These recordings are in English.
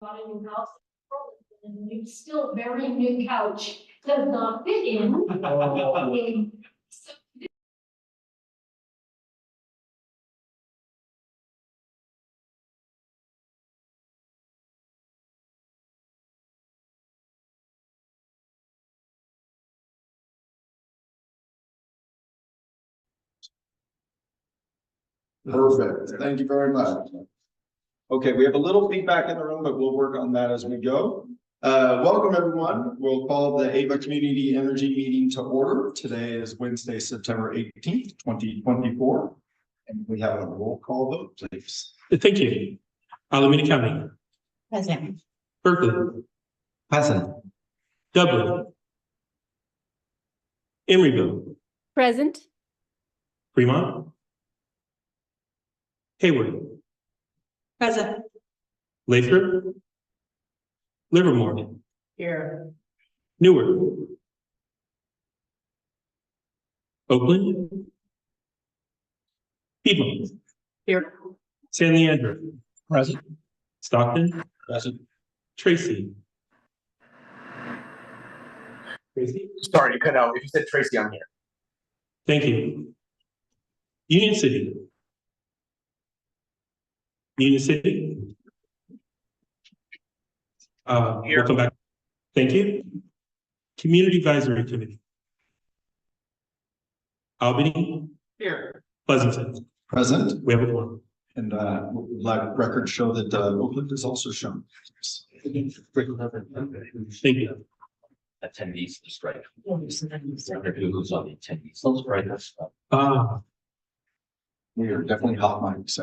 bought a new house. And the new, still very new couch does not fit in. So Perfect. Thank you very much. Okay, we have a little feedback in the room, but we'll work on that as we go. Welcome, everyone. We'll call the Ava Community Energy Meeting to order. Today is Wednesday, September 18th, 2024. And we have a roll call vote, please. Thank you. Alameda County. Present. Berkeley. Present. Dublin. Emeryville. Present. Fremont. Hayward. Present. Lathrop. Livermore. Here. Newark. Oakland. Piedmont. Here. San Leandro. Present. Stockton. Present. Tracy. Tracy. Sorry, you cut out. If you said Tracy, I'm here. Thank you. Union City. Union City. We'll come back. Thank you. Community Advisory Committee. Albany. Here. Pleasanton. Present. We have a forum. And let records show that Oakland is also shown. Thank you. Attendees list, right? Who's on the attendees list, right? We are definitely hot mics.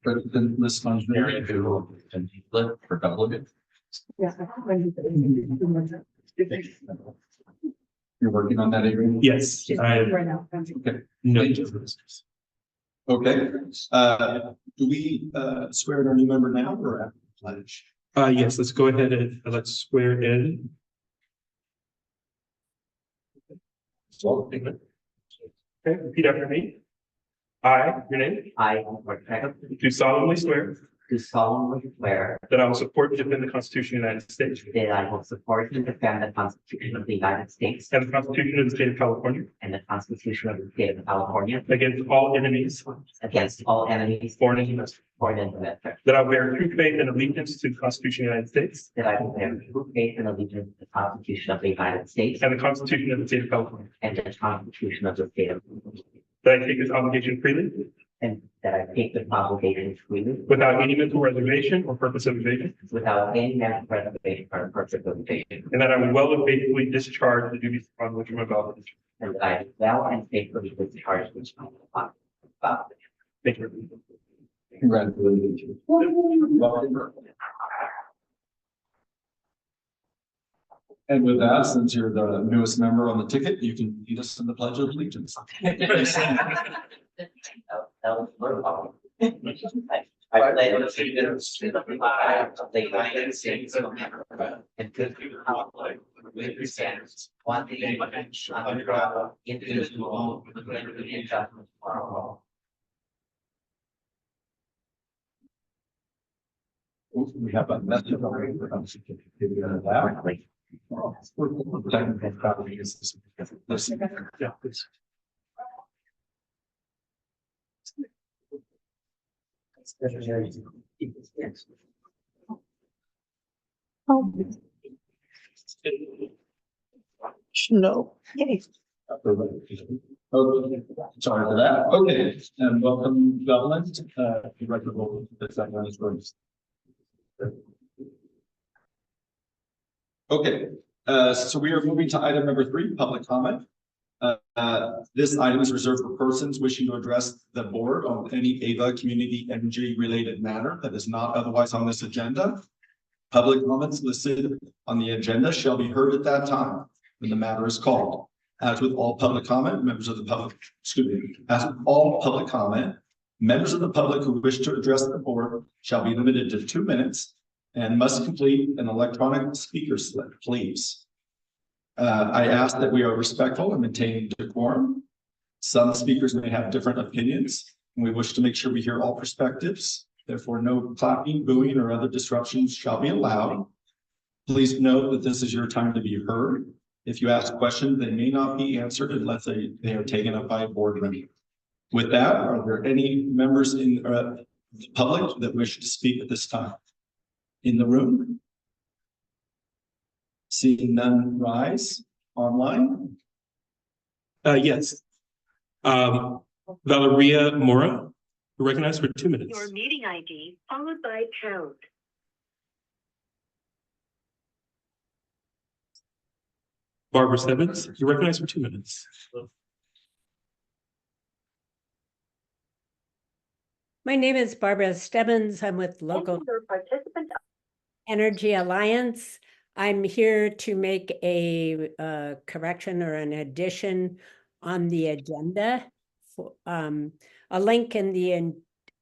But the list on Very good. Attendee list for Dublin. You're working on that, Adrian? Yes, I Okay. know. Okay. Do we swear in our new member now or after the pledge? Yes, let's go ahead and let's swear in. Okay, repeat after me. I, your name, I, Mark Craig, do solemnly swear do solemnly swear that I will support and defend the Constitution of the United States that I will support and defend the Constitution of the United States and the Constitution of the State of California and the Constitution of the State of California against all enemies, against all enemies, foreign and domestic, foreign and domestic, that I will bear true faith and allegiance to the Constitution of the United States that I will bear true faith and allegiance to the Constitution of the United States and the Constitution of the State of California, and the Constitution of the State of California, that I take this obligation freely and that I take this obligation freely without any mental reservation or purpose of evasion, without any mental reservation or purpose of evasion, and that I will well and faithfully discharge the duties upon which I'm about to. and that I well and faithfully discharge which I am about. Thank you. Congratulations. Welcome. And with that, since you're the newest member on the ticket, you can lead us in the Pledge of Allegiance. That was wonderful. I pledge allegiance to the flag of the United States of America and to the republic which stands one nation under God, indivisible, with liberty and justice for all. We have a message already for us to continue on that. Yeah, please. No. Okay, sorry for that. Okay, and welcome, Dublin. Director of the second is first. Okay, so we are moving to item number 3, public comment. This item is reserved for persons wishing to address the board on any Ava community energy related matter that is not otherwise on this agenda. Public comments listed on the agenda shall be heard at that time when the matter is called. As with all public comment, members of the public, as with all public comment, members of the public who wish to address the board shall be limited to 2 minutes and must complete an electronic speaker slip, please. I ask that we are respectful and maintain decorum. Some speakers may have different opinions, and we wish to make sure we hear all perspectives. Therefore, no clapping, booing, or other disruptions shall be allowed. Please note that this is your time to be heard. If you ask questions, they may not be answered unless they are taken up by a board member. With that, are there any members in the public that wish to speak at this time? In the room? Seeing none rise online? Yes. Valeria Mora, you're recognized for 2 minutes. Your meeting ID followed by pound. Barbara Stebbins, you're recognized for 2 minutes. My name is Barbara Stebbins. I'm with Local Enter your participant. Energy Alliance. I'm here to make a correction or an addition on the agenda. For, a link in the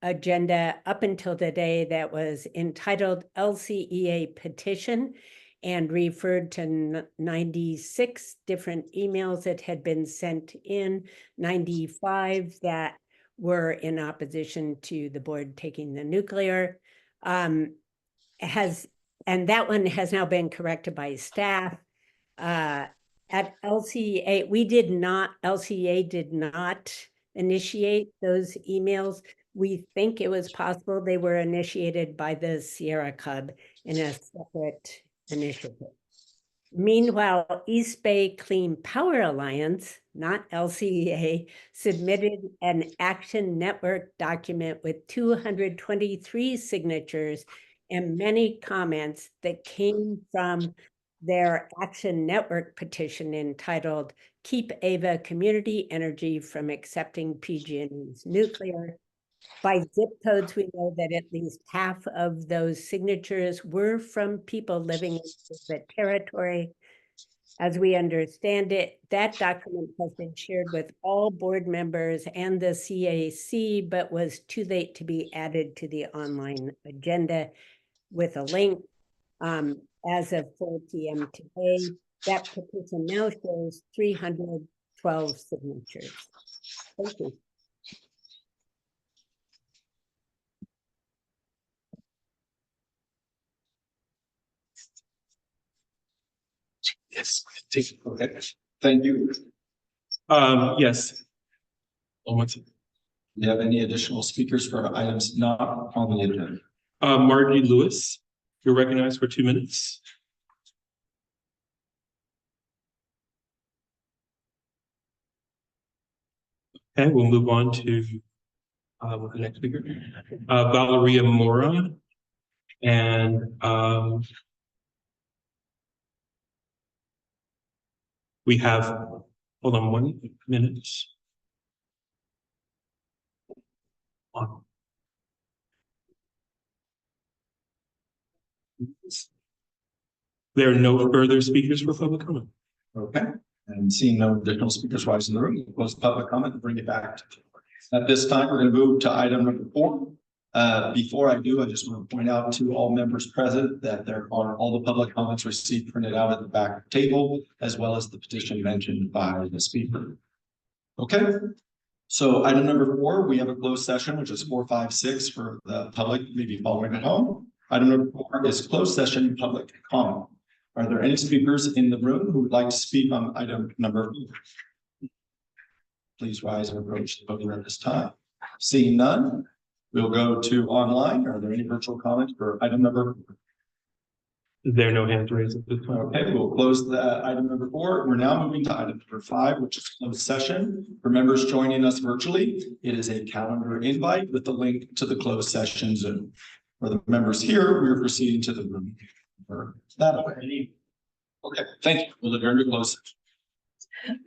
agenda up until today that was entitled LCEA petition and referred to 96 different emails that had been sent in, 95 that were in opposition to the board taking the nuclear. And that one has now been corrected by staff. At LCEA, LCEA did not initiate those emails. We think it was possible they were initiated by the Sierra Club in a separate initiative. Meanwhile, East Bay Clean Power Alliance, not LCEA, submitted an Action Network document with 223 signatures and many comments that came from their Action Network petition entitled Keep Ava Community Energy from Accepting PG&E's Nuclear. By zip codes, we know that at least half of those signatures were from people living in the territory. As we understand it, that document has been shared with all board members and the CAC, but was too late to be added to the online agenda with a link. As of 4 p.m. today, that petition now shows 312 signatures. Thank you. Yes. Okay. Thank you. Yes. Do Do you have any additional speakers for items not on the agenda? Margie Lewis, you're recognized for 2 minutes. Okay, we'll move on to with the next speaker, Valeria Mora, and we have, hold on 1 minute. There are no further speakers for public comment. Okay, and seeing no additional speakers rise in the room, we'll close public comment and bring it back. At this time, we're going to move to item number 4. Before I do, I just want to point out to all members present that there are all the public comments received printed out at the back table, as well as the petition mentioned by the speaker. Okay, so item number 4, we have a closed session, which is 456 for the public, maybe following at home. Item number 4 is closed session public comment. Are there any speakers in the room who would like to speak on item number 4? Please rise and approach the podium at this time. Seeing none, we'll go to online. Are there any virtual comments for item number 4? There are no hands raised at this time. Okay, we'll close the item number 4. We're now moving to item number 5, which is closed session. For members joining us virtually, it is a calendar invite with the link to the closed session Zoom. For the members here, we are proceeding to the room for that way. Okay, thank you. We'll adjourn to closed session.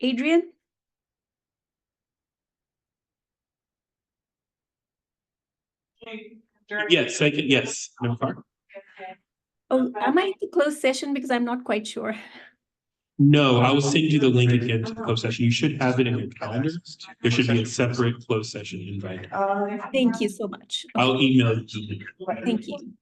Adrian? Yes, I can, yes, no problem. Oh, am I in the closed session? Because I'm not quite sure. No, I will send you the link again to the closed session. You should have it in your calendar. There should be a separate closed session invite. Thank you so much. I'll email you. Thank you.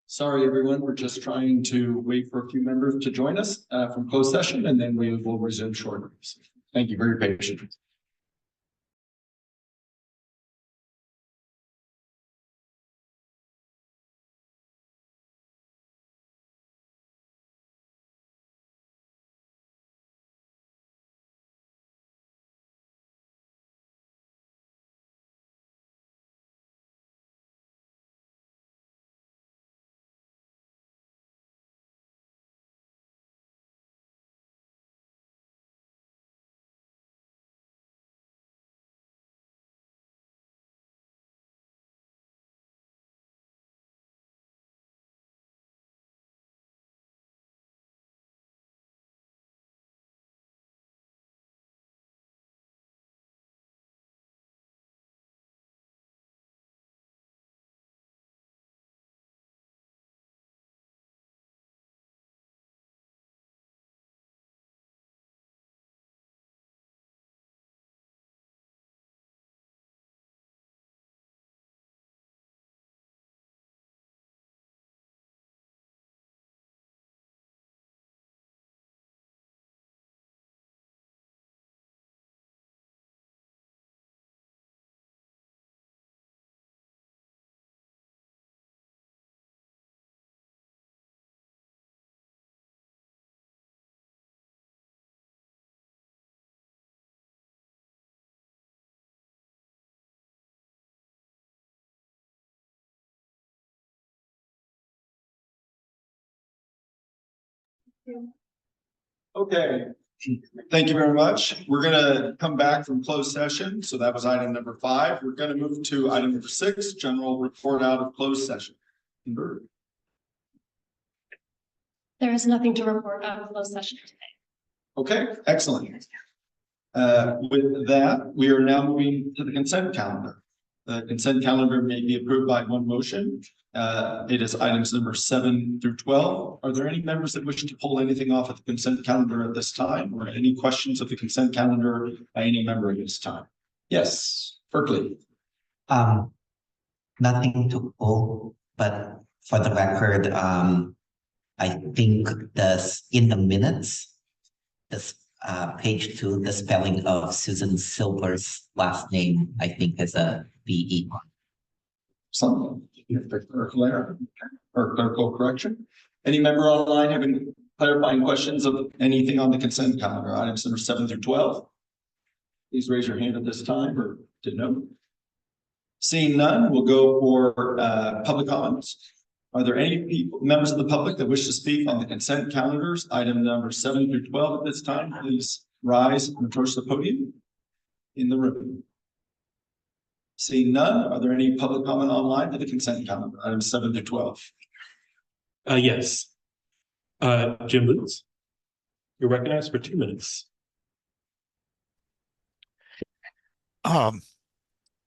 Sorry, everyone, we're just trying to wait for a few members to join us from closed session, and then we will resume shortly. Thank you for your patience. Okay, thank you very much. We're gonna come back from closed session. So that was item number 5. We're gonna move to item number 6, general report out of closed session. There is nothing to report out of closed session today. Okay, excellent. With that, we are now moving to the consent calendar. The consent calendar may be approved by one motion. It is items number 7 through 12. Are there any members that wish to pull anything off of the consent calendar at this time, or any questions of the consent calendar by any member at this time? Yes, Berkeley. Nothing to pull, but for the record, I think in the minutes, this page 2, the spelling of Susan Silver's last name, I think is a BE. Something. Or clerical correction. Any member online having clarifying questions of anything on the consent calendar, items number 7 through 12? Please raise your hand at this time or to know. Seeing none, we'll go for public comments. Are there any people, members of the public that wish to speak on the consent calendars, item number 7 through 12 at this time? Please rise and approach the podium in the room. Seeing none, are there any public comment online to the consent calendar, items 7 through 12? Yes. Jim Lutz, you're recognized for 2 minutes.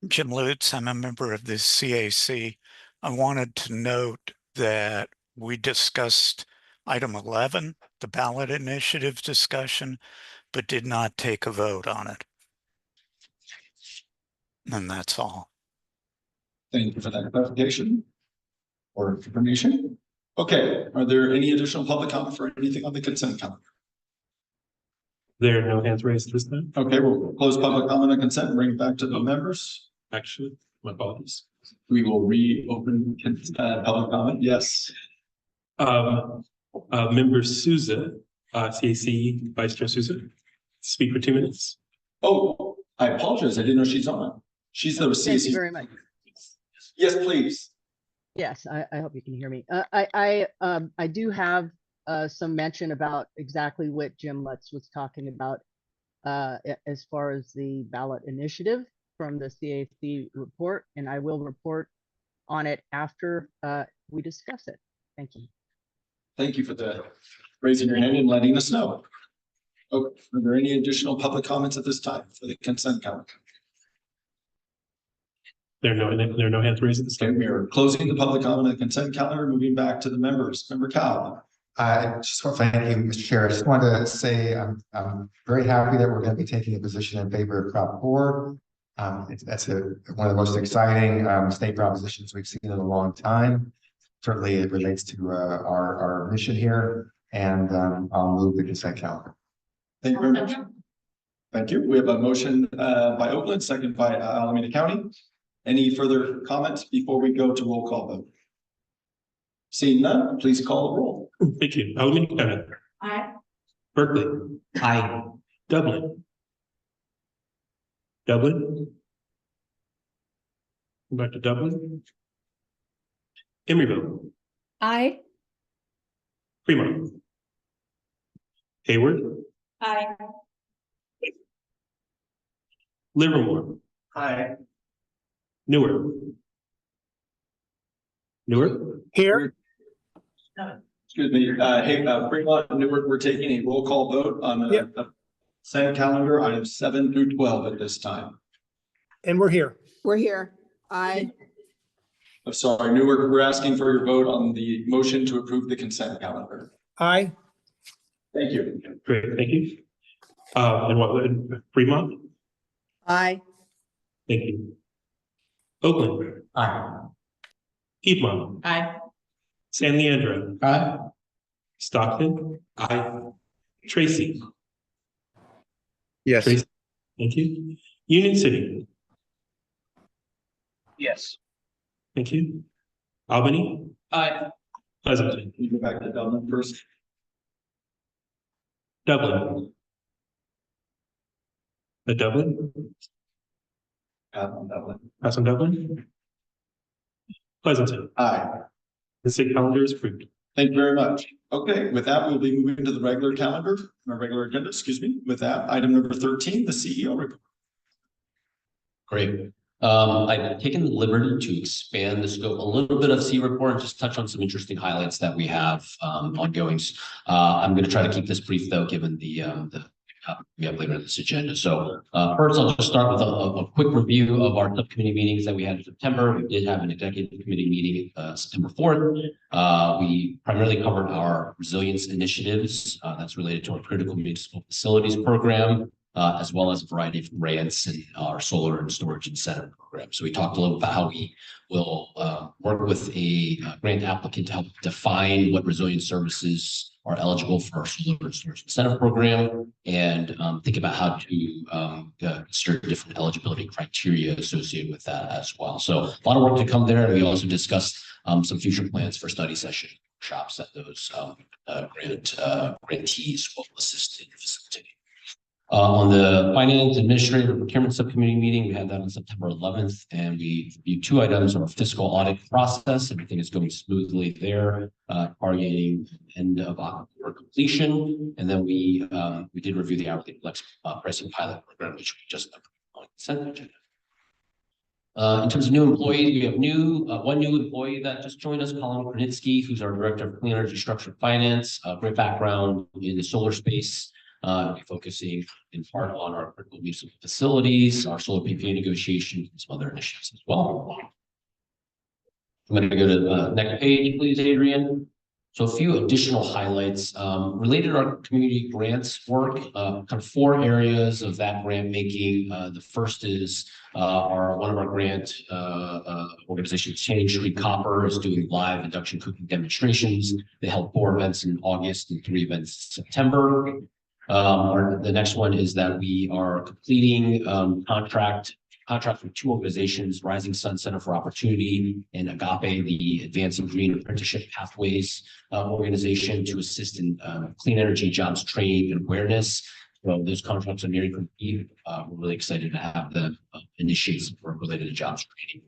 Jim Lutz, I'm a member of the CAC. I wanted to note that we discussed item 11, the ballot initiative discussion, but did not take a vote on it. And that's all. Thank you for that clarification or information. Okay, are there any additional public comment for anything on the consent calendar? There are no hands raised this time. Okay, we'll close public comment on consent and bring it back to the members. Actually, my apologies. We will reopen public comment. Yes. Member Souza, CAC Vice Chair Souza, speak for 2 minutes. Oh, I apologize. I didn't know she's on. She's the CAC. Thank you very much. Yes, please. Yes, I hope you can hear me. I do have some mention about exactly what Jim Lutz was talking about as far as the ballot initiative from the CAC report, and I will report on it after we discuss it. Thank you. Thank you for the raising your hand and letting us know. Okay, are there any additional public comments at this time for the consent calendar? There are no hands raised at this Okay, time. we are closing the public comment on the consent calendar, moving back to the members. Member Cow. I just want to thank you, Mr. Chair. I just wanted to say I'm very happy that we're going to be taking a position in favor of Prop 4. That's one of the most exciting state propositions we've seen in a long time. certainly it relates to our mission here, and I'll move the consent calendar. Thank you very much. Thank you. We have a motion by Oakland, second by Alameda County. Any further comments before we go to roll call vote? Seeing none, please call the roll. Thank you. Alameda County. Aye. Berkeley. Aye. Dublin. Dublin. Back to Dublin. Emeryville. Aye. Fremont. Hayward. Aye. Livermore. Aye. Newark. Newark. Here. Excuse me, hey, Fremont and Newark, we're taking a roll call vote on Yep. consent calendar items 7 through 12 at this time. And we're here. We're here. Aye. I'm sorry, Newark, we're asking for your vote on the motion to approve the consent calendar. Aye. Thank you. Great, thank you. And what, Fremont? Aye. Thank you. Oakland. Aye. Piedmont. Aye. San Leandro. Aye. Stockton. Aye. Tracy. Yes. Tracy. Thank you. Union City. Yes. Thank you. Albany. Aye. Pleasanton. Can you go back to Dublin first? Dublin. Dublin. Dublin. Pass on Dublin. Pleasanton. Aye. The city calendar is approved. Thank you very much. Okay, with that, we'll be moving to the regular calendar, our regular agenda, excuse me. With that, item number 13, the CEO report. Great. I've taken the liberty to expand the scope a little bit of C report and just touch on some interesting highlights that we have ongoing. I'm going to try to keep this brief though, given the we have later in this agenda. So first, I'll just start with a quick review of our subcommittee meetings that we had in September. We did have an executive committee meeting September 4th. We primarily covered our resilience initiatives that's related to our critical municipal facilities program, as well as a variety of grants and our solar and storage incentive program. So we talked a little about how we will work with a grant applicant to help define what resilience services are eligible for our solar and storage incentive program, and think about how to consider different eligibility criteria associated with that as well. So a lot of work to come there. And we also discussed some future plans for study session workshops that those grantees will assist in facilitating. On the Finance Administrative Procurement Subcommittee meeting, we had that on September 11th, and we reviewed 2 items: our fiscal audit process. Everything is going smoothly there, targeting end of October completion. And then we did review the hourly flex pricing pilot program, which we just on consent agenda. In terms of new employees, we have one new employee that just joined us, Colin Krenitsky, who's our Director of Clean Energy Structured Finance, great background in the solar space. Focusing in part on our critical municipal facilities, our solar PPA negotiations, and some other initiatives as well. I'm going to go to the next page, please, Adrian. So a few additional highlights related to our community grants work, kind of 4 areas of that grant making. The first is one of our grant organizations, Change Street Copper, is doing live induction cooking demonstrations. They held 4 events in August and 3 events in September. The next one is that we are completing contract with 2 organizations, Rising Sun Center for Opportunity and Agape, the Advancing Green Apprenticeship Pathways organization, to assist in clean energy jobs training and awareness. So those contracts are nearing complete. We're really excited to have them initiate some work related to jobs training.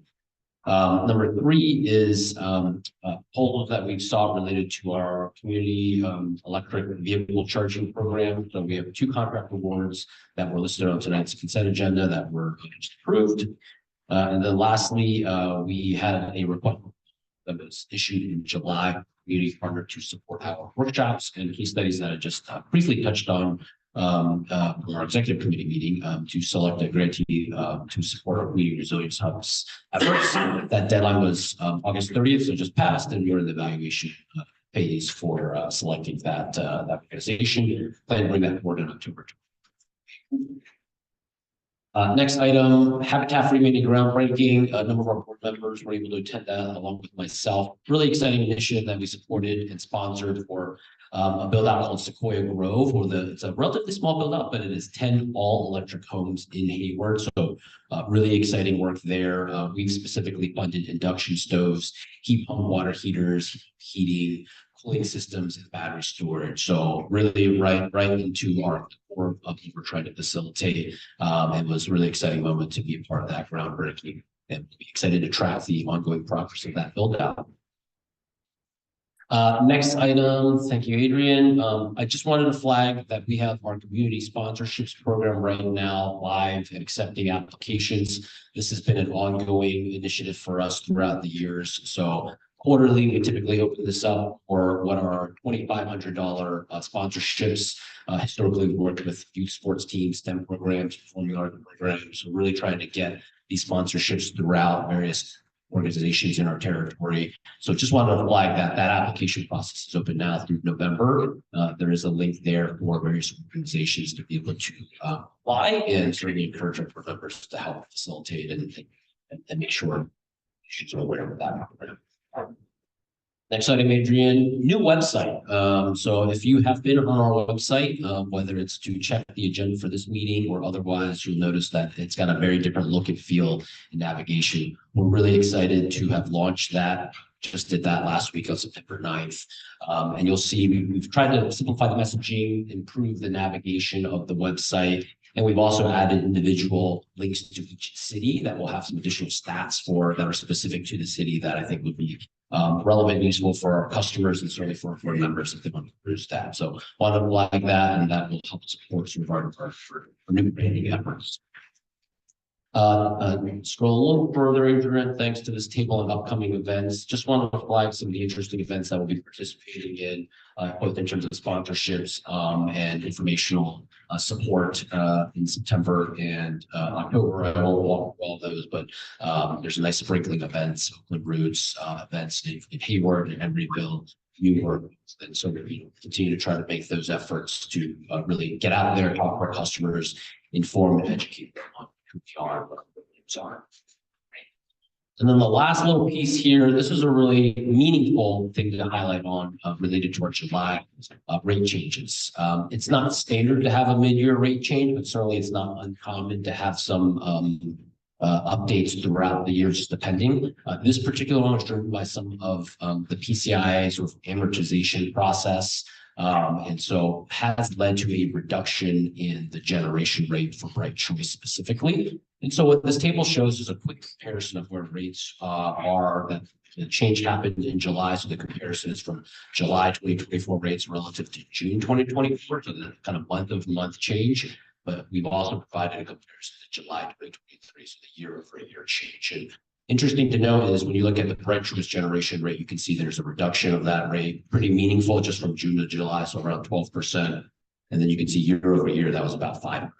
Number 3 is polls that we saw related to our community electric vehicle charging program. So we have 2 contract awards that were listed on tonight's consent agenda that were just approved. And then lastly, we had a request that was issued in July, community partner to support our workshops and case studies that I just briefly touched on our executive committee meeting to select a grantee to support our community resilience hubs efforts. That deadline was August 30th, so just passed, and we're in the evaluation phase for selecting that organization. Plan to bring that forward in October. Next item, Habitat for Humanity groundbreaking. A number of our board members were able to attend that along with myself. Really exciting initiative that we supported and sponsored for a build out called Sequoia Grove, it's a relatively small build out, but it is 10 all electric homes in Hayward. So really exciting work there. We've specifically funded induction stoves, heat pump water heaters, heating, cooling systems, and battery storage. So really right into our core of what we're trying to facilitate. It was a really exciting moment to be a part of that groundbreaking, and be excited to track the ongoing progress of that build out. Next item, thank you, Adrian. I just wanted to flag that we have our community sponsorships program right now live and accepting applications. This has been an ongoing initiative for us throughout the years. So quarterly, we typically open this up for what are $2,500 sponsorships. Historically, we worked with youth sports teams, STEM programs, performing arts programs. So really trying to get these sponsorships throughout various organizations in our territory. So just wanted to flag that application process is open now through November. There is a link there for various organizations to be able to apply, and certainly encourage our board members to help facilitate and make sure she's aware of that program. Next item, Adrian, new website. So if you have been on our website, whether it's to check the agenda for this meeting or otherwise, you'll notice that it's got a very different look and feel and navigation. We're really excited to have launched that. Just did that last week on September 9th. And you'll see we've tried to simplify the messaging, improve the navigation of the website. And we've also added individual links to each city that will have some additional stats that are specific to the city that I think would be relevant and useful for our customers and certainly for our members if they want to peruse that. So want to flag that, and that will help support some of our new branding efforts. Scroll a little further, Adrian, thanks to this table of upcoming events. Just wanted to flag some of the interesting events that we'll be participating in, both in terms of sponsorships and informational support in September and October. I won't walk through all those, but there's a nice sprinkling events, Oakland Roots events in Hayward and Emeryville, New York. And so we continue to try to make those efforts to really get out there, talk to our customers, inform and educate them on who we are, what our programs are. And then the last little piece here, this is a really meaningful thing to highlight on related to our July rate changes. It's not standard to have a mid-year rate change, but certainly it's not uncommon to have some updates throughout the year, just depending. This particular one was driven by some of the PCIA sort of amortization process. And so has led to a reduction in the generation rate for Bright Choice specifically. And so what this table shows is a quick comparison of where rates are. That the change happened in July. So the comparison is from July 2024 rates relative to June 2024. So the kind of month-over-month change. But we've also provided a comparison to July 2023, so the year-over-year change. And interesting to note is when you look at the Bright Choice generation rate, you can see there's a reduction of that rate, pretty meaningful just from June to July, so around 12%. And then you can see year-over-year, that was about 5%,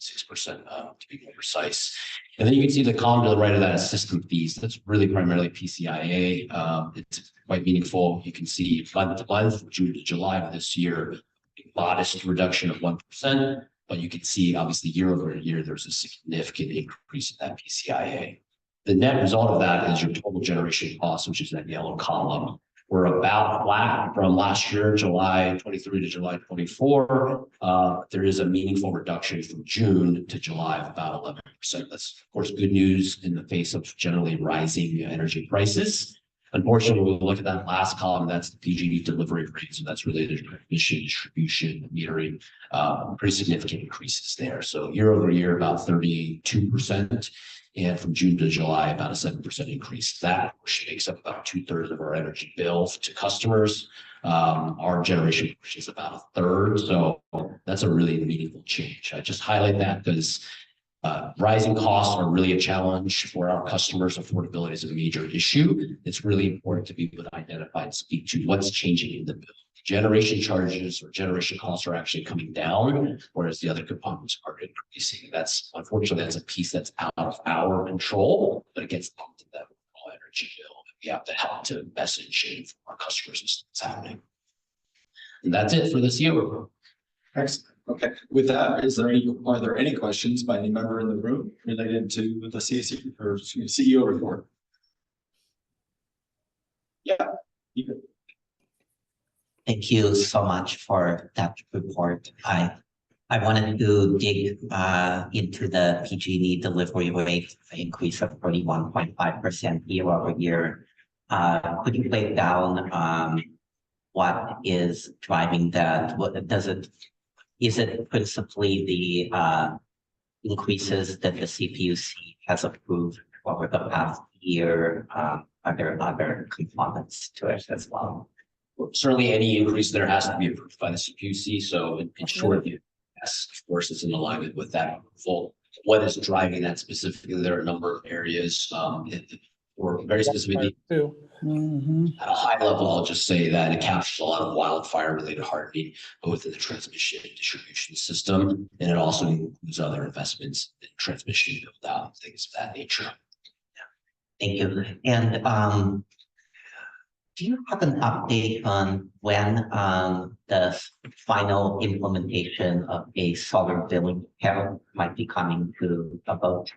6% to be more precise. And then you can see the column to the right of that is system fees. That's really primarily PCIA. It's quite meaningful. You can see month to month from June to July of this year, a modest reduction of 1%. But you can see obviously year-over-year, there's a significant increase in that PCIA. The net result of that is your total generation cost, which is that yellow column. We're about flat from last year, July 23 to July 24. There is a meaningful reduction from June to July of about 11%. That's, of course, good news in the face of generally rising energy prices. Unfortunately, when we look at that last column, that's the PG&E delivery rate. So that's related to transmission, distribution, metering, pretty significant increases there. So year-over-year, about 32%. And from June to July, about a 7% increase. That makes up about 2/3 of our energy bill to customers. Our generation is about 1/3. So that's a really meaningful change. I just highlight that because rising costs are really a challenge for our customers. Affordability is a major issue. It's really important to be able to identify and speak to what's changing in the bill. Generation charges or generation costs are actually coming down, whereas the other components are increasing. Unfortunately, that's a piece that's out of our control, but it gets lumped in that overall energy bill. We have to help to message and inform our customers what's happening. And that's it for this year. Excellent. Okay, with that, are there any questions by any member in the room related to the CAC or excuse me, CEO report? Yeah. you can- Thank you so much for that report. I wanted to dig into the PG&E delivery rate increase of 41.5% year over year. Could you break down what is driving that? Is it principally the increases that the CPUC has approved over the past year? Are there other components to it as well? Certainly, any increase there has to be approved by the CPUC. So in short, yes, of course, it's in alignment with that approval. What is driving that specifically? There are a number of areas, or very specifically. At a high level, I'll just say that it captures a lot of wildfire-related hardening both in the transmission and distribution system, and it also includes other investments in transmission build-out, things of that nature. Thank you. And do you have an update on when the final implementation of a solar billing tariff might be coming to a vote?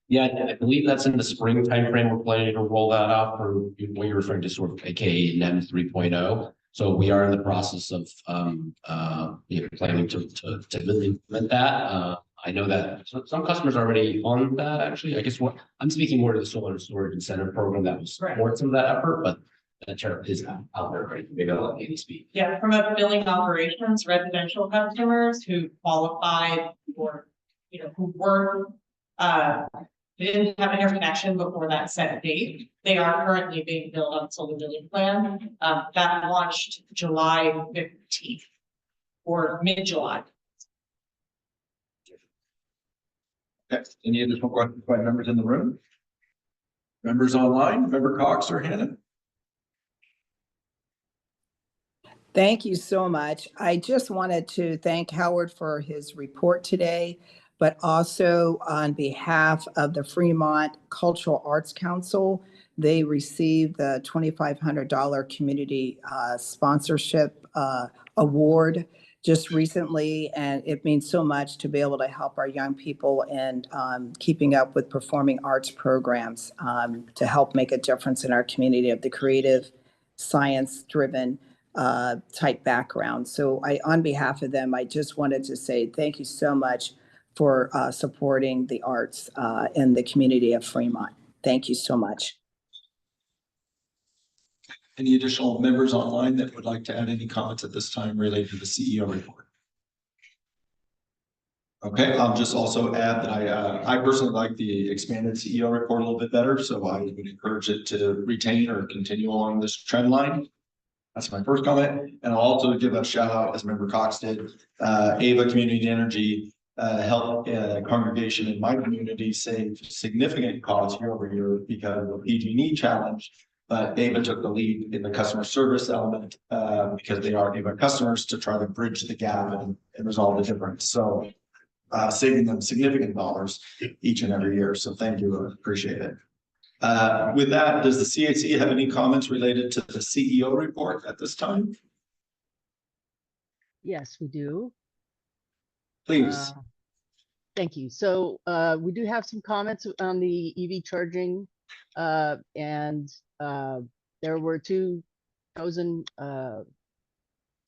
Yeah, I believe that's in the spring timeframe. We're planning to roll that out for what you're referring to, sort of AKA NEM 3.0. So we are in the process of planning to implement that. I know that some customers are already on that. Actually, I guess what I'm speaking more to the solar storage incentive program that will support some of that effort, but that tariff is out there, right? Maybe I'll let Amy speak. Yeah, from a billing operations, residential customers who qualified for, who were they didn't have interconnection before that set date. They are currently being billed on solar billing plan. That launched July 15th or mid-July. Okay. Any additional questions by members in the room? Members online, Member Cox or Hannah? Thank you so much. I just wanted to thank Howard for his report today, but also on behalf of the Fremont Cultural Arts Council, they received the $2,500 community sponsorship award just recently, and it means so much to be able to help our young people in keeping up with performing arts programs to help make a difference in our community of the creative, science-driven type background. So on behalf of them, I just wanted to say thank you so much for supporting the arts in the community of Fremont. Thank you so much. Any additional members online that would like to add any comments at this time related to the CEO report? Okay, I'll just also add that I personally like the expanded CEO report a little bit better, so I would encourage it to retain or continue along this trend line. That's my first comment. And I'll also give a shout out, as Member Cox did, Ava Community Energy helped a congregation in my community save significant costs year over year because of the PG&E challenge. But Ava took the lead in the customer service element because they are Ava customers to try to bridge the gap and resolve the difference. So saving them significant dollars each and every year. So thank you, I appreciate it. With that, does the CAC have any comments related to the CEO report at this time? Yes, we do. Please. Thank you. So we do have some comments on the EV charging and there were two chosen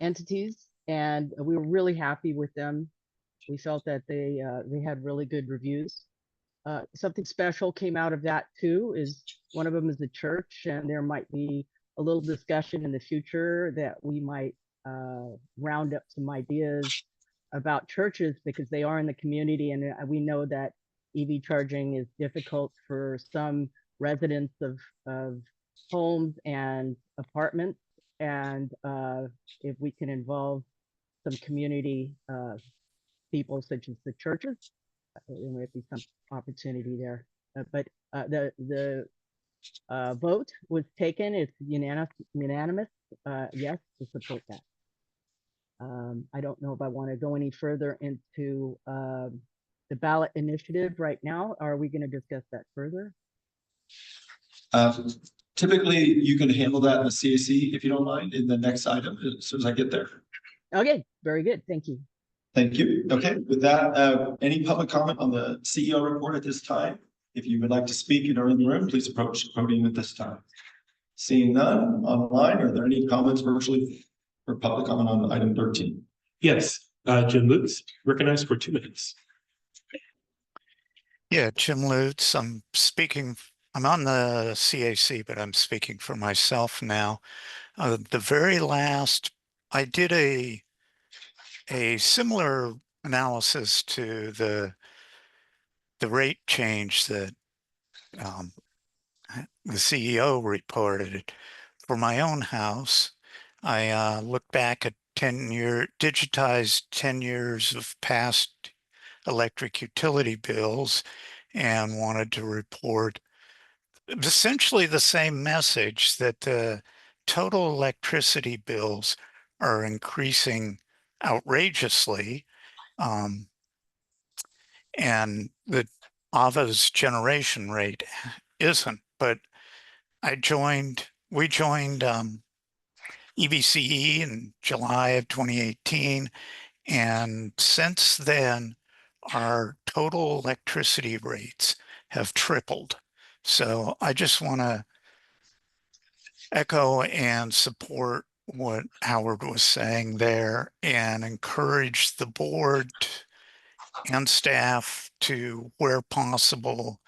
entities and we were really happy with them. We felt that they had really good reviews. Something special came out of that too, is one of them is the church, and there might be a little discussion in the future that we might round up some ideas about churches because they are in the community, and we know that EV charging is difficult for some residents of homes and apartments, and if we can involve some community people such as the churches, there might be some opportunity there. But the vote was taken. It's unanimous. Yes, to support that. I don't know if I want to go any further into the ballot initiative right now. Are we going to discuss that further? Typically, you can handle that in the CAC if you don't mind in the next item as soon as I get there. Okay, very good. Thank you. Thank you. Okay, with that, any public comment on the CEO report at this time? If you would like to speak and are in the room, please approach the podium at this time. Seeing none online, are there any comments virtually for public comment on item 13? Yes, Jim Lutz, recognized for 2 minutes. Yeah, Jim Lutz, I'm on the CAC, but I'm speaking for myself now. The very last, I did a similar analysis to the rate change that the CEO reported. For my own house, I looked back at digitized 10 years of past electric utility bills and wanted to report essentially the same message, that the total electricity bills are increasing outrageously, and the AVA's generation rate isn't. But we joined EVCE in July of 2018, and since then our total electricity rates have tripled. So I just want to echo and support what Howard was saying there and encourage the board and staff to, where possible,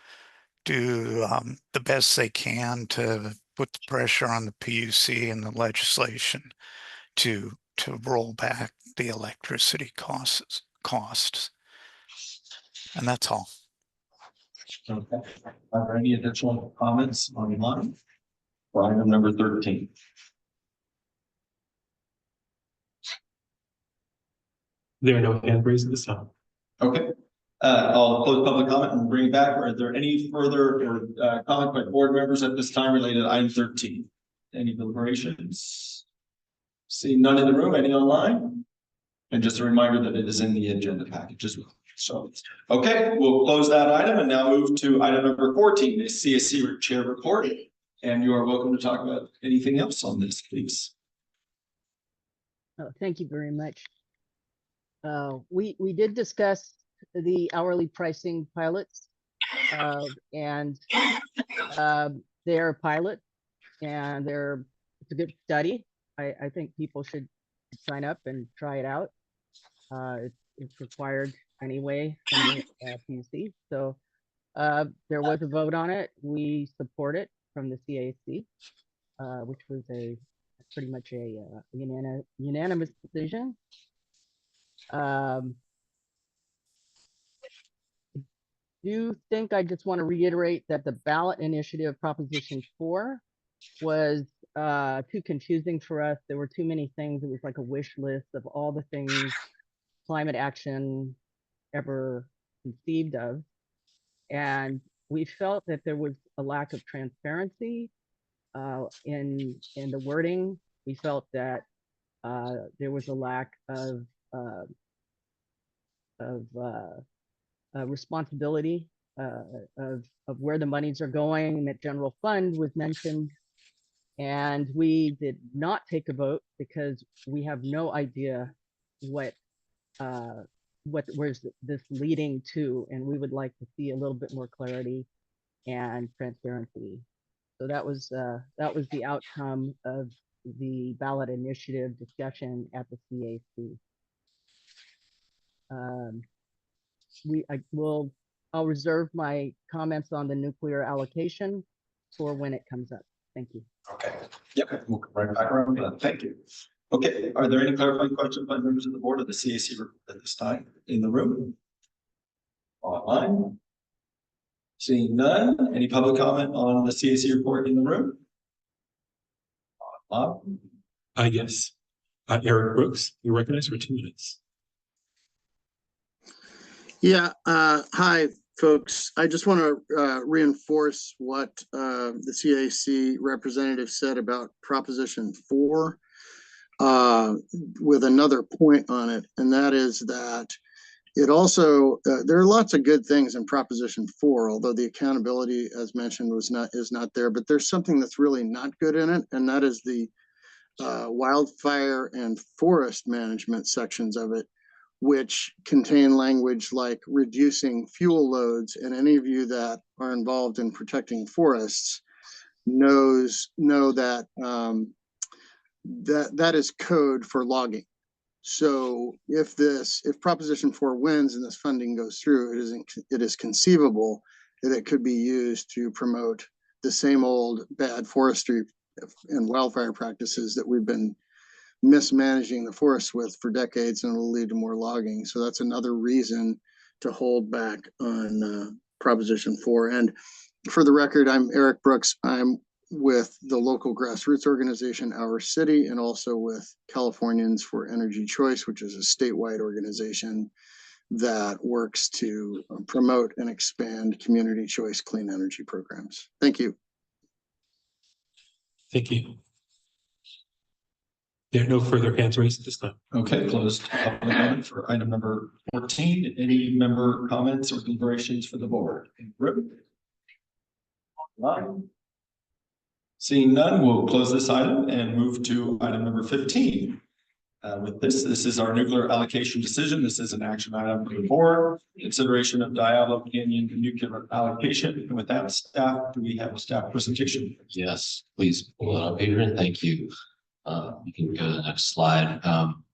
do the best they can to put the pressure on the PUC and the legislation to roll back the electricity costs. And that's all. Okay. Are there any additional comments online for item number 13? There are no hand raised at this time. Okay. I'll close public comment and bring it back. Are there any further comment by board members at this time related to item 13? Any deliberations? Seeing none in the room, any online? And just a reminder that it is in the agenda package as well. So, okay, we'll close that item and now move to item number 14, the CAC chair report. And you are welcome to talk about anything else on this, please. Oh, thank you very much. We did discuss the hourly pricing pilots, and they're a pilot, and it's a good study. I think people should sign up and try it out. It's required anyway from the PUC. So there was a vote on it. We support it from the CAC, which was pretty much a unanimous decision. I just want to reiterate that the ballot initiative Proposition 4 was too confusing for us. There were too many things. It was like a wish list of all the things climate action ever conceived of. And we felt that there was a lack of transparency in the wording. We felt that there was a lack of responsibility of where the monies are going, and that general fund was mentioned. And we did not take a vote because we have no idea where's this leading to, and we would like to see a little bit more clarity and transparency. So that was the outcome of the ballot initiative discussion at the CAC. I'll reserve my comments on the nuclear allocation for when it comes up. Thank you. Okay. Yep. We'll come right back around to that. Thank you. Okay. Are there any clarifying questions by members of the board of the CAC at this time in the room? Online? Seeing none. Any public comment on the CAC report in the room? Yes. Eric Brooks, you're recognized for 2 minutes. Yeah. Hi, folks. I just want to reinforce what the CAC representative said about Proposition 4 with another point on it, and that is that it also there are lots of good things in Proposition 4, although the accountability, as mentioned, is not there. But there's something that's really not good in it, and that is the wildfire and forest management sections of it, which contain language like reducing fuel loads. And any of you that are involved in protecting forests know that that is code for logging. So if Proposition 4 wins and this funding goes through, it is conceivable that it could be used to promote the same old bad forestry and wildfire practices that we've been mismanaging the forests with for decades, and it'll lead to more logging. So that's another reason to hold back on Proposition 4. And for the record, I'm Eric Brooks. I'm with the local grassroots organization, Our City, and also with Californians for Energy Choice, which is a statewide organization that works to promote and expand community choice clean energy programs. Thank you. Thank you. There are no further hands raised at this time. Okay, closed public comment for item number 14. Any member comments or deliberations for the board? None. Seeing none, we'll close this item and move to item number 15. With this is our nuclear allocation decision. This is an action item for the board. Consideration of Diablo Canyon nuclear allocation. And with that, staff, do we have a staff presentation? Yes, please pull it up, Adrian. Thank you. You can go to the next slide.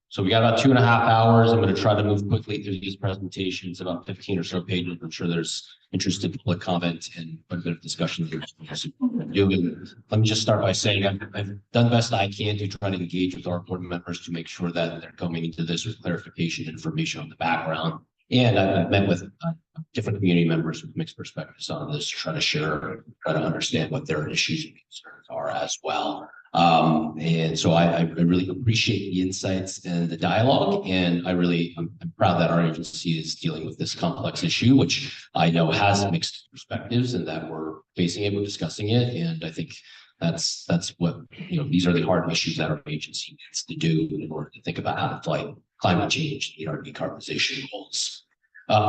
So we got about 2.5 hours. I'm going to try to move quickly through these presentations, about 15 or so pages. I'm sure there's interested public comment and quite a bit of discussion. Let me just start by saying I've done the best I can to try to engage with our board members to make sure that they're coming into this with clarification, information on the background. And I've met with different community members with mixed perspectives on this to try to share, try to understand what their issues and concerns are as well. And so I really appreciate the insights and the dialogue, and I'm proud that our agency is dealing with this complex issue, which I know has mixed perspectives, and that we're facing it, we're discussing it, and I think that's what, these are the hard issues that our agency needs to do in order to think about how to fight climate change and our decarbonization goals.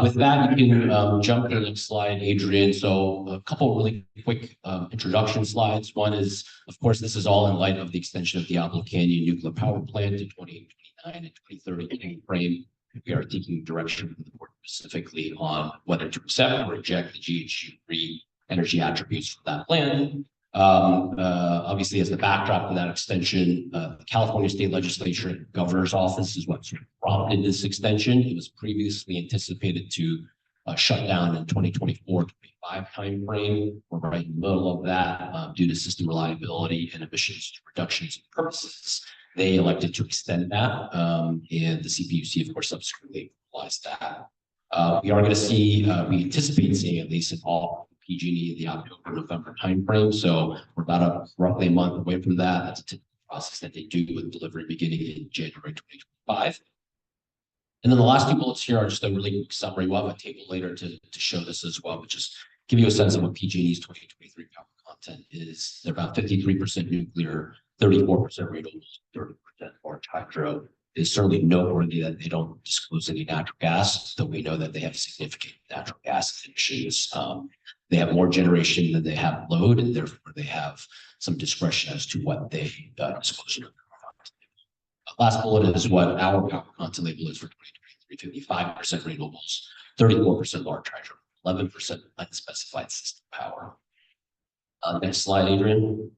With that, you can jump to the next slide, Adrian. So a couple really quick introduction slides. One is, of course, this is all in light of the extension of Diablo Canyon nuclear power plant to 2029 and 2030 frame. We are taking direction from the board specifically on whether to accept or reject the GHG-free energy attributes for that plan. Obviously, as the backdrop to that extension, the California State Legislature and Governor's Office is what sort of prompted this extension. It was previously anticipated to shut down in 2024-25 timeframe. We're right in the middle of that due to system reliability and emissions reductions purposes. They elected to extend that, and the CPUC, of course, subsequently realized that. We are going to see, we anticipate seeing at least an all PG&E in the October-November timeframe. So we're about roughly a month away from that. That's a typical process that they do with delivery beginning in January 2025. And then the last two bullets here are just a really quick summary. We'll have a table later to show this as well, but just give you a sense of what PG&E's 2023 power content is. They're about 53% nuclear, 34% renewables, 30% large hydro. It's certainly noteworthy that they don't disclose any natural gas, though we know that they have significant natural gas emissions. They have more generation than they have load, and therefore they have some discretion as to what they disclose. Last bullet is what our power content label is for 2023: 55% renewables, 34% large hydro, 11% unspecified system power. Next slide, Adrian.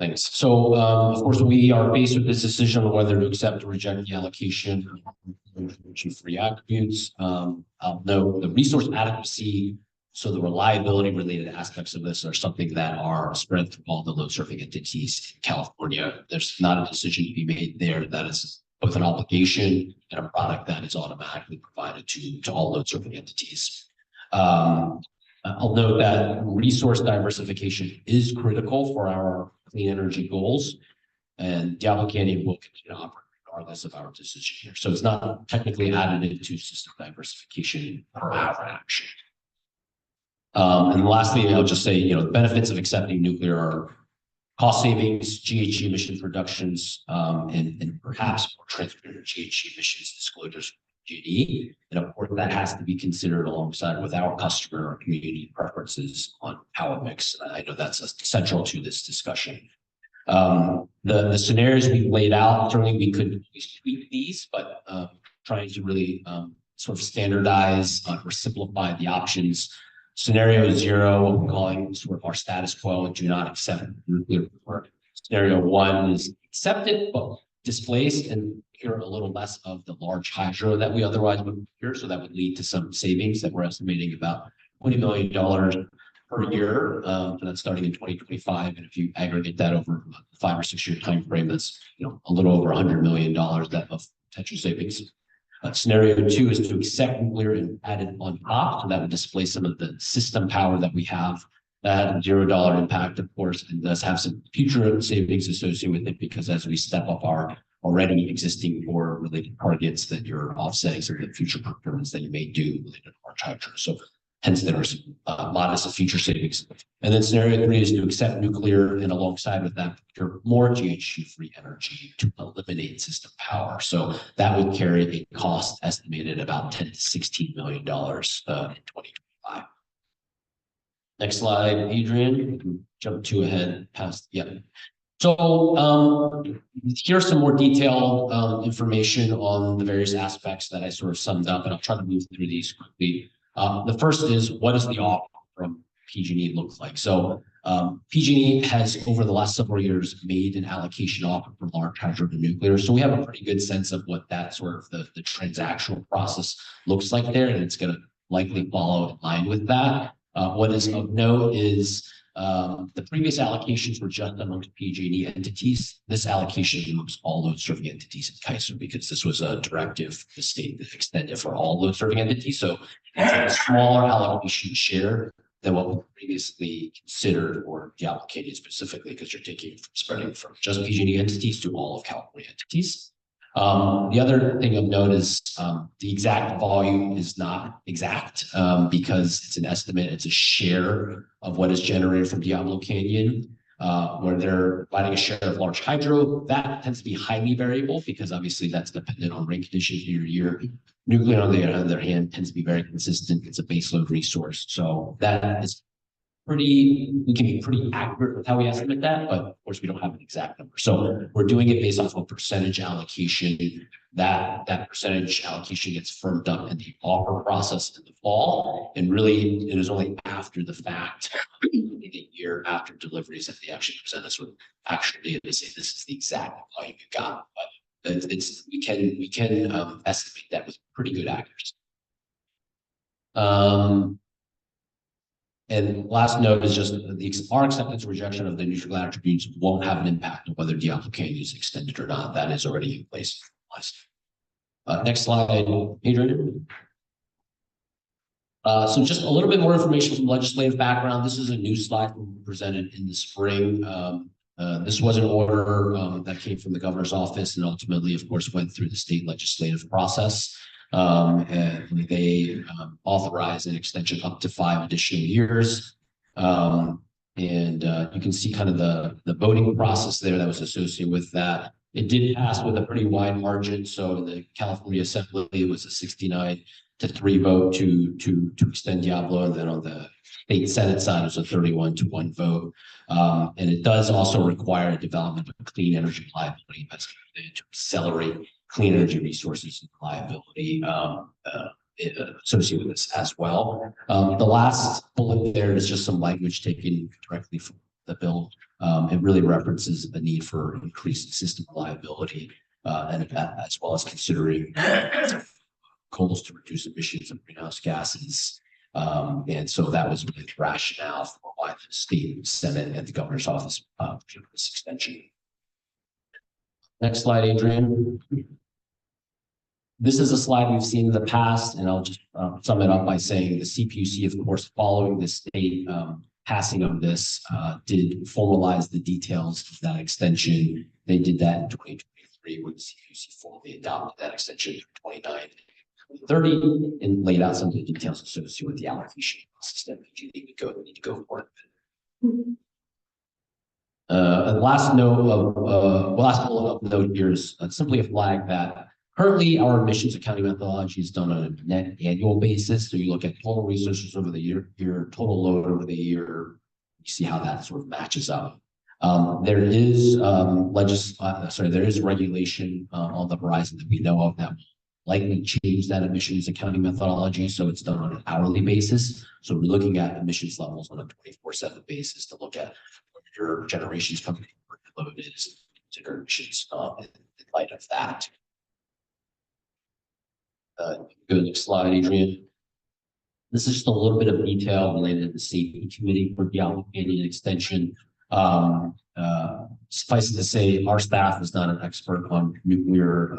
Thanks. So, of course, we are faced with this decision on whether to accept or reject the allocation of free attributes. I'll note the resource adequacy, so the reliability related aspects of this are something that are spread through all the load serving entities in California. There's not a decision to be made there. That is both an obligation and a product that is automatically provided to all load serving entities. I'll note that resource diversification is critical for our clean energy goals, and Diablo Canyon will continue to operate regardless of our decision here. So it's not technically additive to system diversification per our action. And lastly, I'll just say, the benefits of accepting nuclear are cost savings, GHG emissions reductions, and perhaps more transparent GHG emissions disclosures. GD, and of course that has to be considered alongside with our customer or community preferences on power mix. I know that's central to this discussion. The scenarios we've laid out, certainly we could tweak these, but trying to really sort of standardize or simplify the options. Scenario 0, what we're calling sort of our status quo and do not accept nuclear power. Scenario 1 is accepted but displaced and procure a little less of the large hydro that we otherwise would procure. So that would lead to some savings that we're estimating about $20 million per year. That's starting in 2025. And if you aggregate that over a 5 or 6 year time frame, that's a little over $100 million that of potential savings. Scenario 2 is to accept nuclear and add it on top. So that would displace some of the system power that we have. That had $0 impact, of course, and does have some future savings associated with it because as we step up our already existing or related targets, that you're offsetting some of the future procurements that you may do related to large hydro. So hence there are some modest future savings. And then scenario 3 is to accept nuclear and alongside with that, procure more GHG-free energy to eliminate system power. So that would carry a cost estimated about $10 to $16 million in 2025. Next slide, Adrian. Jump 2 ahead past, yeah. So here's some more detailed information on the various aspects that I sort of summed up, and I'll try to move through these quickly. The first is, what does the offer from PG&E look like? So PG&E has, over the last several years, made an allocation offer for large hydro and nuclear. So we have a pretty good sense of what that sort of the transactional process looks like there, and it's going to likely follow in line with that. What is of note is the previous allocations were just amongst PG&E entities. This allocation amongst all load serving entities in CAISO, because this was a directive the state that extended for all load serving entities. So it's a smaller allocation share than what we previously considered or deallocated specifically, because you're spreading from just PG&E entities to all of California entities. The other thing of note is the exact volume is not exact because it's an estimate, it's a share of what is generated from Diablo Canyon, where they're providing a share of large hydro. That tends to be highly variable because obviously that's dependent on rain conditions year to year. Nuclear, on the other hand, tends to be very consistent. It's a baseload resource. So that is we can be pretty accurate with how we estimate that, but of course we don't have an exact number. So we're doing it based off of percentage allocation. That percentage allocation gets firmed up in the offer process in the fall. And really, it is only after the fact, a year after deliveries, that they actually present us with actual data to say this is the exact volume you got. But we can estimate that with pretty good accuracy. And last note is just our acceptance or rejection of the neutral attributes won't have an impact on whether Diablo Canyon is extended or not. That is already in place. Next slide, Adrian. So just a little bit more information from legislative background. This is a new slide presented in the spring. This was an order that came from the governor's office and ultimately, of course, went through the state legislative process. And they authorized an extension up to 5 additional years. And you can see kind of the voting process there that was associated with that. It did pass with a pretty wide margin. So in the California Assembly, it was a 69-3 vote to extend Diablo. And then on the state Senate side, it was a 31-1 vote. And it does also require a development of a clean energy reliability investment to accelerate clean energy resources and reliability associated with this as well. The last bullet there is just some language taken directly from the bill. It really references the need for increased system reliability and as well as considering goals to reduce emissions of greenhouse gases. And so that was really the rationale for why the state Senate and the governor's office for this extension. Next slide, Adrian. This is a slide we've seen in the past, and I'll just sum it up by saying the CPUC, of course, following the state passing of this, did formalize the details of that extension. They did that in 2023 when the CPUC formally adopted that extension for 2029-2030 and laid out some of the details associated with the allocation system that you need to go for it. And last bullet note here is simply a flag that currently our emissions accounting methodology is done on a net annual basis. So you look at total resources over the year, your total load over the year, you see how that sort of matches up. There is there is regulation on the horizon that we know of that will likely change that emissions accounting methodology. So it's done on an hourly basis. So we're looking at emissions levels on a 24/7 basis to look at what your generation's coming in load is, consider emissions in light of that. Go to the next slide, Adrian. This is just a little bit of detail related to the safety committee for the Canyon extension. Suffice it to say, our staff is not an expert on nuclear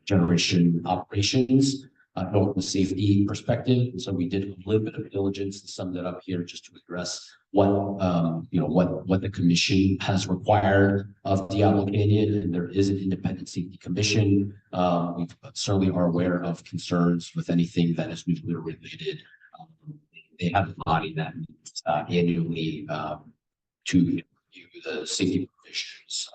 generation operations from the safety perspective. And so we did a little bit of diligence to sum that up here just to address what what the commission has required of Diablo Canyon. And there is an independent safety commission. We certainly are aware of concerns with anything that is nuclear related. They have a body that meets annually to review the safety provisions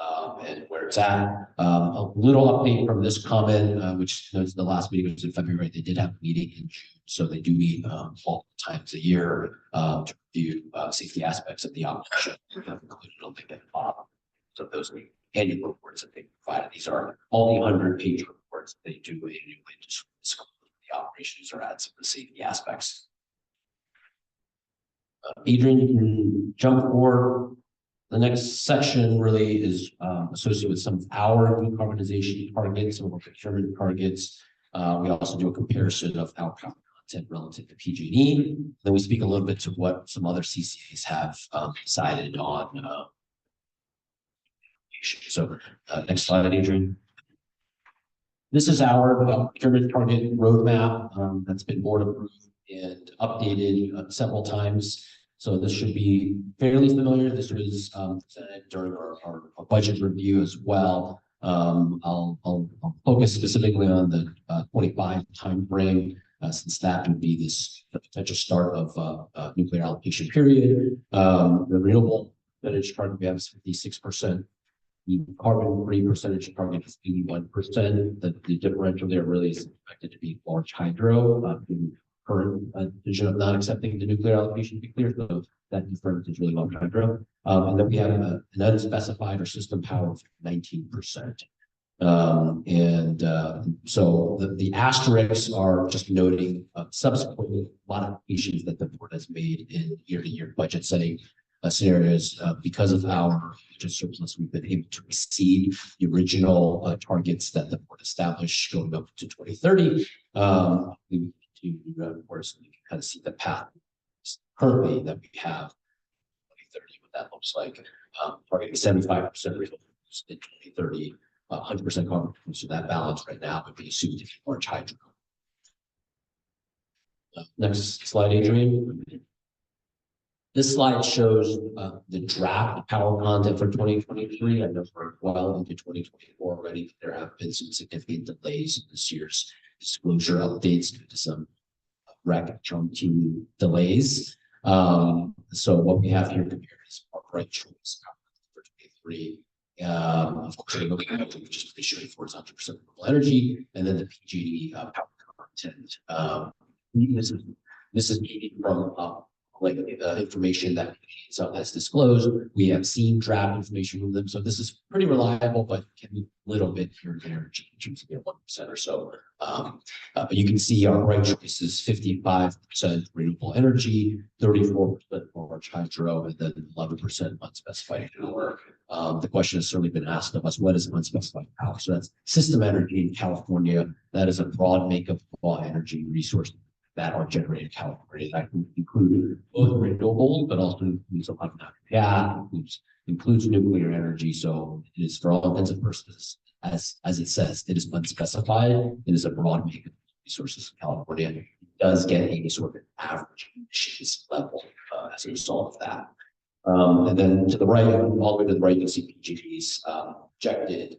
and where it's at. A little update from this comment, which notes the last meeting was in February. They did have a meeting in June, so they do meet multiple times a year to review safety aspects of the operation. I've included a link at the bottom. So those are the annual reports that they provided. These are all the 100-page reports that they do annually to discuss the operations or add some of the safety aspects. Adrian, you can jump forward. The next section really is associated with some of our decarbonization targets, some of our procurement targets. We also do a comparison of our power content relative to PG&E. Then we speak a little bit to what some other CCAs have decided on. So next slide, Adrian. This is our procurement target roadmap that's been board approved and updated several times. So this should be fairly familiar. This was presented during our budget review as well. I'll focus specifically on the 25 timeframe, since that would be the potential start of nuclear allocation period. The renewable percentage target we have is 56%. The carbon-free percentage target is 81%. The differential there really is expected to be large hydro. Current decision of not accepting the nuclear allocation to be clear, so that difference is really large hydro. And then we have an unspecified or system power of 19%. So the asterisks are just noting subsequent modifications that the board has made in year-to-year budget setting scenarios. Because of our budget surplus, we've been able to exceed the original targets that the board established going up to 2030. Of course, you can kind of see the path currently that we have 2030, what that looks like. Targeting 75% renewables in 2030, 100% carbon. So that balance right now would be assumed to be large hydro. Next slide, Adrian. This slide shows the draft power content for 2023. I know we're well into 2024 already. There have been some significant delays in this year's disclosure updates due to some REC team delays. So what we have here compared is our right choice for 23. Unfortunately, what we just be shooting for is 100% renewable energy, and then the PG&E power content. This is from information that has disclosed. We have seen draft information from them, so this is pretty reliable, but can be a little bit here and there, changes 1% or so. But you can see our right choice is 55% renewable energy, 34% large hydro, and then 11% unspecified power. The question has certainly been asked of us: what is unspecified power? So that's system energy in California. That is a broad makeup of all energy resources that are generated in California. That can include both renewables, but also includes a lot of natural gas, includes nuclear energy. So it is, for all intents and purposes, as it says, it is unspecified. It is a broad makeup of resources in California. It does get a sort of average emissions level as a result of that. And then to the right, all the way to the right, you'll see PG&E's projected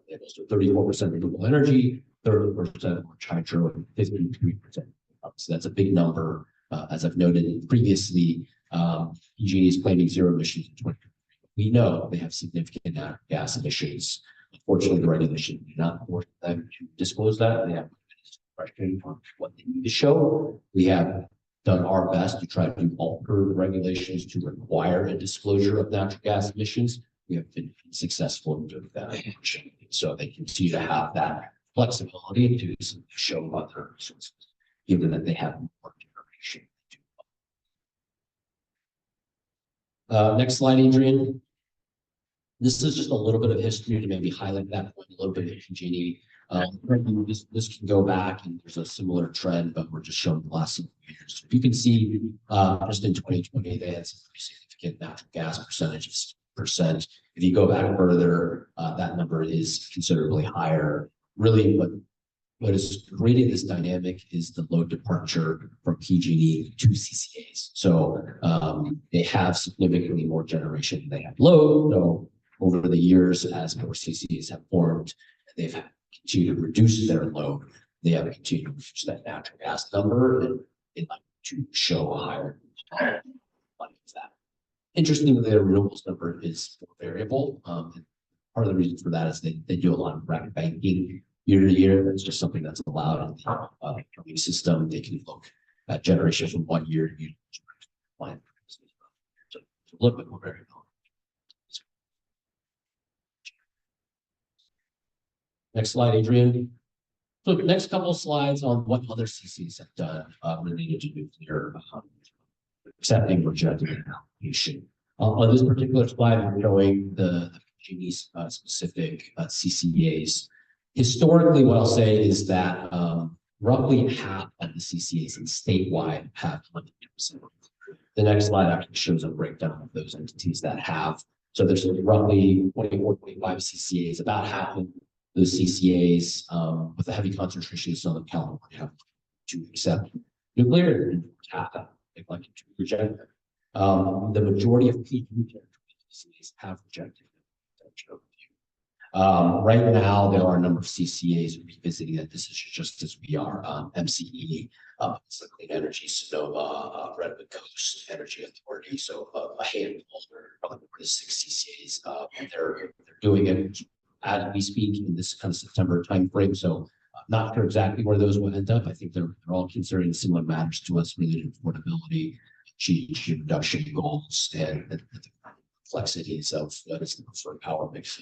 labels. So 34% renewable energy, 30% large hydro, and 53%. So that's a big number. As I've noted previously, PG&E is claiming zero emissions in 2023. We know they have significant natural gas emissions. Unfortunately, the regulation do not force them to disclose that. They have discretion on what they need to show. We have done our best to try to alter the regulations to require a disclosure of natural gas emissions. We have been successful in doing that. So they continue to have that flexibility to show other sources, given that they have more generation. Next slide, Adrian. This is just a little bit of history to maybe highlight that point a little bit of PG&E. This can go back and there's a similar trend, but we're just showing the last several years. You can see just in 2020, they had some pretty significant natural gas percentages. If you go back further, that number is considerably higher. Really, what has created this dynamic is the load departure from PG&E to CCAs. So they have significantly more generation than they have load. So over the years, as more CCAs have formed, they've continued to reduce their load. They have continued to reduce that natural gas number and like to show a higher that. Interestingly, the renewables number is more variable. Part of the reason for that is they do a lot of rapid banking year to year. That's just something that's allowed in the accounting system. They can look at generation from 1 year to plan. So a little bit more variable. Next slide, Adrian. So the next couple of slides on what other CCs have done related to nuclear accepting or rejecting an application. On this particular slide, I'm showing the PG&E specific CCAs. Historically, what I'll say is that roughly half of the CCAs in statewide have 100%. The next slide actually shows a breakdown of those entities that have. So there's roughly 24, 25 CCAs, about half of those CCAs with a heavy concentration in Southern California have to accept nuclear and half they'd like to reject it. The majority of PG&E CCAs have rejected it. Right now, there are a number of CCAs revisiting that decision just as we are. MCE, it's the Clean Energy, Sonoma, Redwood Coast Energy Authority. So a handful, probably 6 CCAs. They're doing it as we speak in this kind of September timeframe. So not sure exactly where those will end up. I think they're all considering similar matters to us related to affordability, GHG reduction goals, and the complexities of what is the preferred power mix.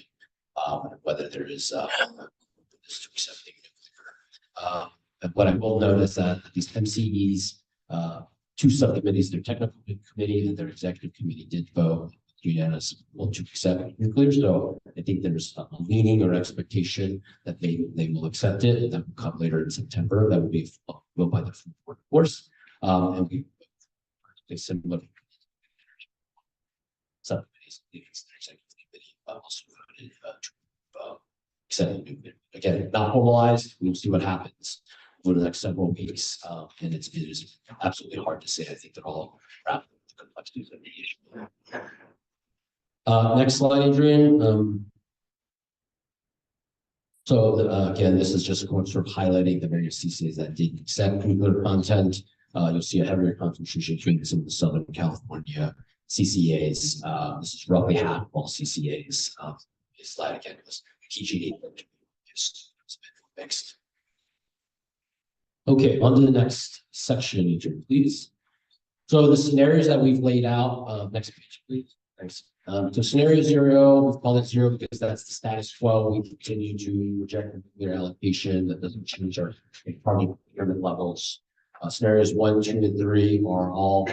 Whether there is to accepting nuclear. And what I will note is that these MCEs, 2 subcommittees, their technical committee and their executive committee did vote unanimously to accept nuclear. So I think there's a leaning or expectation that they will accept it. That will come later in September. That will be voted by the full board, of course. And we similar subcommittees, the executive committee also voted to accept nuclear. Again, not formalized. We'll see what happens over the next several weeks. And it is absolutely hard to say. I think they're all wrapped with the complexities of the issue. Next slide, Adrian. Again, this is just sort of highlighting the various CCAs that did accept nuclear content. You'll see a heavier concentration between some of the Southern California CCAs. This is roughly half of all CCAs. This slide again was PG&E is mixed. Okay, on to the next section, Adrian, please. So the scenarios that we've laid out, next page, please. Thanks. So scenario 0, we've called it 0 because that's the status quo. We continue to reject the nuclear allocation. That doesn't change our target procurement levels. Scenarios 1, 2, and 3 are all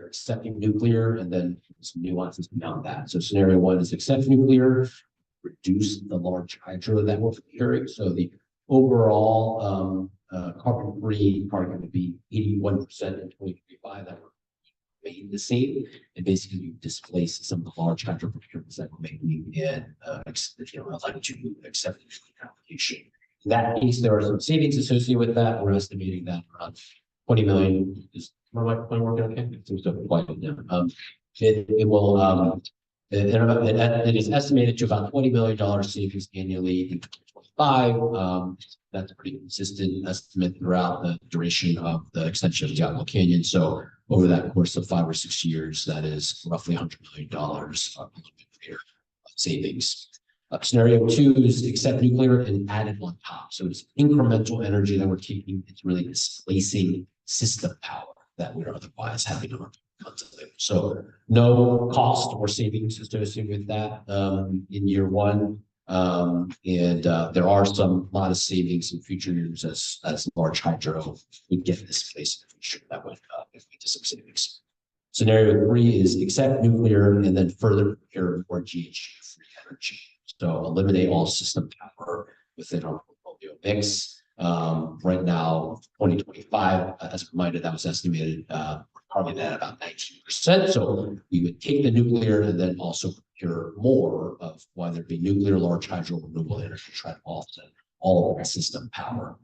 accepting nuclear, and then some nuances beyond that. So scenario 1 is accept nuclear, reduce the large hydro that we're procuring. So the overall carbon-free target would be 81% in 2035. That would remain the same, and basically you displace some of the large hydro procurements that we're making in like to accept the application. In that case, there are some savings associated with that. We're estimating that around 20 million is working okay. It seems to have quite it will it is estimated to about $20 million savings annually in 2025. That's a pretty consistent estimate throughout the duration of the extension of Diablo Canyon. So over that course of 5 or 6 years, that is roughly $100 million of savings. Scenario 2 is accept nuclear and add it on top. So it's incremental energy that we're taking. It's really displacing system power that we're otherwise having to contemplate. So no cost or savings associated with that in year one. There are some modest savings in future years as large hydro would get this place in the future that would lead to some savings. Scenario 3 is accept nuclear and then further procure more GHG-free energy. So eliminate all system power within our portfolio mix. Right now, 2025, as a reminder, that was estimated probably at about 19%. So we would take the nuclear and then also procure more of whether it be nuclear, large hydro, renewable energy, try to offset all of that system power.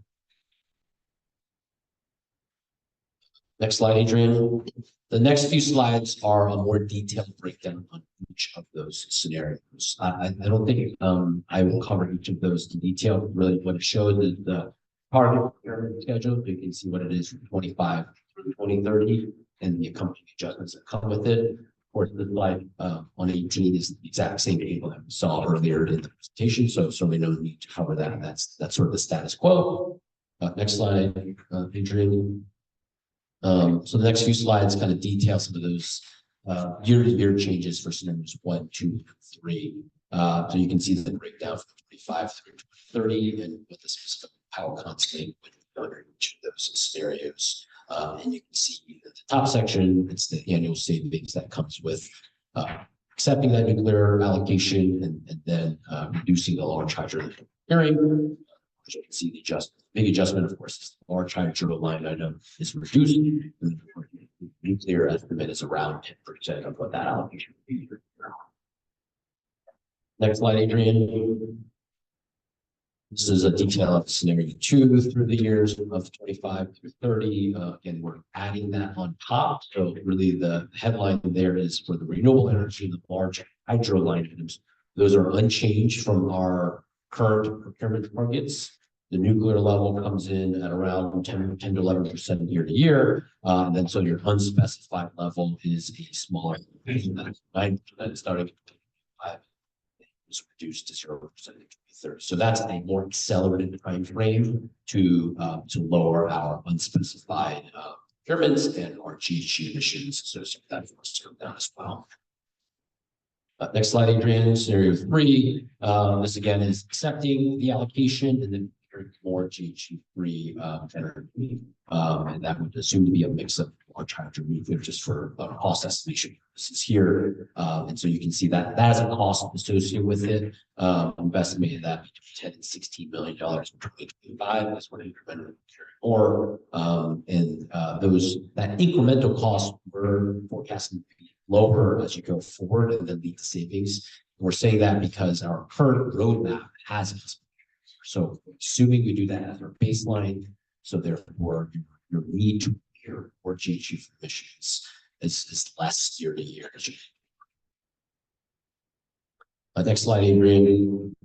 Next slide, Adrian. The next few slides are a more detailed breakdown on each of those scenarios. I don't think I will cover each of those in detail. Really, what it shows is the target procurement schedule. You can see what it is from 25 through 2030 and the accompanying adjustments that come with it. Of course, the slide on 18 is the exact same table that we saw earlier in the presentation, so certainly no need to cover that. That's sort of the status quo. Next slide, Adrian. So the next few slides kind of detail some of those year-to-year changes for scenarios 1, 2, and 3. So you can see the breakdown from 25 through 2030 and what the specific power constant would be under each of those scenarios. And you can see at the top section, it's the annual savings that comes with accepting that nuclear allocation and then reducing the large hydro hearing. You can see the big adjustment, of course, is the large hydro line item is reduced. And the nuclear estimate is around 10% of what that allocation would be. Next slide, Adrian. This is a detail of scenario 2 through the years of 25 through 30. Again, we're adding that on top. So really the headline there is for the renewable energy and the large hydro line items. Those are unchanged from our current procurement targets. The nuclear level comes in at around 10 to 11% year to year. And then so your unspecified level is a smaller 9% starting at 5 is reduced to 0% in 2030. So that's a more accelerated time frame to lower our unspecified procurements and our GHG emissions associated with that force to come down as well. Next slide, Adrian. Scenario 3. This again is accepting the allocation and then more GHG-free energy. And that would assume to be a mix of large hydro nuclear just for cost estimation purposes here. And so you can see that that has a cost associated with it. We've estimated that between $10 and $16 million in 2025. That's what incremental or that incremental cost we're forecasting to be lower as you go forward and then lead to savings. We're saying that because our current roadmap has it. So assuming we do that as our baseline, so therefore your need to procure or GHG emissions is less year to year. Next slide, Adrian.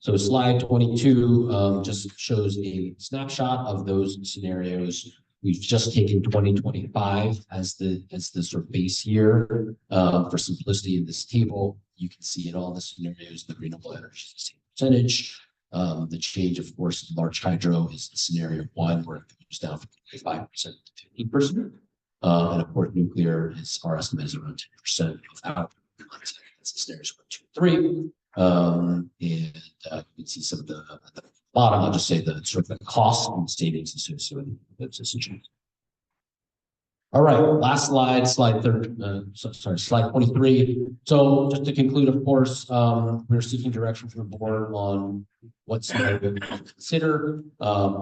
So slide 22 just shows a snapshot of those scenarios. We've just taken 2025 as the sort of base year for simplicity in this table. You can see in all the scenarios the renewable energy is the same percentage. The change, of course, in large hydro is the scenario 1, where it goes down from 25% to 15%. And of course, nuclear is our estimate is around 10% of our content. That's the scenarios 1, 2, 3. And you can see some of the at the bottom, I'll just say the sort of the cost and savings associated with those decisions. All right, last slide, slide 23. So just to conclude, of course, we're seeking direction from the board on what scenario we consider.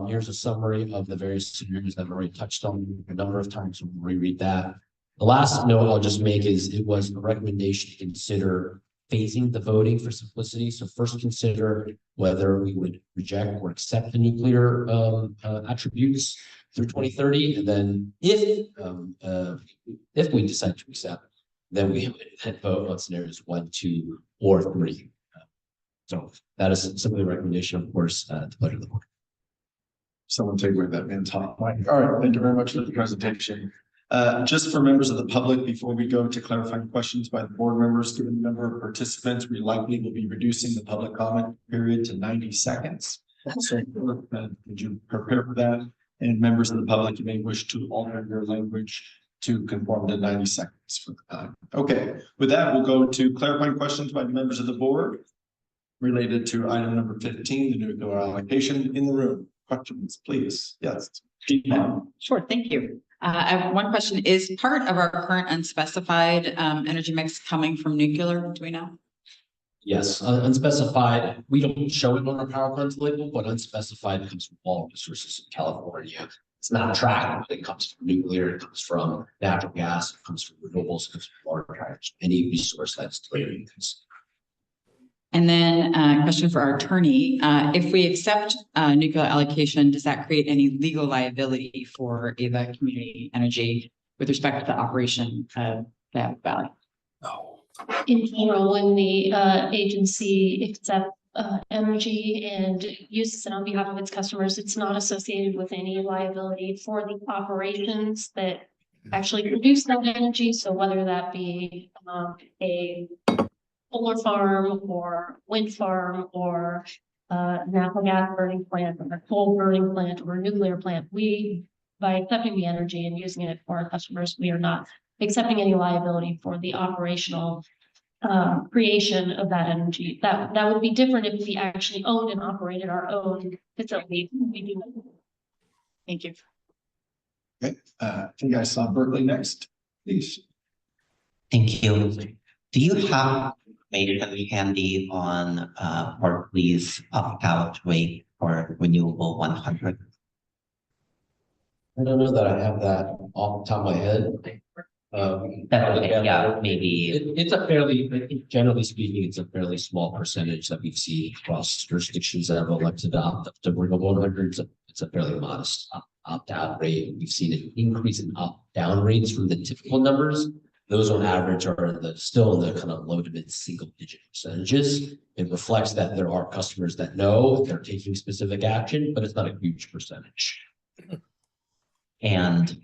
Here's a summary of the various scenarios that I've already touched on a number of times. We'll reread that. The last note I'll just make is it was a recommendation to consider phasing the voting for simplicity. So first consider whether we would reject or accept the nuclear attributes through 2030. And then if we decide to accept, then we would vote on scenarios 1, 2, or 3. So that is simply a recommendation, of course, to pleasure of the board. Someone take away that man's hot mic. All right, thank you very much for the presentation. Just for members of the public, before we go to clarifying questions by the board members, given the number of participants, we likely will be reducing the public comment period to 90 seconds. So could you prepare for that? And members of the public, you may wish to alter your language to conform to 90 seconds for the time. Okay, with that, we'll go to clarifying questions by members of the board related to item number 15, the nuclear allocation in the room. Questions, please. Yes. Sure, thank you. I have one question. Is part of our current unspecified energy mix coming from nuclear? Do we know? Yes, unspecified, we don't show it on our power plants label, but unspecified comes from all resources in California. It's not tracked, but it comes from nuclear, it comes from natural gas, it comes from renewables, it comes from water tires, any resource that's clear. And then a question for our attorney. If we accept nuclear allocation, does that create any legal liability for Ava Community Energy with respect to the operation of that valley? In general, when the agency accepts energy and uses it on behalf of its customers, it's not associated with any liability for the operations that actually produce that energy. So whether that be a solar farm or wind farm or natural gas burning plant or coal burning plant or nuclear plant, we, by accepting the energy and using it for our customers, we are not accepting any liability for the operational creation of that energy. That would be different if we actually owned and operated our own facility. We do. Thank you. Okay, I think I saw Berkeley next, please. Thank you. Do you have information handy on Berkeley's opt-out rate for renewable 100? I don't know that I have that off the top of my head. Yeah, maybe. It's a fairly, generally speaking, it's a fairly small percentage that we've seen across jurisdictions that have elected to opt up to renewable 100. It's a fairly modest opt-out rate. We've seen an increase in opt-down rates from the typical numbers. Those on average are still in the kind of low to mid single-digit percentages. It reflects that there are customers that know they're taking specific action, but it's not a huge percentage. And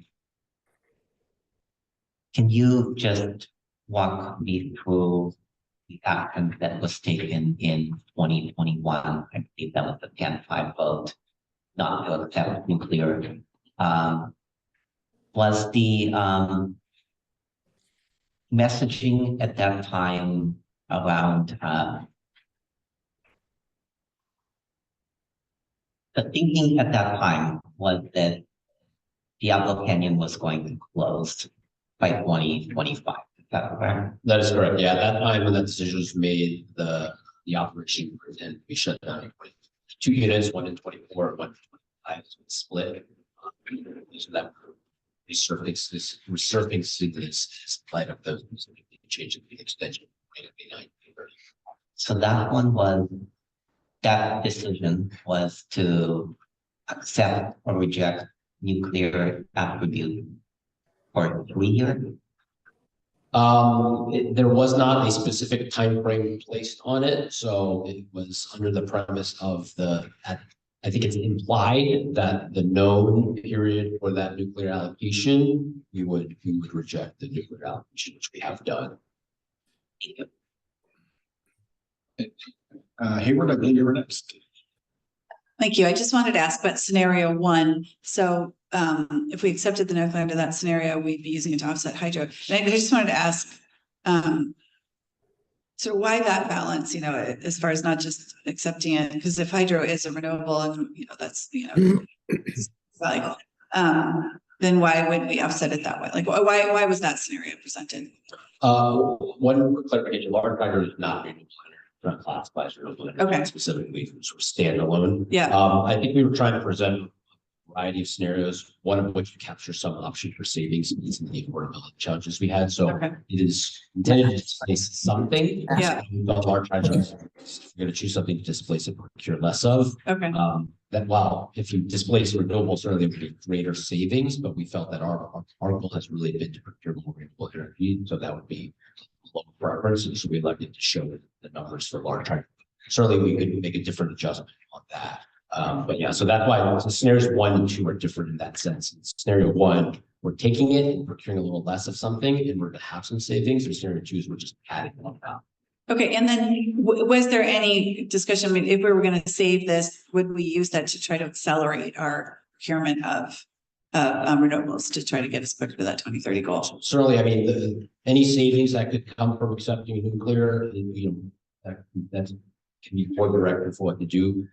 can you just walk me through the action that was taken in 2021? I believe that was the 10-5 vote, not to accept nuclear. Was the messaging at that time around the thinking at that time was that Diablo Canyon was going to close by 2025. Is that correct? That is correct. Yeah, at that time when that decision was made, the operation and we shut down 2 units, one in 24, one in 25 has been split. So that resurfacing this light of those changes the extension. So that decision was to accept or reject nuclear attribute for 3 years? There was not a specific time frame placed on it, so it was under the premise of I think it's implied that the known period for that nuclear allocation, we would reject the nuclear allocation, which we have done. Hayward, I believe you were next. Thank you. I just wanted to ask about scenario 1. So if we accepted the nuclear under that scenario, we'd be using it to offset hydro. And I just wanted to ask, so why that balance, as far as not just accepting it, because if hydro is a renewable and, that's, valuable, then why would we offset it that way? Like, why was that scenario presented? One clarification, large hydro is not renewable energy, not classified as renewable energy. Okay. Specifically sort of standalone. Yeah. I think we were trying to present a variety of scenarios, one of which captures some option for savings and the affordability challenges we had. So it is intended to displace something. Yeah. Large hydro, if you're going to choose something to displace it, procure less of. Okay. That while if you displace renewables, certainly there would be greater savings, but we felt that our goal has really been to procure more renewable energy. So that would be a low preference. And so we elected to show the numbers for large hydro. Certainly we could make a different adjustment on that. But yeah, so that's why scenarios 1 and 2 are different in that sense. In scenario 1, we're taking it and procuring a little less of something, and we're going to have some savings. In scenario 2 is we're just adding on top. Okay, and then was there any discussion, if we were going to save this, would we use that to try to accelerate our procurement of renewables to try to get us quicker to that 2030 goal. Certainly, I mean, any savings that could come from accepting nuclear, that can be board directed for what to do.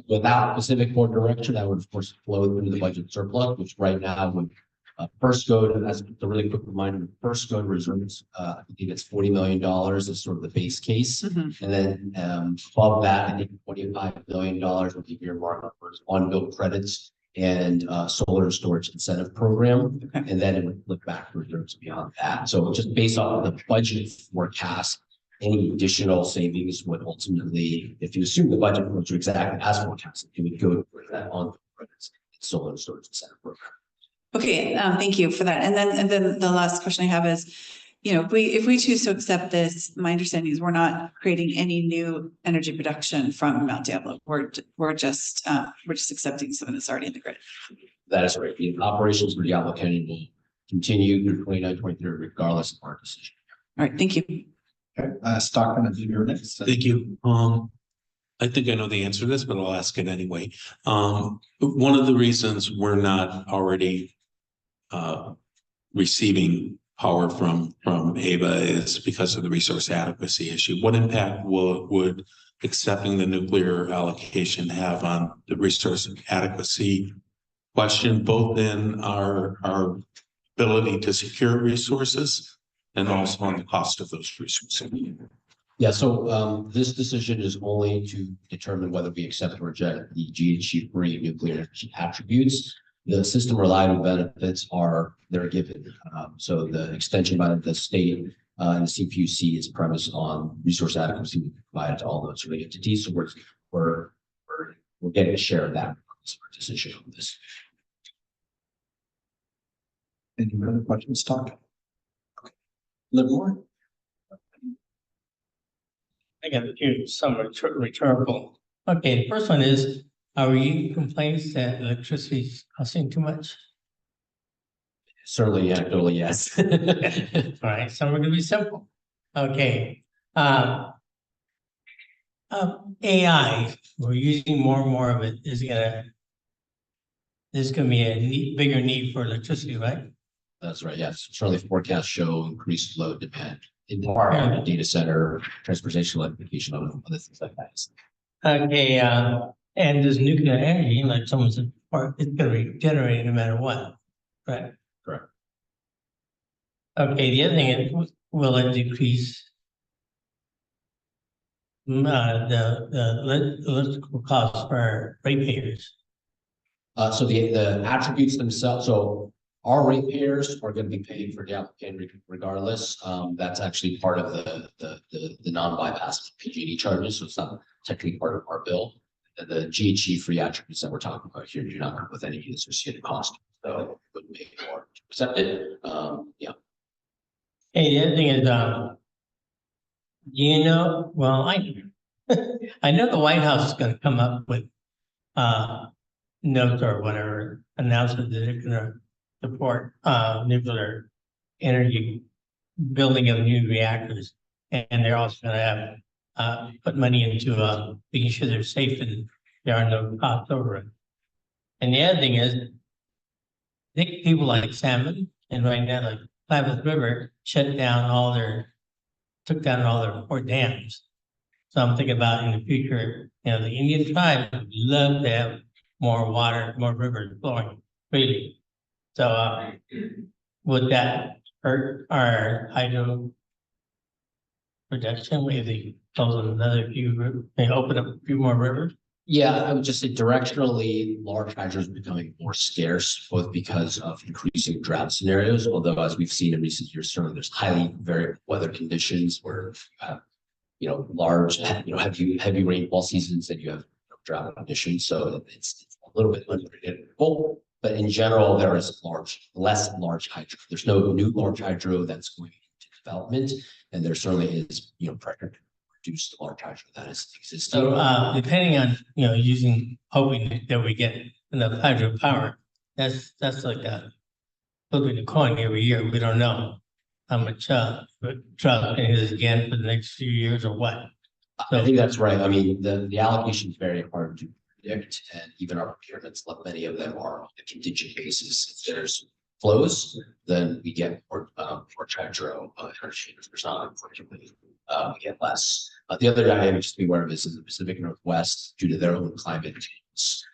Without specific board direction, that would of course flow through the budget surplus, which right now would first go to, as a really quick reminder, first go to reserves. I think it's $40 million is sort of the base case. And then above that, I think $25 billion would be earmarked for on-bill credits and solar storage incentive program. And then it would look back to reserves beyond that. So just based off of the budget forecast, any additional savings would ultimately, if you assume the budget was exactly as forecasted, it would go for that on credits and solar storage incentive program. Okay, thank you for that. And then the last question I have is, you know, if we choose to accept this, my understanding is we're not creating any new energy production from Mount Diablo. We're just accepting some of that's already in the grid. That is right. The operations for Diablo Canyon will continue through 29-23 regardless of our decision. All right, thank you. Okay, Stockton, and you're next. Thank you. I think I know the answer to this, but I'll ask it anyway. One of the reasons we're not already receiving power from AVA is because of the resource adequacy issue. What impact would accepting the nuclear allocation have on the resource adequacy question, both in our ability to secure resources and also on the cost of those resources? Yeah, so this decision is only to determine whether we accept or reject the GHG-free nuclear energy attributes. The system reliable benefits they're given. So the extension by the state and the CPUC is premised on resource adequacy provided to all those related entities. So we're getting a share of that decision on this. Any other questions, Stockton? Livermore? I got a few, some rhetorical. Okay, the first one is, are you complaints that electricity is costing too much? Certainly, anecdotally, yes. All right, some are going to be simple. Okay. AI, we're using more and more of it. There's going to be a bigger need for electricity, right? That's right. Yes. Certainly, forecasts show increased load demand in the data center, transportation, electrification, other things like that. Okay. And this nuclear energy, like someone said, it's going to be generated no matter what, right? Correct. Okay. The other thing is, will it decrease the electrical costs for ratepayers? So the attributes themselves, so our ratepayers are going to be paying for the applicant regardless. That's actually part of the non-bypass PG&E charges, so it's not technically part of our bill. The GHG-free attributes that we're talking about here do not come with any associated cost, so it wouldn't make it more to accept it. Yeah. Hey, the other thing is, you know, well, I know the White House is going to come up with notes or whatever announcement that they're going to support nuclear energy, building of new reactors, and they're also going to have put money into making sure they're safe and there are no costs over it. And the other thing is, I think people like Salmon and right now like Klamath River took down all their 4 dams. So I'm thinking about in the future, you know, the Indian tribe would love to have more water, more rivers flowing freely. So would that hurt our hydro production? If they close another few, they open up a few more rivers? Yeah, I would just say directionally, large hydro is becoming more scarce, both because of increasing drought scenarios. Although, as we've seen in recent years, certainly there's highly variable weather conditions where you have, you know, large, you know, heavy rainfall seasons and you have drought conditions. So it's a little bit unpredictable. But in general, there is less large hydro. There's no new large hydro that's going into development, and there certainly is, you know, pressure to reduce the large hydro that is existing. So depending on, you know, hoping that we get enough hydro power, that's like flipping a coin every year. We don't know how much drought it is again for the next few years or what. I think that's right. I mean, the allocation is very hard to predict, and even our procurements, like many of them are on a contingent basis. If there's flows, then we get more hydro energy. If there's not, unfortunately, we get less. The other dynamic just to be aware of is in the Pacific Northwest, due to their own climate changes,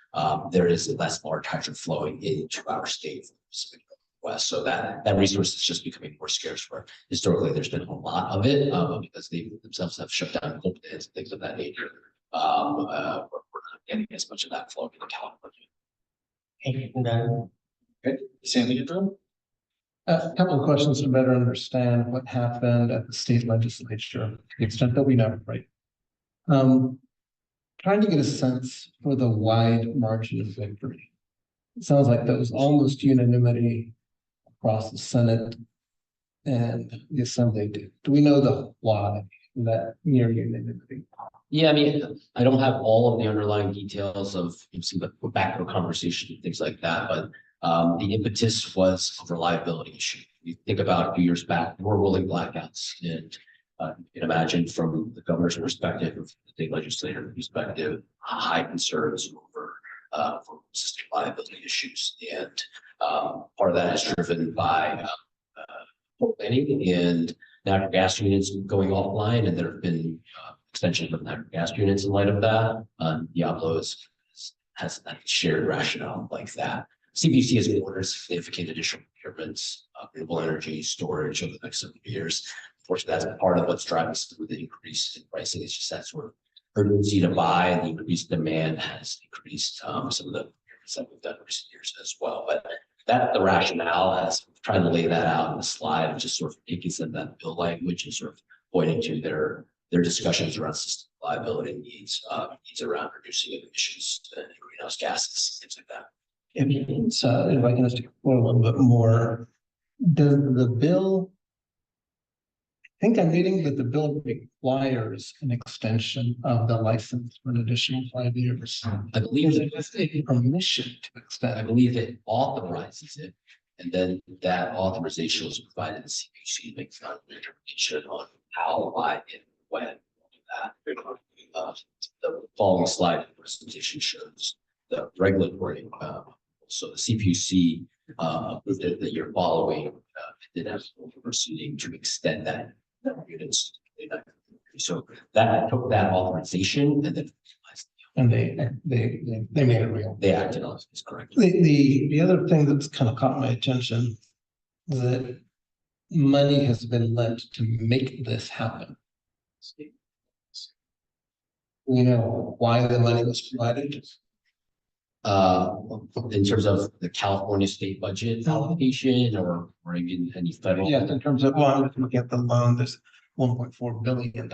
there is less large hydro flowing into our state from the Pacific Northwest. So that resource is just becoming more scarce, where historically there's been a lot of it because they themselves have shut down coal plants and things of that nature. We're not getting as much of that flowing into California. Okay, Sandy, A couple of questions to better understand what happened at the state legislature, to the extent that we know, right? Trying to get a sense for the wide margin of victory. It sounds like there was almost unanimity across the Senate and the Assembly. Do we know the why that near unanimity? Yeah, I mean, I don't have all of the underlying details of some of the backdoor conversation and things like that, but the impetus was a reliability issue. You think about a few years back, we're rolling blackouts, and you can imagine from the governor's perspective, of the state legislator perspective, high concerns over system reliability issues, and part of that is driven by planning and natural gas units going offline, and there have been extension of natural gas units in light of that. Diablo has a shared rationale like that. CPUC has ordered significant additional procurements of renewable energy storage over the next several years. Unfortunately, that's part of what's driving some of the increase in pricing. It's just that sort of urgency to buy, and the increased demand has increased some of the procurements that we've done in recent years as well. But that's the rationale, as trying to lay that out in the slide, and just sort of taking some of that bill language and sort of pointing to their discussions around system reliability needs around reducing emissions and greenhouse gases, things like that. If I can just explore a little bit more, does the bill, I think I'm reading that the bill requires an extension of the license for an additional 5 years. I believe it just a permission to extend. I believe it authorizes it, and then that authorization was provided to CPUC to make final determination on how, why, and when we'll do that. The following slide in the presentation shows the regulatory. So the CPUC approved it the year following. Did have a proceeding to extend that units. So that took that authorization and then they made it real. They acted on it. Is correct. The other thing that's kind of caught my attention is that money has been lent to make this happen. We know why the money was provided. In terms of the California state budget allocation, or even any federal. Yes, in terms of, well, I'm looking at the loan, there's $1.4 billion.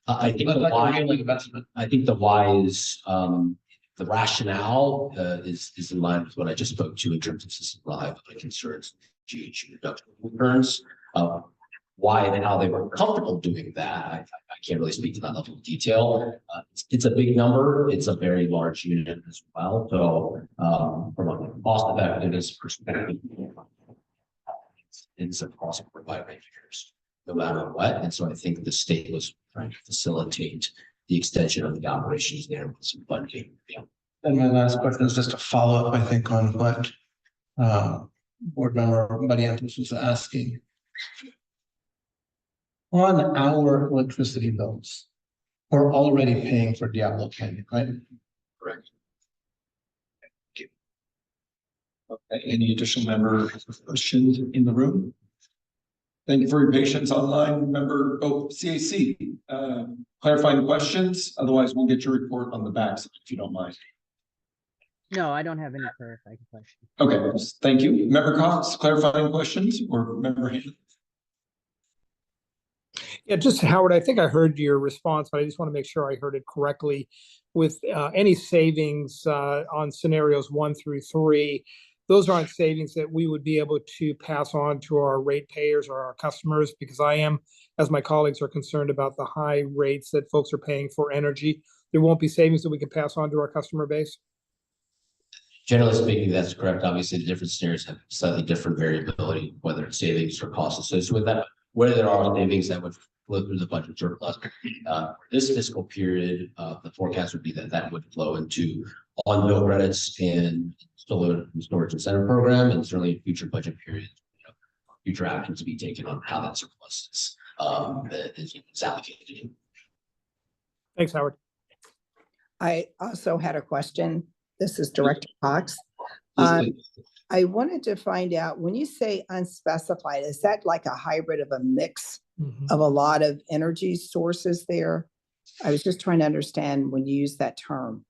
I think the why, investment. I think the why is the rationale is in line with what I just spoke to in terms of system reliability concerns, GHG reduction returns. Why and how they were comfortable doing that, I can't really speak to that level of detail. It's a big number. It's a very large unit as well. So from a cost effectiveness perspective, it's a cost by ratepayers, no matter what. And so I think the state was trying to facilitate the extension of the operations there with some funding. Yeah. And my last question is just a follow-up, I think, on what board member Mariantos was asking. On our electricity bills, we're already paying for Diablo Canyon, right? Correct. Okay, any additional member questions in the room? Thank you for your patience online, member. Oh, CAC, clarifying questions. Otherwise, we'll get your report on the back if you don't mind. No, I don't have any clarifying questions. Okay, thank you. Member Cox, clarifying questions, or member Hannon? Yeah, just Howard, I think I heard your response, but I just want to make sure I heard it correctly. With any savings on scenarios 1 through 3, those aren't savings that we would be able to pass on to our ratepayers or our customers, because I am, as my colleagues are concerned about the high rates that folks are paying for energy. There won't be savings that we can pass on to our customer base? Generally speaking, that's correct. Obviously, the different scenarios have slightly different variability, whether it's savings or costs associated with that. Where there are savings that would flow through the budget surplus. This fiscal period, the forecast would be that that would flow into on-bill credits and solar storage incentive program, and certainly in future budget periods, future actions to be taken on how that surplus is allocated. Thanks, Howard. I also had a question. This is Director Cox. Please. I wanted to find out, when you say unspecified, is that like a hybrid of a mix of a lot of energy sources there? I was just trying to understand when you use that term.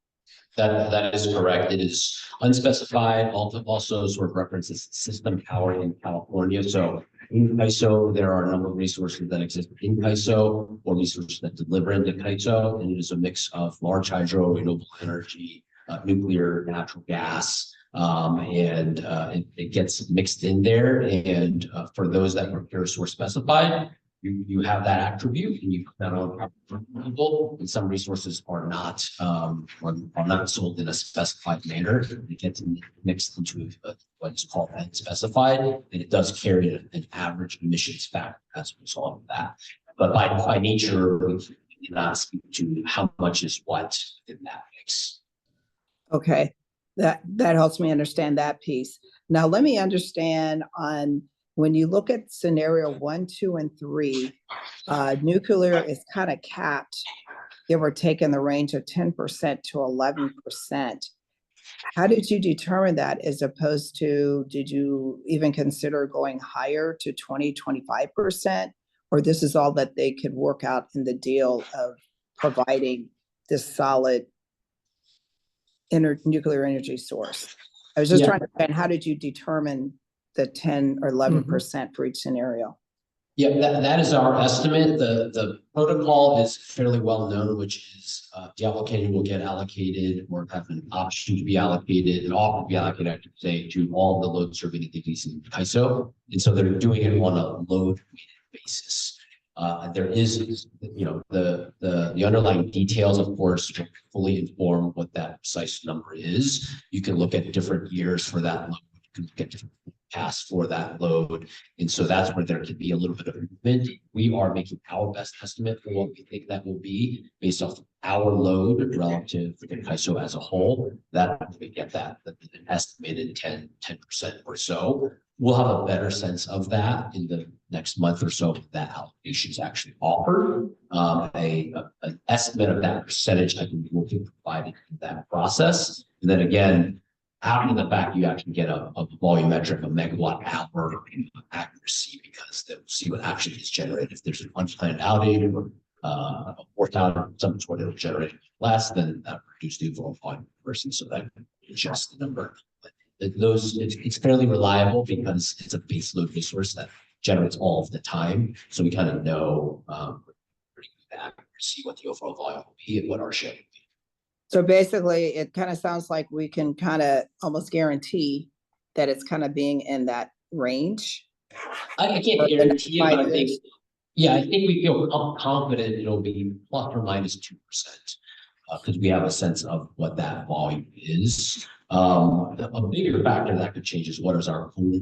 That is correct. It is unspecified, also sort of references system power in California. So in CAISO, there are a number of resources that exist in CAISO or resources that deliver into CAISO, and it is a mix of large hydro, renewable energy, nuclear, natural gas, and it gets mixed in there. And for those that were pure source specified, you have that attribute and you put that on people, and some resources are not sold in a specified manner. It gets mixed into what is called unspecified, and it does carry an average emissions factor as a result of that. But by nature, we cannot speak to how much is what in that mix. Okay, that helps me understand that piece. Now let me understand on when you look at scenario 1, 2, and 3, nuclear is kind of capped, give or take, in the range of 10% to 11%. How did you determine that, as opposed to, did you even consider going higher to 20, 25%? Or this is all that they could work out in the deal of providing this solid nuclear energy source? I was just trying to understand, how did you determine the 10 or 11% for each scenario? Yeah, that is our estimate. The protocol is fairly well known, which is the application will get allocated or have an option to be allocated, and offer to be allocated, I should say, to all the load serving entities in CAISO. And so they're doing it on a load basis. There is, the underlying details, of course, fully inform what that precise number is. You can look at different years for that load. You can look at different paths for that load. And so that's where there could be a little bit of movement. We are making our best estimate for what we think that will be based off our load relative to CAISO as a whole. That we get that estimated 10% or so. We'll have a better sense of that in the next month or so. That allocation is actually offered. An estimate of that percentage, I think, will be provided in that process. And then again, after the fact, you actually get a volumetric, a megawatt hour accuracy, because they'll see what actually is generated. If there's an unplanned outage or a fourth outage, some sort, it'll generate less than reduce the overall volume versus, so that can adjust the number. But it's fairly reliable because it's a base load resource that generates all of the time. So we kind of know pretty good accuracy what the overall volume will be and what our share will be. So basically, it kind of sounds like we can kind of almost guarantee that it's kind of being in that range. I can't guarantee it, but I think, I think we feel confident it'll be plus or minus 2%, because we have a sense of what that volume is. A bigger factor that could change is what is our pool,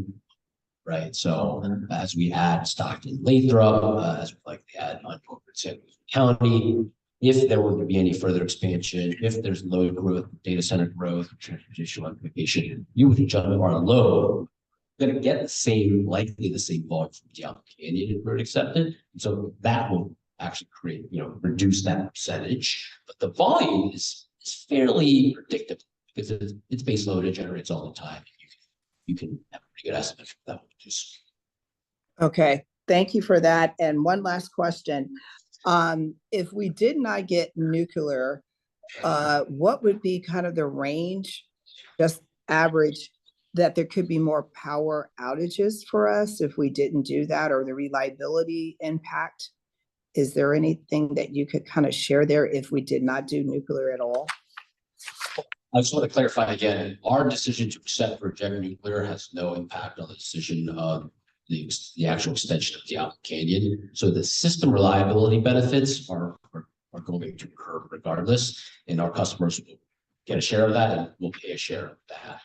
right? So as we add Stockton Lathrop, as we likely add on San Luis County, if there were to be any further expansion, if there's load growth, data center growth, transportation electrification, you would jump our load, going to get likely the same volume from Diablo Canyon if we're accepted. And so that will actually create, reduce that percentage. But the volume is fairly predictable because it's base load, it generates all the time. You can have a pretty good estimate for that. Okay, thank you for that. And one last question. If we did not get nuclear, what would be kind of the range, just average, that there could be more power outages for us if we didn't do that, or the reliability impact? Is there anything that you could kind of share there if we did not do nuclear at all? I just want to clarify again, our decision to accept or reject nuclear has no impact on the decision of the actual extension of Diablo Canyon. So the system reliability benefits are going to occur regardless, and our customers will get a share of that, and we'll pay a share of that.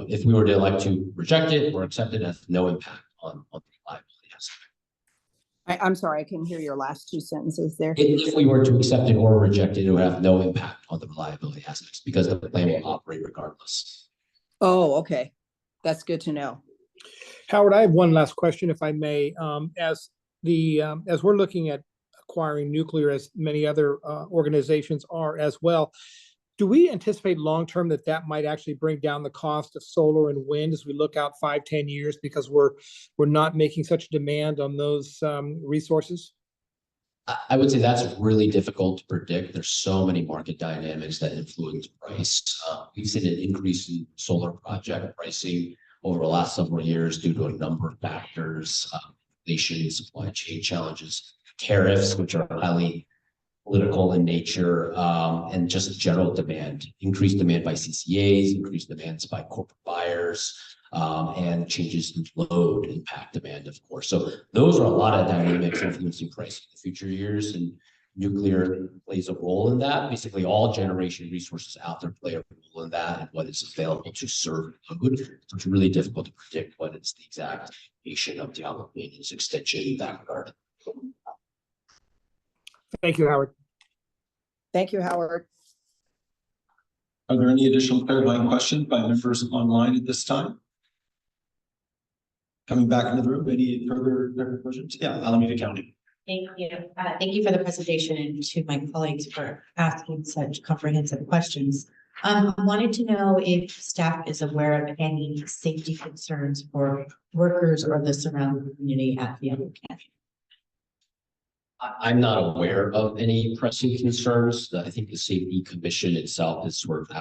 If we were to elect to reject it or accept it, it has no impact on the reliability aspect. I'm sorry, I couldn't hear your last two sentences there. If we were to accept it or reject it, it would have no impact on the reliability aspects because the plant will operate regardless. Oh, okay. That's good to know. Howard, I have one last question, if I may. As we're looking at acquiring nuclear, as many other organizations are as well, do we anticipate long-term that might actually bring down the cost of solar and wind as we look out 5-10 years because we're not making such a demand on those resources? I would say that's really difficult to predict. There's so many market dynamics that influence price. We've seen an increase in solar project pricing over the last several years due to a number of factors, inflation, supply chain challenges, tariffs, which are highly political in nature, and just general demand, increased demand by CCAs, increased demands by corporate buyers, and changes in load impact demand, of course. So those are a lot of dynamics influencing pricing in the future years, and nuclear plays a role in that. Basically, all generation resources out there play a role in that and what is available to serve load. So it's really difficult to predict what is the exact location of the obligations extension in that regard. Thank you, Howard. Thank you, Howard. Are there any additional clarifying questions by members online at this time? Coming back into the room, any further questions? Yeah, Alameda County. Thank you. Thank you for the presentation and to my colleagues for asking such comprehensive questions. I wanted to know if staff is aware of any safety concerns for workers or the surrounding community at the campus. I'm not aware of any pressing concerns. I think the Safety Commission itself is sort of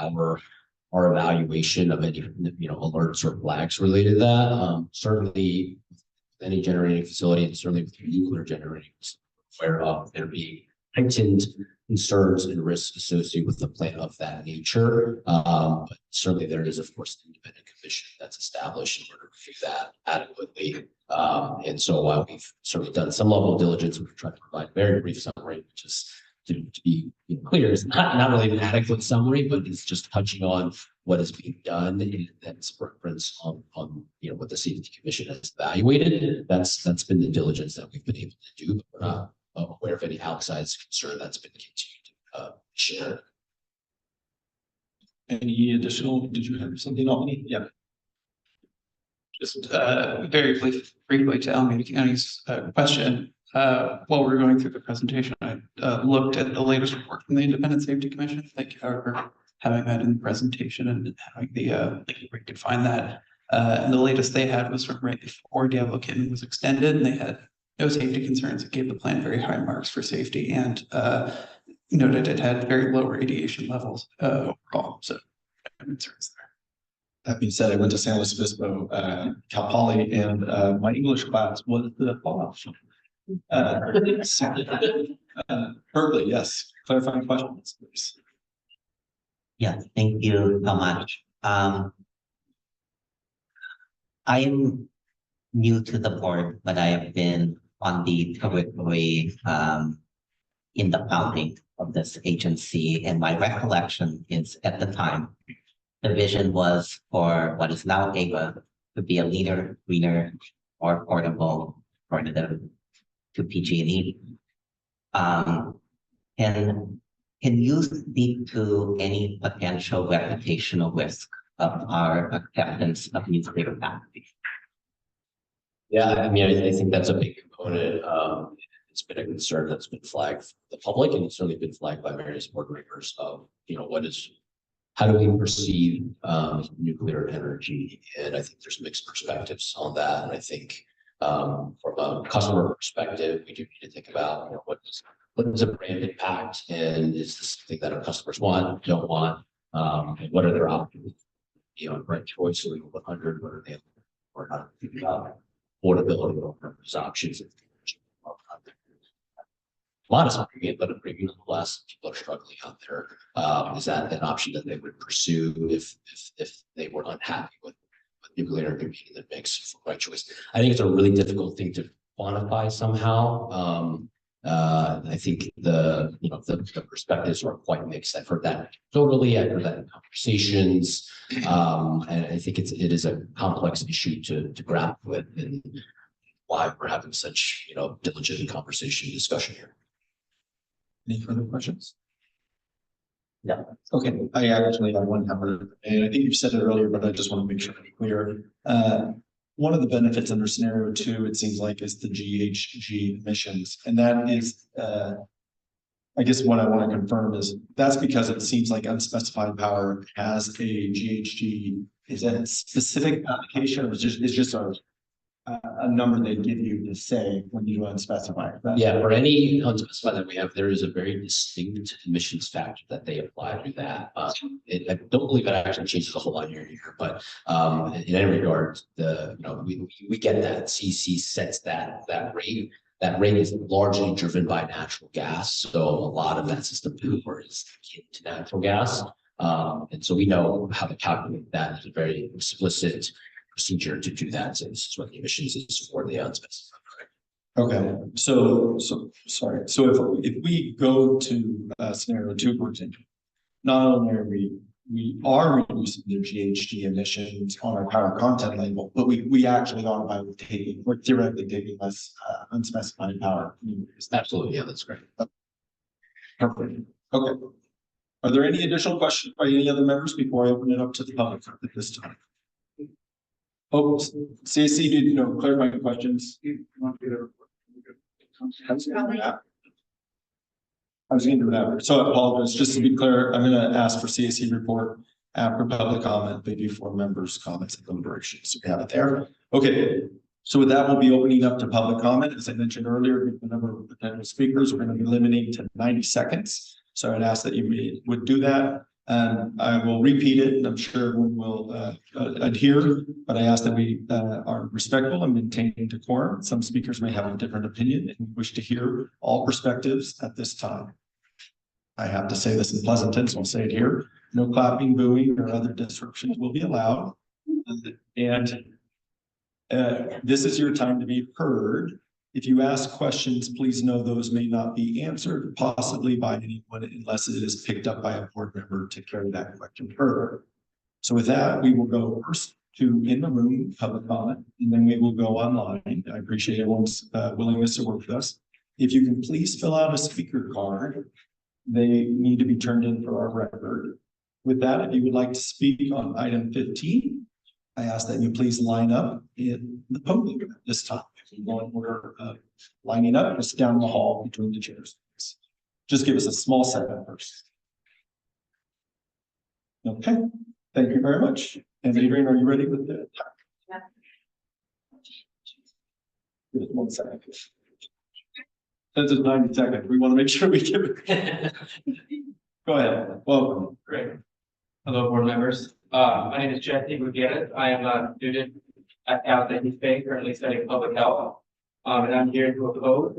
our evaluation of any, alerts or flags related to that. Certainly, any generating facility, and certainly with nuclear generating, aware of there being heightened concerns and risks associated with the plant of that nature. But certainly there is, of course, an independent commission that's established in order to review that adequately. And so while we've certainly done some level of diligence, we've tried to provide a very brief summary, which is to be clear, it's not really an adequate summary, but it's just touching on what is being done and that's reference on what the Safety Commission has evaluated. That's been the diligence that we've been able to do, but we're not aware of any outside concern that's been continued to share. Any additional, did you have something on me? Yeah. Just very briefly to Alameda County's question. While we were going through the presentation, I looked at the latest report from the Independent Safety Commission. Thank you, Howard, for having that in the presentation and having the where you could find that. And the latest they had was from right before Diablo Canyon was extended, and they had no safety concerns. It gave the plant very high marks for safety and noted it had very low radiation levels overall. So no concerns there. That being said, I went to San Luis Obispo, Cal Poly, and my English class was the fall. Berkeley, yes. Clarifying questions, please. Yeah, thank you so much. I am new to the board, but I have been on the territory in the founding of this agency, and my recollection is at the time, the vision was for what is now AVA to be a leaner, greener, more affordable alternative to PG&E. Can you speak to any potential reputational risk of our acceptance of nuclear capacity? Yeah, I mean, I think that's a big component. It's been a concern that's been flagged for the public, and it's certainly been flagged by various board members of, how do we perceive nuclear energy? And I think there's mixed perspectives on that. And I think from a customer perspective, we do need to think about what is a brand impact, and is this something that our customers want, don't want, and what are their options? Right choice, so 100, what are they, or not thinking about affordability of those options. A lot of premium, but a premium nonetheless. People are struggling out there. Is that an option that they would pursue if they were unhappy with nuclear energy being in the mix for right choice? I think it's a really difficult thing to quantify somehow. I think the perspectives are quite mixed. I've heard that totally. I've heard that in conversations, and I think it is a complex issue to grapple with. And why we're having such, diligent conversation and discussion here. Any further questions? No. Okay, I actually have one, Howard, and I think you said it earlier, but I just want to make sure I'm clear. One of the benefits under scenario 2, it seems like, is the GHG emissions, and that is, I guess what I want to confirm is that's because it seems like unspecified power has a GHG. Is that a specific application, or is just a number they give you to say when you do unspecified? Yeah, for any unspecified that we have, there is a very distinct emissions factor that they apply to that. I don't believe it actually changes a whole lot year to year, but in any regard, we get that CC sets that rate. That rate is largely driven by natural gas, so a lot of that system power is akin to natural gas, and so we know how to calculate that. It's a very explicit procedure to do that. So this is what the emissions is for the unspecified. Okay, so sorry. So if we go to scenario 2, for example, not only are we are reducing the GHG emissions on our power content label, but we actually are by we're theoretically taking less unspecified power. Absolutely, yeah, that's great. Perfect. Okay. Are there any additional questions by any other members before I open it up to the public at this time? Oh, CAC, did clarifying questions? I was going to do that. So I apologize. Just to be clear, I'm going to ask for CAC report after public comment, but before members' comments and deliberations. So we have it there. Okay. So with that, we'll be opening up to public comment. As I mentioned earlier, the number of potential speakers, we're going to be limiting to 90 seconds. So I'd ask that you would do that. And I will repeat it, and I'm sure everyone will adhere, but I ask that we are respectful and maintaining decorum. Some speakers may have a different opinion and wish to hear all perspectives at this time. I have to say this in Pleasanton, so I'll say it here. No clapping, booing, or other disruptions will be allowed. And this is your time to be heard. If you ask questions, please know those may not be answered, possibly by anyone, unless it is picked up by a board member to carry that question further. So with that, we will go first to in the room public comment, and then we will go online. I appreciate everyone's willingness to work with us. If you can please fill out a speaker card, they need to be turned in for our record. With that, if you would like to speak on item 15, I ask that you please line up in the podium at this time. We're lining up just down the hall between the chairs. Just give us a small second first. Okay, thank you very much. And Adrian, are you ready with the time? Give it 1 second. Since it's 90 seconds, we want to make sure we give it. Go ahead. Welcome. Great. Hello, board members. My name is Jesse Gutierrez. I am a student at Cal State East Bay, currently studying public health. And I'm here to oppose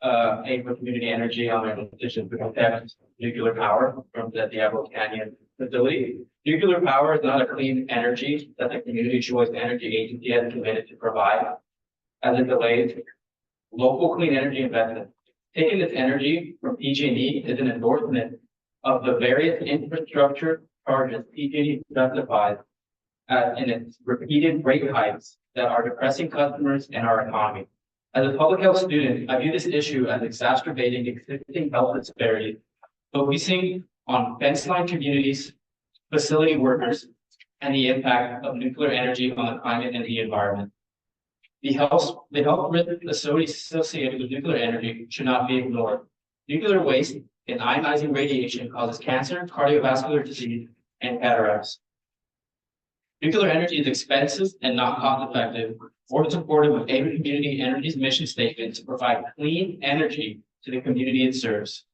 AVA Community Energy on their decision to protect nuclear power from the Diablo Canyon facility. Nuclear power is not a clean energy that the Community Choice Energy Agency has committed to provide, as it delays local clean energy investment. Taking this energy from PG&E is an endorsement of the various infrastructure charges PG&E justifies in its repeated rate hikes that are depressing customers and our economy. As a public health student, I view this issue as exacerbating existing health disparities, focusing on fence line communities, facility workers, and the impact of nuclear energy on the climate and the environment. The health risk associated with nuclear energy should not be ignored. Nuclear waste and ionizing radiation causes cancer, cardiovascular disease, and cataracts. Nuclear energy is expensive and not cost effective or supportive of AVA Community Energy's mission statement to provide clean energy to the community it serves.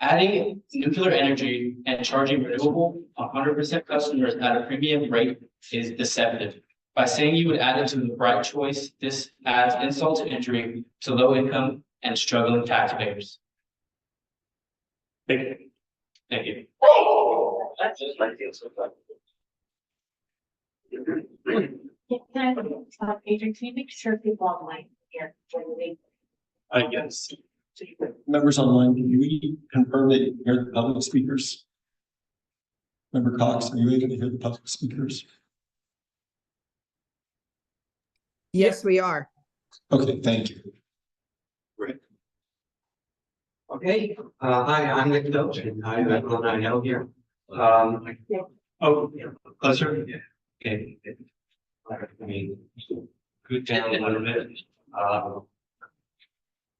Adding nuclear energy and charging renewable 100% customers at a premium rate is deceptive. By saying you would add it to the Bright Choice, this adds insult to injury to low income and struggling taxpayers. Thank you. Thank you. Adrian, can you make sure people online here? Yes. Members online, can we confirm that you hear the public speakers? Member Cox, are you able to hear the public speakers? Yes, we are. Okay, thank you. Okay, hi, I'm Nick Doe, and I'm everyone I know here. Oh, closer? Okay. I mean, good down a little bit.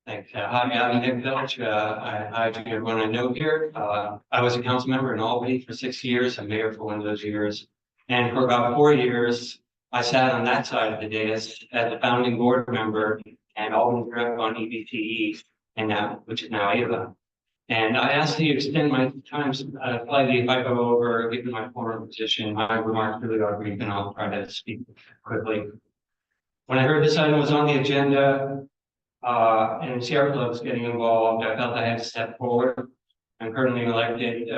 Thanks. Hi, I'm Nick Doe. Hi to everyone I know here. I was a council member in Albany for 6 years, and mayor for one of those years. And for about 4 years, I sat on that side of the dais as a founding board member and Albany rep on EBTE. And now, which is now AVA. And I asked you to extend my time slightly if I go over, given my former position, my remarks really are brief, and I'll try to speak quickly. When I heard this item was on the agenda, and Sierra Club was getting involved, I felt I had to step forward. I'm currently an elected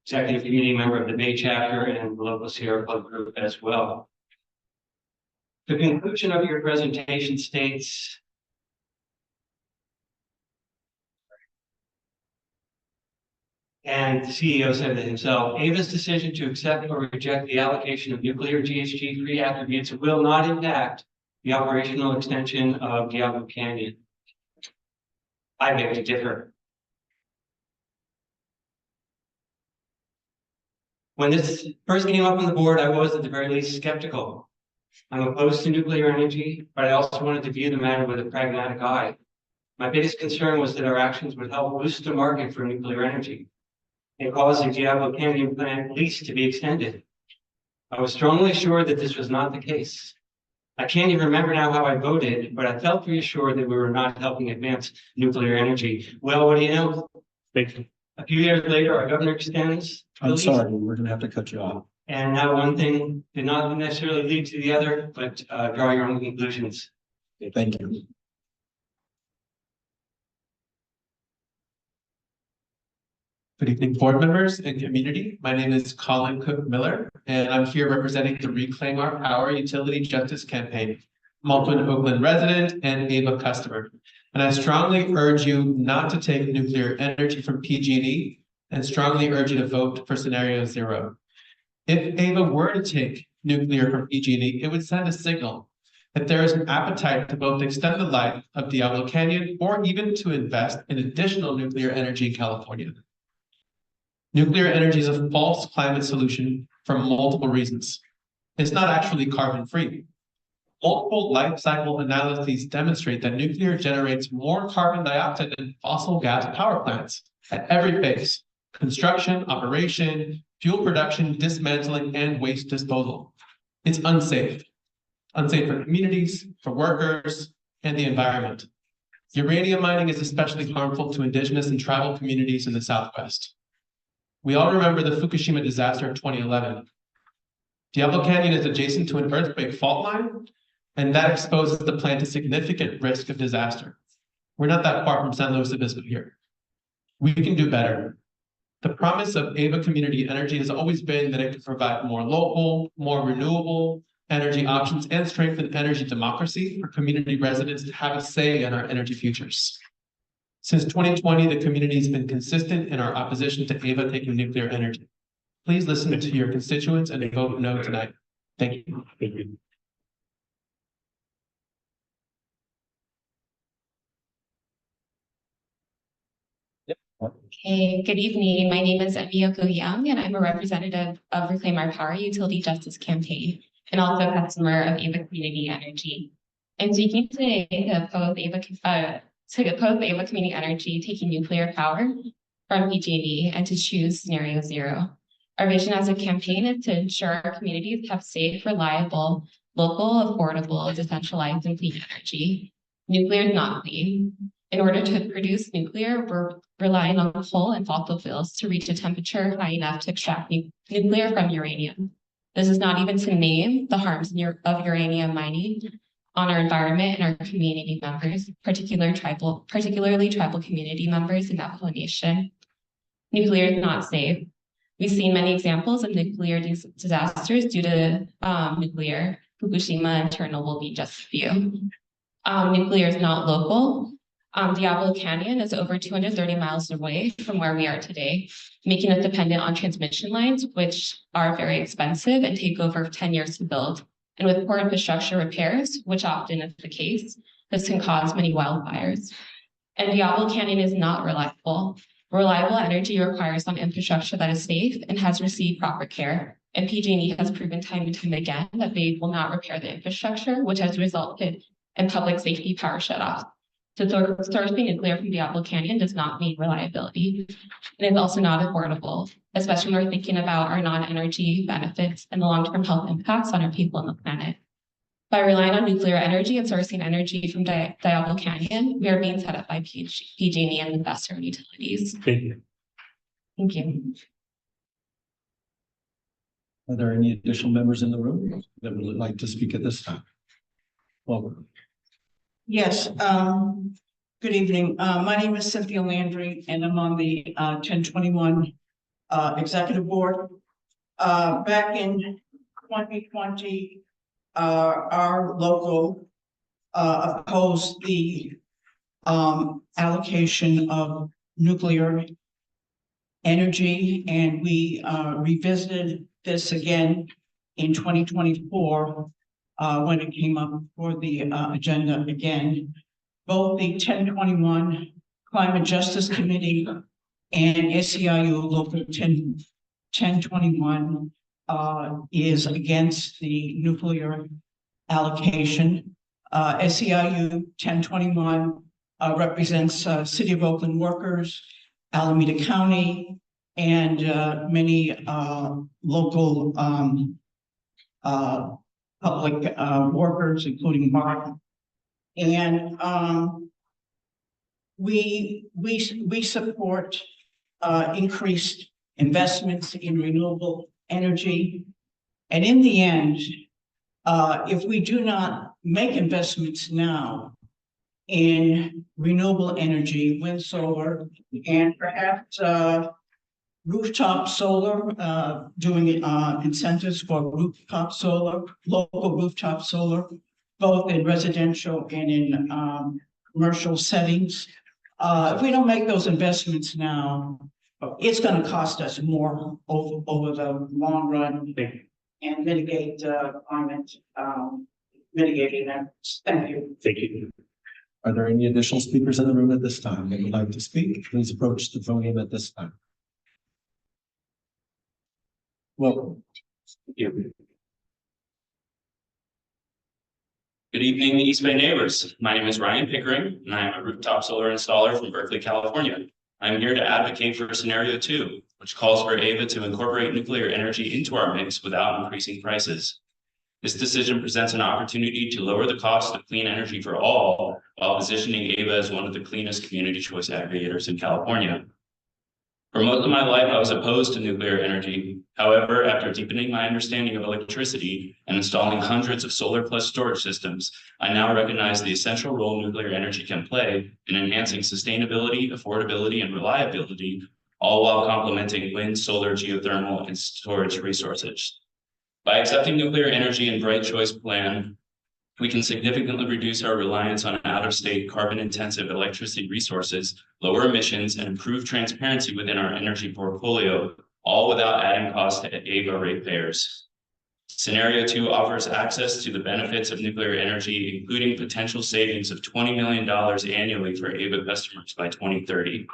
executive committee member of the Bay chapter and the local Sierra Club group as well. The conclusion of your presentation states, and the CEO said it himself, AVA's decision to accept or reject the allocation of nuclear GHG-free attributes will not impact the operational extension of Diablo Canyon. I beg to differ. When this first came up on the board, I was at the very least skeptical. I'm opposed to nuclear energy, but I also wanted to view the matter with a pragmatic eye. My biggest concern was that our actions would help boost the market for nuclear energy and cause the Diablo Canyon plant lease to be extended. I was strongly assured that this was not the case. I can't even remember now how I voted, but I felt reassured that we were not helping advance nuclear energy. Well, what do you know? Thank you. A few years later, our governor extends. I'm sorry, we're gonna have to cut you off. And now one thing did not necessarily lead to the other, but draw your own conclusions. Thank you. Good evening, board members and community. My name is Colin Cook Miller, and I'm here representing the Reclaim Our Power Utility Justice Campaign. I'm also an Oakland resident and AVA customer, and I strongly urge you not to take nuclear energy from PG&E and strongly urge you to vote for scenario 0. If AVA were to take nuclear from PG&E, it would send a signal that there is an appetite to both extend the life of Diablo Canyon or even to invest in additional nuclear energy in California. Nuclear energy is a false climate solution for multiple reasons. It's not actually carbon-free. Multiple life cycle analyses demonstrate that nuclear generates more carbon dioxide than fossil gas power plants at every phase: construction, operation, fuel production, dismantling, and waste disposal. It's unsafe. Unsafe for communities, for workers, and the environment. Uranium mining is especially harmful to indigenous and tribal communities in the Southwest. We all remember the Fukushima disaster of 2011. Diablo Canyon is adjacent to an earthquake fault line, and that exposes the plant to significant risk of disaster. We're not that far from San Luis Obispo here. We can do better. The promise of AVA Community Energy has always been that it can provide more local, more renewable energy options and strengthen energy democracy for community residents to have a say in our energy futures. Since 2020, the community has been consistent in our opposition to AVA taking nuclear energy. Please listen to your constituents and vote no tonight. Thank you. Thank you. Hey, good evening. My name is Emiyoko Young, and I'm a representative of Reclaim Our Power Utility Justice Campaign, and also a customer of AVA Community Energy. I'm speaking today to oppose AVA Community Energy taking nuclear power from PG&E and to choose scenario 0. Our vision as a campaign is to ensure our communities have safe, reliable, local, affordable, decentralized, and clean energy. Nuclear is not clean. In order to produce nuclear, we're relying on coal and fossil fuels to reach a temperature high enough to extract nuclear from uranium. This is not even to name the harms of uranium mining on our environment and our community members, particularly tribal community members in Navajo Nation. Nuclear is not safe. We've seen many examples of nuclear disasters due to nuclear. Fukushima and Chernobyl being just a few. Nuclear is not local. Diablo Canyon is over 230 miles away from where we are today, making us dependent on transmission lines, which are very expensive and take over 10 years to build. And with poor infrastructure repairs, which often is the case, this can cause many wildfires. And Diablo Canyon is not reliable. Reliable energy requires some infrastructure that is safe and has received proper care. And PG&E has proven time and time again that they will not repair the infrastructure, which has resulted in public safety power shutoffs. So sourcing nuclear from Diablo Canyon does not mean reliability. It is also not affordable, especially when we're thinking about our non-energy benefits and the long-term health impacts on our people and the planet. By relying on nuclear energy and sourcing energy from Diablo Canyon, we are being set up by PG&E and investor utilities. Thank you. Thank you. Are there any additional members in the room that would like to speak at this time? Welcome. Yes, good evening. My name is Cynthia Landry and I'm on the 1021 Executive Board. Back in 2020, our local opposed the allocation of nuclear energy, and we revisited this again in 2024 when it came up for the agenda again. Both the 1021 Climate Justice Committee and SEIU Local 1021 is against the nuclear allocation. SEIU 1021 represents City of Oakland workers, Alameda County, and many local public workers, including Martin. And we support increased investments in renewable energy. And in the end, if we do not make investments now in renewable energy, wind, solar, and perhaps rooftop solar, doing incentives for rooftop solar, local rooftop solar, both in residential and in commercial settings. If we don't make those investments now, it's going to cost us more over the long run and mitigate climate mitigating efforts. Thank you. Thank you. Are there any additional speakers in the room at this time that would like to speak? Please approach the podium at this time. Welcome. Good evening, East Bay neighbors. My name is Ryan Pickering, and I am a rooftop solar installer from Berkeley, California. I'm here to advocate for scenario 2, which calls for AVA to incorporate nuclear energy into our mix without increasing prices. This decision presents an opportunity to lower the cost of clean energy for all, while positioning AVA as one of the cleanest community choice aggregators in California. For most of my life, I was opposed to nuclear energy. However, after deepening my understanding of electricity and installing hundreds of solar plus storage systems, I now recognize the essential role nuclear energy can play in enhancing sustainability, affordability, and reliability, all while complementing wind, solar, geothermal, and storage resources. By accepting nuclear energy in Bright Choice Plan, we can significantly reduce our reliance on out-of-state carbon-intensive electricity resources, lower emissions, and improve transparency within our energy portfolio, all without adding cost to AVA ratepayers. Scenario 2 offers access to the benefits of nuclear energy, including potential savings of $20 million annually for AVA customers by 2030.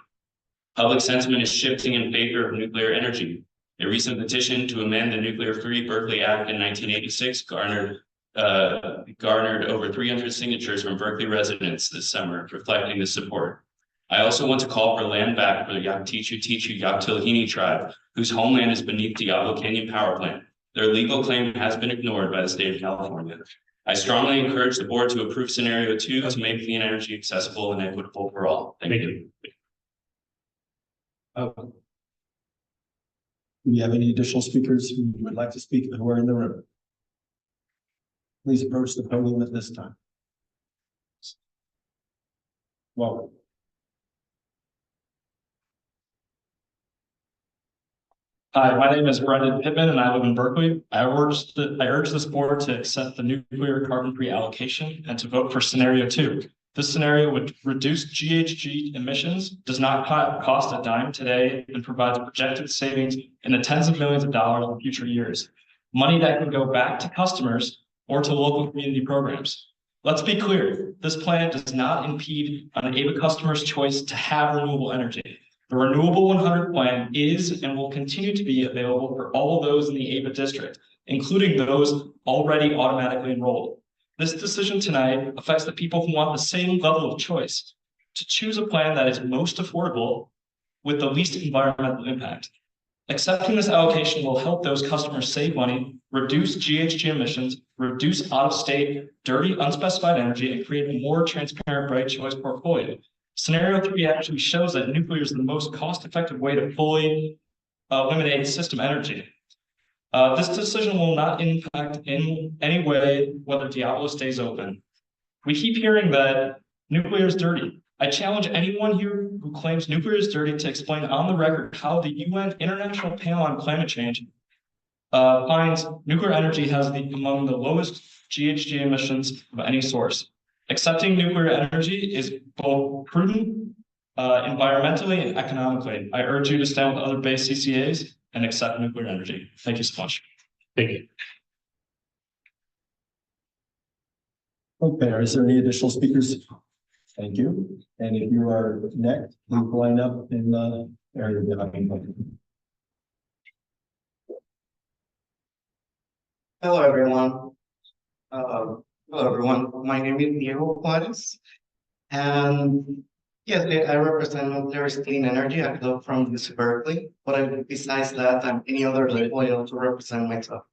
Public sentiment is shifting in favor of nuclear energy. A recent petition to amend the Nuclear Free Berkeley Act in 1986 garnered over 300 signatures from Berkeley residents this summer, reflecting the support. I also want to call for land back for the Yaktichu Tichu Yaktilhini tribe, whose homeland is beneath Diablo Canyon Power Plant. Their legal claim has been ignored by the state of California. I strongly encourage the board to approve scenario 2 to make clean energy accessible and equitable for all. Thank you. Do we have any additional speakers who would like to speak who are in the room? Please approach the podium at this time. Welcome. Hi, my name is Brendan Pittman and I live in Berkeley. I urge this board to accept the nuclear carbon-free allocation and to vote for scenario 2. This scenario would reduce GHG emissions, does not cost a dime today, and provides projected savings in the tens of millions of dollars in future years. Money that can go back to customers or to local community programs. Let's be clear, this plan does not impede on AVA customers' choice to have renewable energy. The Renewable 100 plan is and will continue to be available for all those in the AVA district, including those already automatically enrolled. This decision tonight affects the people who want the same level of choice to choose a plan that is most affordable with the least environmental impact. Accepting this allocation will help those customers save money, reduce GHG emissions, reduce out-of-state, dirty, unspecified energy, and create a more transparent, bright choice portfolio. Scenario 3 actually shows that nuclear is the most cost-effective way to fully eliminate system energy. This decision will not impact in any way whether Diablo stays open. We keep hearing that nuclear is dirty. I challenge anyone here who claims nuclear is dirty to explain on the record how the UN International Panel on Climate Change finds nuclear energy has among the lowest GHG emissions of any source. Accepting nuclear energy is both prudent, environmentally and economically. I urge you to stand with other base CCAs and accept nuclear energy. Thank you so much. Thank you. Okay, is there any additional speakers? Thank you. And if you are next, please line up in the area behind you. Hello, everyone. My name is Diego Juarez. And yes, I represent Nuclear Clean Energy. I come from UC Berkeley. But besides that, I'm any other loyal to represent myself.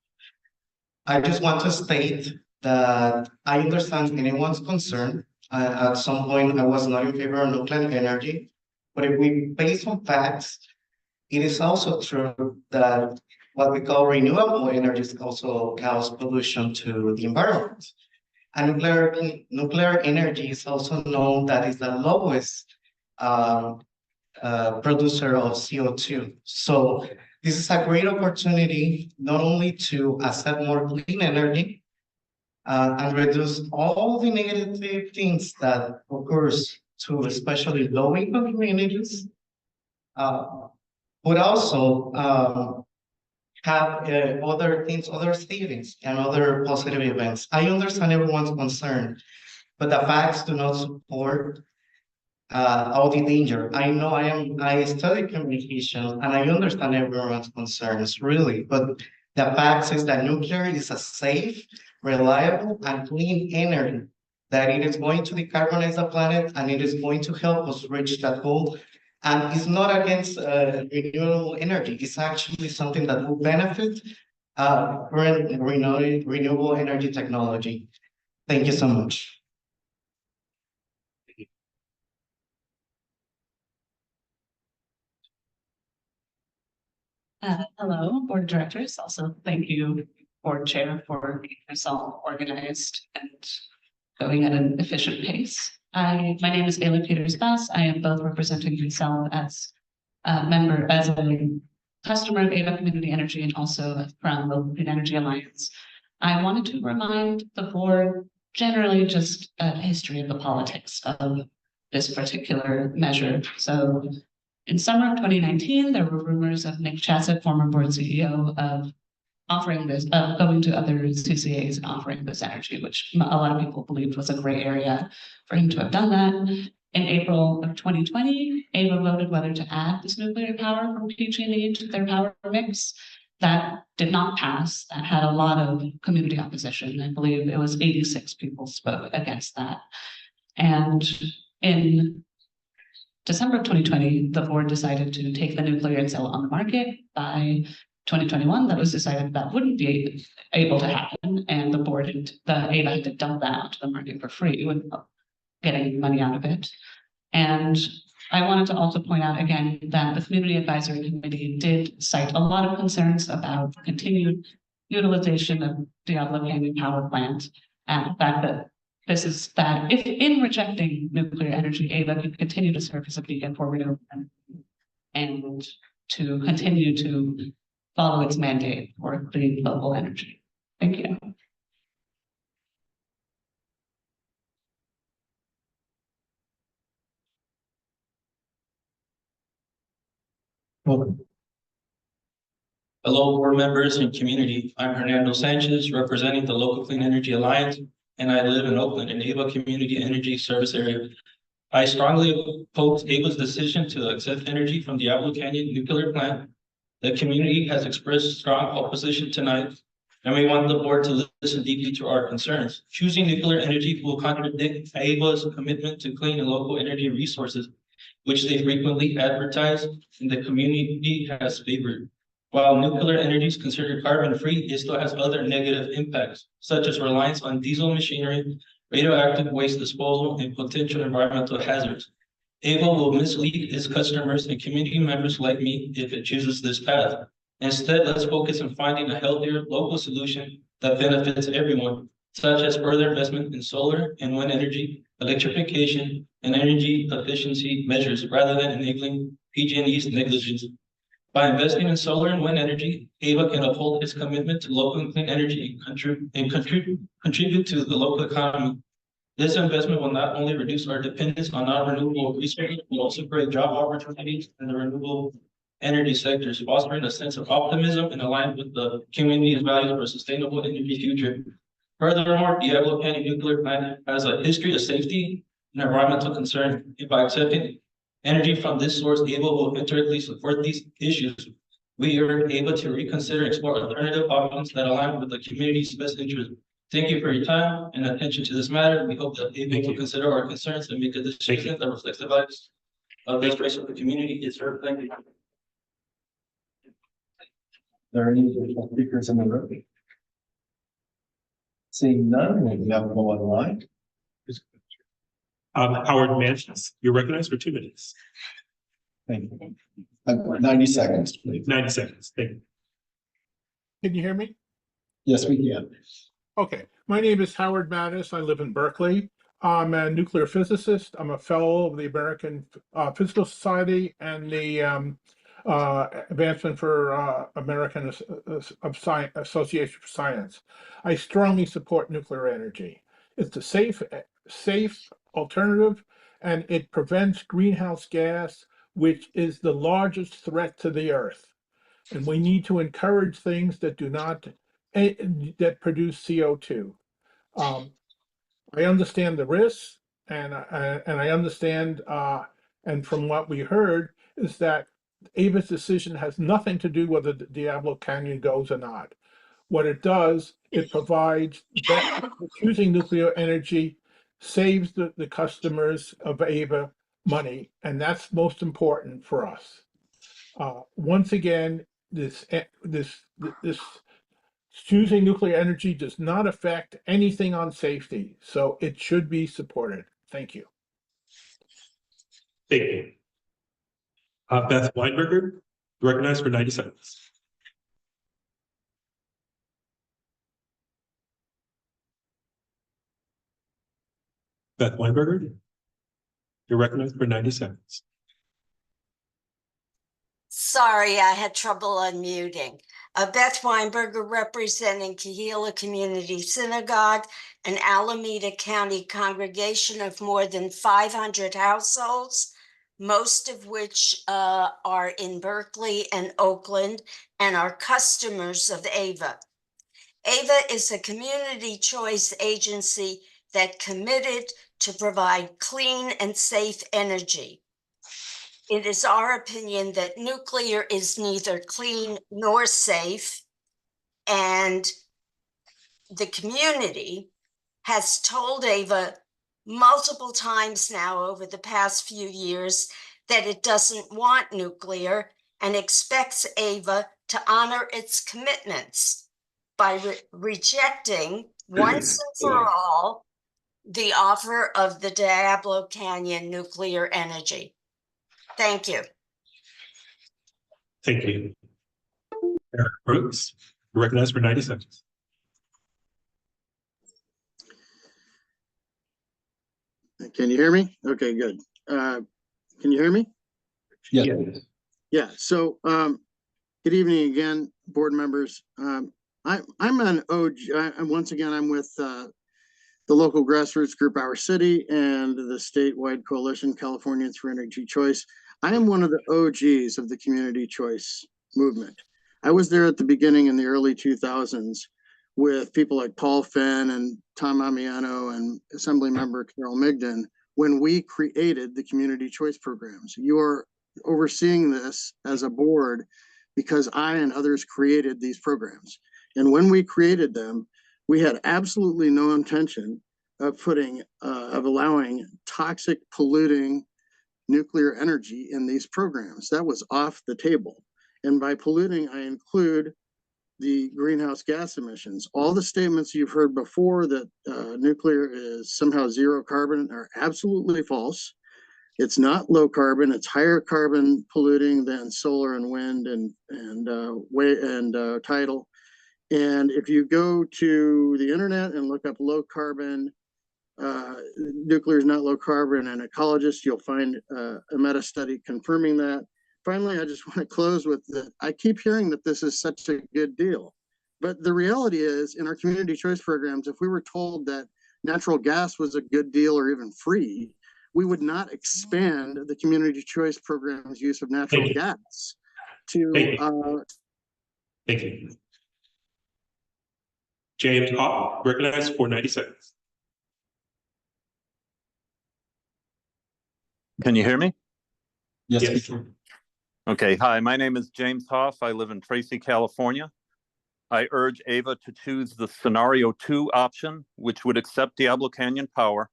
I just want to state that I understand anyone's concern. At some point, I was not in favor of nuclear energy. But if we base on facts, it is also true that what we call renewable energy also causes pollution to the environment. And nuclear energy is also known that is the lowest producer of CO2. So this is a great opportunity not only to accept more clean energy and reduce all the negative things that occurs to especially low-income communities, but also have other things, other savings, and other positive events. I understand everyone's concern, but the facts do not support all the danger. I know I study communication, and I understand everyone's concerns, really, but the fact is that nuclear is a safe, reliable, and clean energy, that it is going to decarbonize the planet, and it is going to help us reach that goal. And it's not against renewable energy. It's actually something that will benefit current renewable energy technology. Thank you so much. Hello, Board of Directors. Also, thank you, Board Chair, for keeping us all organized and going at an efficient pace. My name is Ayla Peters-Bass. I am both representing myself as a member, as a customer of AVA Community Energy and also from the Clean Energy Alliance. I wanted to remind the board generally just a history of the politics of this particular measure. So in summer of 2019, there were rumors of Nick Chassett, former board CEO, of offering this, going to other CCAs and offering this energy, which a lot of people believed was a gray area for him to have done that. In April of 2020, AVA voted whether to add this nuclear power from PG&E to their power mix. That did not pass. That had a lot of community opposition. I believe it was 86 people spoke against that. And in December of 2020, the board decided to take the nuclear and sell it on the market. By 2021, that was decided that wouldn't be able to happen, and the AVA had to dump that onto the market for free without getting money out of it. And I wanted to also point out again that the Community Advisory Committee did cite a lot of concerns about continued utilization of Diablo Canyon Power Plant, and the fact that if in rejecting nuclear energy, AVA can continue to serve as a beacon for renewable energy and to continue to follow its mandate for clean local energy. Thank you. Welcome. Hello, board members and community. I'm Hernando Sanchez, representing the Local Clean Energy Alliance, and I live in Oakland, in Ava Community Energy Service Area. I strongly oppose Ava's decision to accept energy from Diablo Canyon Nuclear Plant. The community has expressed strong opposition tonight, and we want the board to listen deeply to our concerns. Choosing nuclear energy will contradict Ava's commitment to clean and local energy resources, which they frequently advertise and the community has favored. While nuclear energy is considered carbon-free, it still has other negative impacts, such as reliance on diesel machinery, radioactive waste disposal, and potential environmental hazards. Ava will mislead its customers and community members like me if it chooses this path. Instead, let's focus on finding a healthier local solution that benefits everyone, such as further investment in solar and wind energy, electrification, and energy efficiency measures, rather than enabling PG&E's negligence. By investing in solar and wind energy, Ava can uphold its commitment to local and clean energy and contribute to the local economy. This investment will not only reduce our dependence on non-renewable resources, but also create job opportunities in the renewable energy sectors, fostering a sense of optimism and aligned with the community's values for a sustainable energy future. Furthermore, Diablo Canyon Nuclear Plant has a history of safety and environmental concern. And by accepting energy from this source, Ava will indirectly support these issues. We are able to reconsider and explore alternative options that align with the community's best interest. Thank you for your time and attention to this matter. We hope that Ava will consider our concerns and make a decision that reflects the values of this race of the community. It's her. Thank you. There are any additional speakers in the room? Seeing none, we now go online. Howard Manches, you're recognized for 2 minutes. Thank you. 90 seconds, please. 90 seconds. Thank you. Can you hear me? Yes, we can. Okay, my name is Howard Mattis. I live in Berkeley. I'm a nuclear physicist. I'm a fellow of the American Physical Society and the Advancement for American Association for Science. I strongly support nuclear energy. It's a safe alternative, and it prevents greenhouse gas, which is the largest threat to the earth. And we need to encourage things that do not that produce CO2. I understand the risks, and I understand, and from what we heard, is that Ava's decision has nothing to do whether the Diablo Canyon goes or not. What it does, it provides that choosing nuclear energy saves the customers of Ava money, and that's most important for us. Once again, this choosing nuclear energy does not affect anything on safety, so it should be supported. Thank you. Thank you. Beth Weinberger, recognized for 90 seconds. Beth Weinberger, you're recognized for 90 seconds. Sorry, I had trouble unmuting. Beth Weinberger, representing Kahila Community Synagogue, an Alameda County congregation of more than 500 households, most of which are in Berkeley and Oakland and are customers of Ava. Ava is a community choice agency that committed to provide clean and safe energy. It is our opinion that nuclear is neither clean nor safe, and the community has told Ava multiple times now over the past few years that it doesn't want nuclear and expects Ava to honor its commitments by rejecting once and for all the offer of the Diablo Canyon nuclear energy. Thank you. Thank you. Eric Brooks, you're recognized for 90 seconds. Can you hear me? Okay, good. Can you hear me? Yeah. Yeah. So, good evening again, board members. I'm an OG. Once again, I'm with the local grassroots group Our City and the statewide coalition Californians for Energy Choice. I am one of the OGs of the community choice movement. I was there at the beginning in the early 2000s with people like Paul Fenn and Tom Amiano and Assemblymember Carol Migden when we created the community choice programs. You are overseeing this as a board because I and others created these programs. And when we created them, we had absolutely no intention of allowing toxic, polluting nuclear energy in these programs. That was off the table. And by polluting, I include the greenhouse gas emissions. All the statements you've heard before that nuclear is somehow zero carbon are absolutely false. It's not low carbon, it's higher carbon polluting than solar and wind and tidal. And if you go to the internet and look up low carbon, nuclear is not low carbon, and ecologists, you'll find a meta study confirming that. Finally, I just want to close with that. I keep hearing that this is such a good deal, but the reality is in our community choice programs, if we were told that natural gas was a good deal or even free, we would not expand the community choice program's use of natural gas to. Thank you. James Hawk, recognized for 90 seconds. Can you hear me? Yes, Yes. we can. Okay, hi, my name is James Hoff. I live in Tracy, California. I urge Ava to choose the scenario 2 option, which would accept Diablo Canyon Power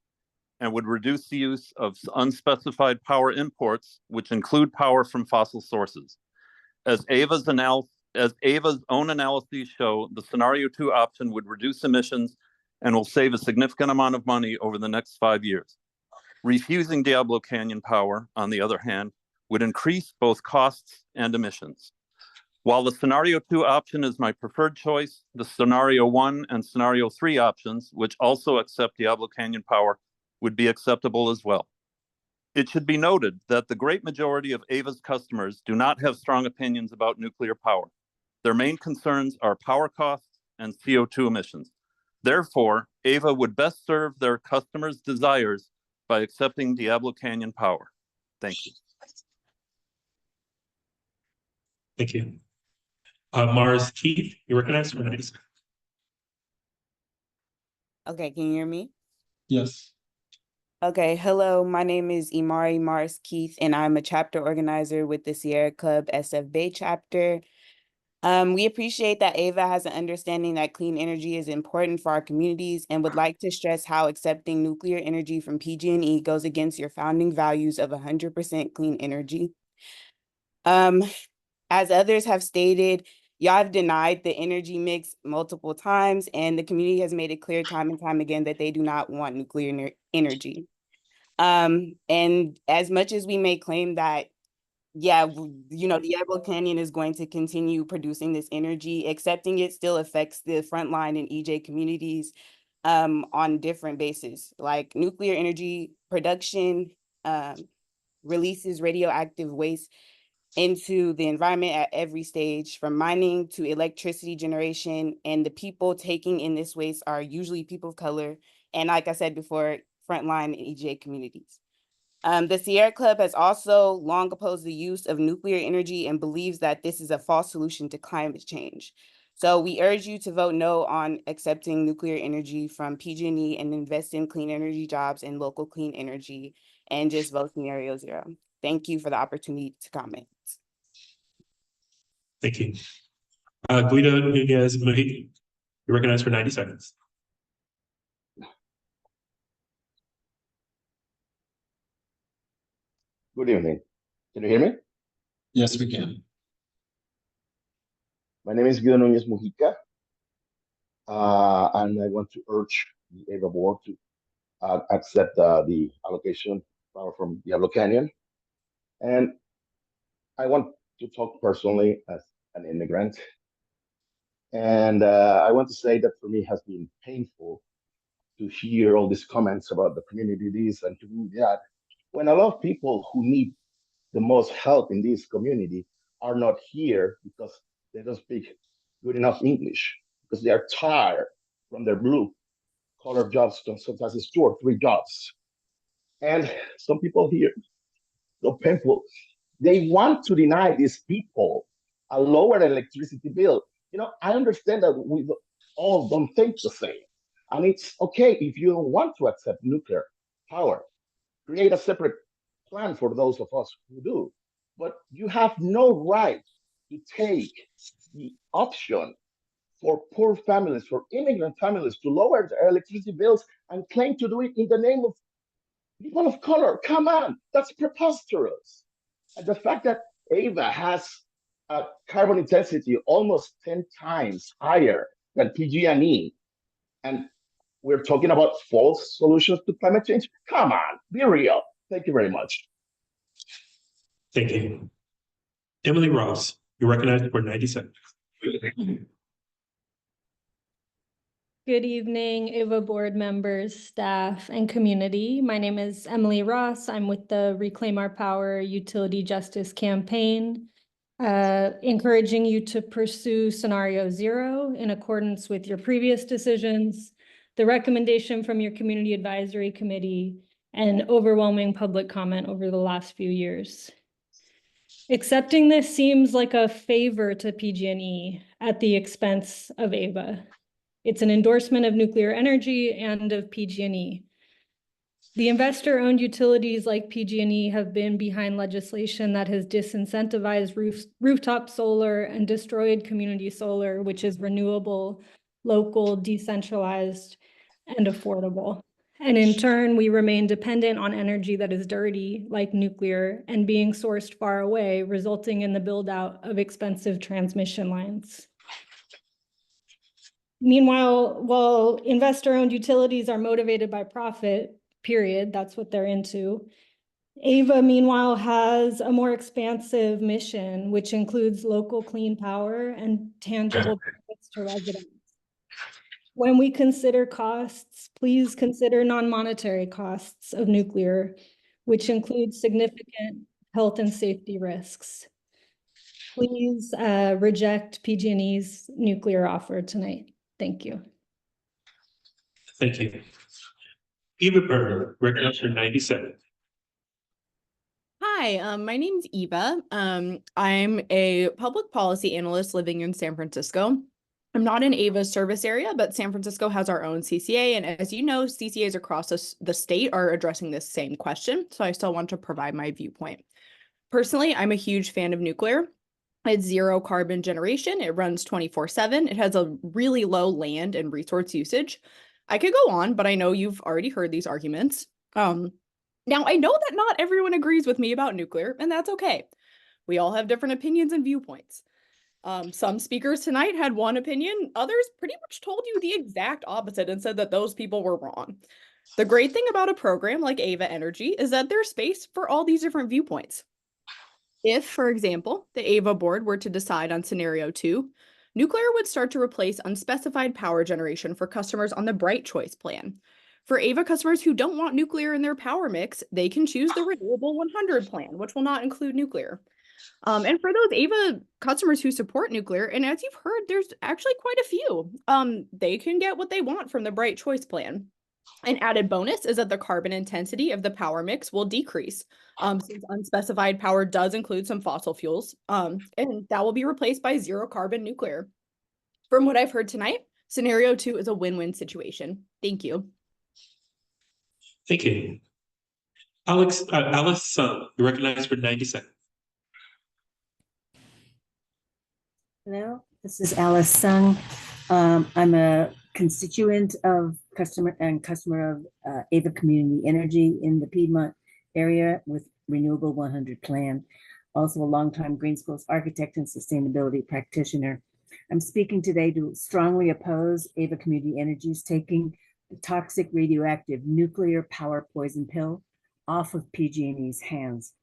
and would reduce the use of unspecified power imports, which include power from fossil sources. As Ava's own analyses show, the scenario 2 option would reduce emissions and will save a significant amount of money over the next 5 years. Refusing Diablo Canyon Power, on the other hand, would increase both costs and emissions. While the scenario 2 option is my preferred choice, the scenario 1 and scenario 3 options, which also accept Diablo Canyon Power, would be acceptable as well. It should be noted that the great majority of Ava's customers do not have strong opinions about nuclear power. Their main concerns are power costs and CO2 emissions. Therefore, Ava would best serve their customers' desires by accepting Diablo Canyon Power. Thank you. Thank you. Mars Keith, you're recognized for 90 seconds. Okay, can you hear me? Yes. Okay, hello, my name is Imari Mars Keith, and I'm a chapter organizer with the Sierra Club SF Bay chapter. We appreciate that Ava has an understanding that clean energy is important for our communities and would like to stress how accepting nuclear energy from PG&E goes against your founding values of 100% clean energy. As others have stated, y'all have denied the energy mix multiple times, and the community has made it clear time and time again that they do not want nuclear energy. And as much as we may claim that, yeah, Diablo Canyon is going to continue producing this energy, accepting it still affects the frontline and EJ communities on different bases. Like nuclear energy production releases radioactive waste into the environment at every stage, from mining to electricity generation, and the people taking in this waste are usually people of color, and like I said before, frontline and EJ communities. The Sierra Club has also long opposed the use of nuclear energy and believes that this is a false solution to climate change. So we urge you to vote no on accepting nuclear energy from PG&E and invest in clean energy jobs and local clean energy, and just vote scenario 0. Thank you for the opportunity to comment. Thank you. Guido Nunez Mujica, you're recognized for 90 seconds. Good evening. Can you hear me? Yes, we can. My name is Guido Núñez Mujica, and I want to urge the Ava board to accept the allocation from Diablo Canyon. And I want to talk personally as an immigrant. And I want to say that for me it has been painful to hear all these comments about the community this and to do that, when a lot of people who need the most help in this community are not here because they don't speak good enough English, because they are tired from their blue-collar jobs, sometimes it's 2 or 3 jobs. And some people here, so painful, they want to deny these people a lower electricity bill. You know, I understand that we all don't think the same. And it's okay if you don't want to accept nuclear power. Create a separate plan for those of us who do. But you have no right to take the option for poor families, for immigrant families to lower their electricity bills and claim to do it in the name of people of color. Come on, that's preposterous. And the fact that Ava has a carbon intensity almost 10 times higher than PG&E, and we're talking about false solutions to climate change. Come on, be real. Thank you very much. Thank you. Emily Ross, you're recognized for 90 seconds. Good evening, AVA board members, staff, and community. My name is Emily Ross. I'm with the Reclaim Our Power Utility Justice Campaign, encouraging you to pursue scenario 0 in accordance with your previous decisions, the recommendation from your community advisory committee, and overwhelming public comment over the last few years. Accepting this seems like a favor to PG&E at the expense of AVA. It's an endorsement of nuclear energy and of PG&E. The investor-owned utilities like PG&E have been behind legislation that has disincentivized rooftop solar and destroyed community solar, which is renewable, local, decentralized, and affordable. And in turn, we remain dependent on energy that is dirty, like nuclear, and being sourced far away, resulting in the build-out of expensive transmission lines. Meanwhile, while investor-owned utilities are motivated by profit, period, that's what they're into, AVA, meanwhile, has a more expansive mission, which includes local clean power and tangible benefits to residents. When we consider costs, please consider non-monetary costs of nuclear, which includes significant health and safety risks. Please reject PG&E's nuclear offer tonight. Thank you. Thank you. Eva Berger, recognized for 90 seconds. Hi, my name's Eva. I'm a public policy analyst living in San Francisco. I'm not in AVA's service area, but San Francisco has our own CCA. And as you know, CCAs across the state are addressing this same question. So I still want to provide my viewpoint. Personally, I'm a huge fan of nuclear. It's zero carbon generation. It runs 24/7. It has a really low land and resource usage. I could go on, but I know you've already heard these arguments. Now, I know that not everyone agrees with me about nuclear, and that's okay. We all have different opinions and viewpoints. Some speakers tonight had one opinion. Others pretty much told you the exact opposite and said that those people were wrong. The great thing about a program like AVA Energy is that there's space for all these different viewpoints. If, for example, the AVA board were to decide on scenario 2, nuclear would start to replace unspecified power generation for customers on the Bright Choice plan. For AVA customers who don't want nuclear in their power mix, they can choose the Renewable 100 plan, which will not include nuclear. And for those AVA customers who support nuclear, and as you've heard, there's actually quite a few, they can get what they want from the Bright Choice plan. An added bonus is that the carbon intensity of the power mix will decrease, since unspecified power does include some fossil fuels, and that will be replaced by zero carbon nuclear. From what I've heard tonight, scenario 2 is a win-win situation. Thank you. Thank you. Alice Sun, you're recognized for 90 seconds. Hello, this is Alice Sung. I'm a constituent of customer of AVA Community Energy in the Piedmont area with Renewable 100 plan. Also a longtime Green Schools architect and sustainability practitioner. I'm speaking today to strongly oppose AVA Community Energy's taking the toxic radioactive nuclear power poison pill off of PG&E's hands.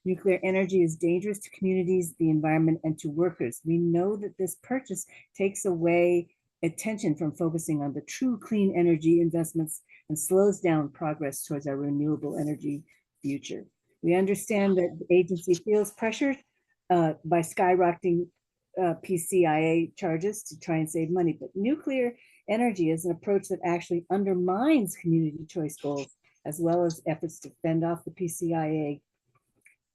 Nuclear energy is dangerous to communities, the environment, and to workers. We know that this purchase takes away attention from focusing on the true clean energy investments and slows down progress towards our renewable energy future. We understand that the agency feels pressured by skyrocketing PCIA charges to try and save money, but nuclear energy is an approach that actually undermines community choice goals, as well as efforts to fend off the PCIA.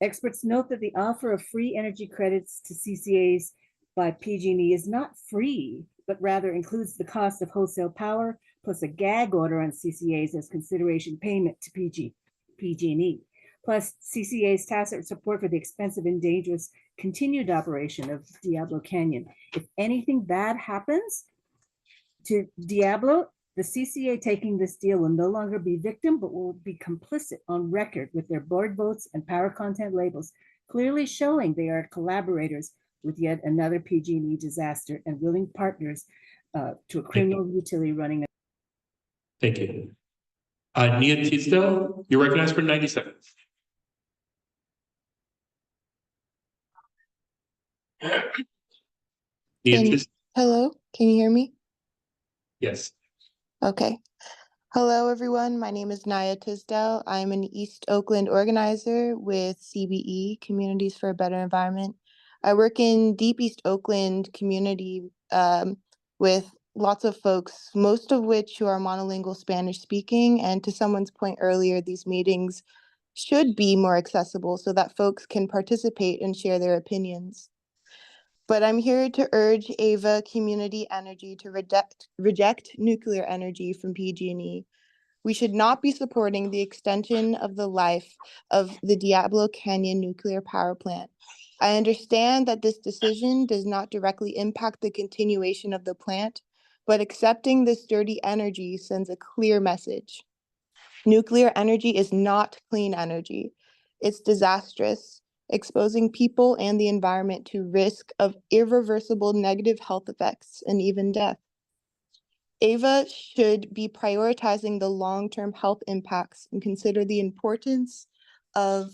Experts note that the offer of free energy credits to CCAs by PG&E is not free, but rather includes the cost of wholesale power plus a gag order on CCAs as consideration payment to PG&E. Plus, CCA's tacit support for the expensive and dangerous continued operation of Diablo Canyon. If anything bad happens to Diablo, the CCA taking this deal will no longer be victim, but will be complicit on record with their board votes and power content labels, clearly showing they are collaborators with yet another PG&E disaster and willing partners to a criminal utility running. Thank you. Nia Tisdale, you're recognized for 90 seconds. Hello, can you hear me? Yes. Okay. Hello, everyone. My name is Naya Tisdale. I'm an East Oakland organizer with CBE, Communities for a Better Environment. I work in deep East Oakland community with lots of folks, most of which who are monolingual Spanish speaking. And to someone's point earlier, these meetings should be more accessible so that folks can participate and share their opinions. But I'm here to urge Ava Community Energy to reject nuclear energy from PG&E. We should not be supporting the extension of the life of the Diablo Canyon nuclear power plant. I understand that this decision does not directly impact the continuation of the plant, but accepting this dirty energy sends a clear message. Nuclear energy is not clean energy. It's disastrous, exposing people and the environment to risk of irreversible negative health effects and even death. Ava should be prioritizing the long-term health impacts and consider the importance of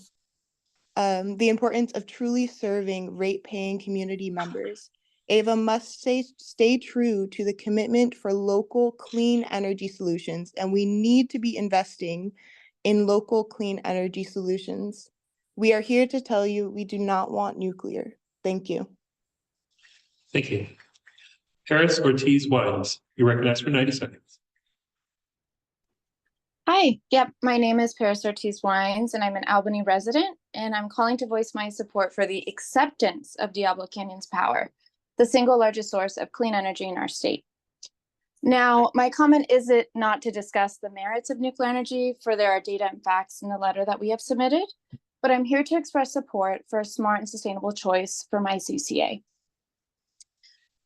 truly serving rate-paying community members. Ava must stay true to the commitment for local clean energy solutions, and we need to be investing in local clean energy solutions. We are here to tell you we do not want nuclear. Thank you. Thank you. Paris Ortiz Wines, you're recognized for 90 seconds. Hi, yep, my name is Paris Ortiz Wines and I'm an Albany resident, and I'm calling to voice my support for the acceptance of Diablo Canyon's power, the single largest source of clean energy in our state. Now, my comment is not to discuss the merits of nuclear energy, for there are data and facts in the letter that we have submitted, but I'm here to express support for a smart and sustainable choice for my CCA.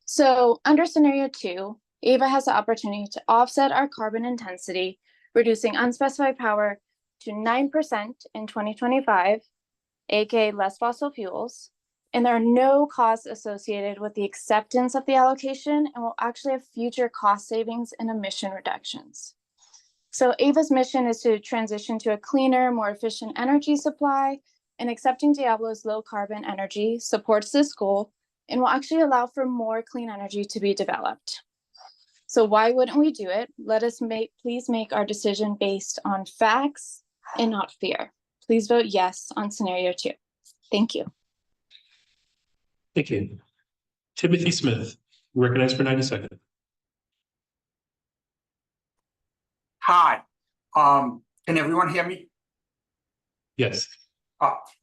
So under scenario 2, Ava has the opportunity to offset our carbon intensity, reducing unspecified power to 9% in 2025, aka less fossil fuels, and there are no costs associated with the acceptance of the allocation and will actually have future cost savings and emission reductions. So Ava's mission is to transition to a cleaner, more efficient energy supply, and accepting Diablo's low carbon energy supports this goal and will actually allow for more clean energy to be developed. So why wouldn't we do it? Let us please make our decision based on facts and not fear. Please vote yes on scenario 2. Thank you. Thank you. Timothy Smith, recognized for 90 seconds. Hi, can everyone hear me? Yes.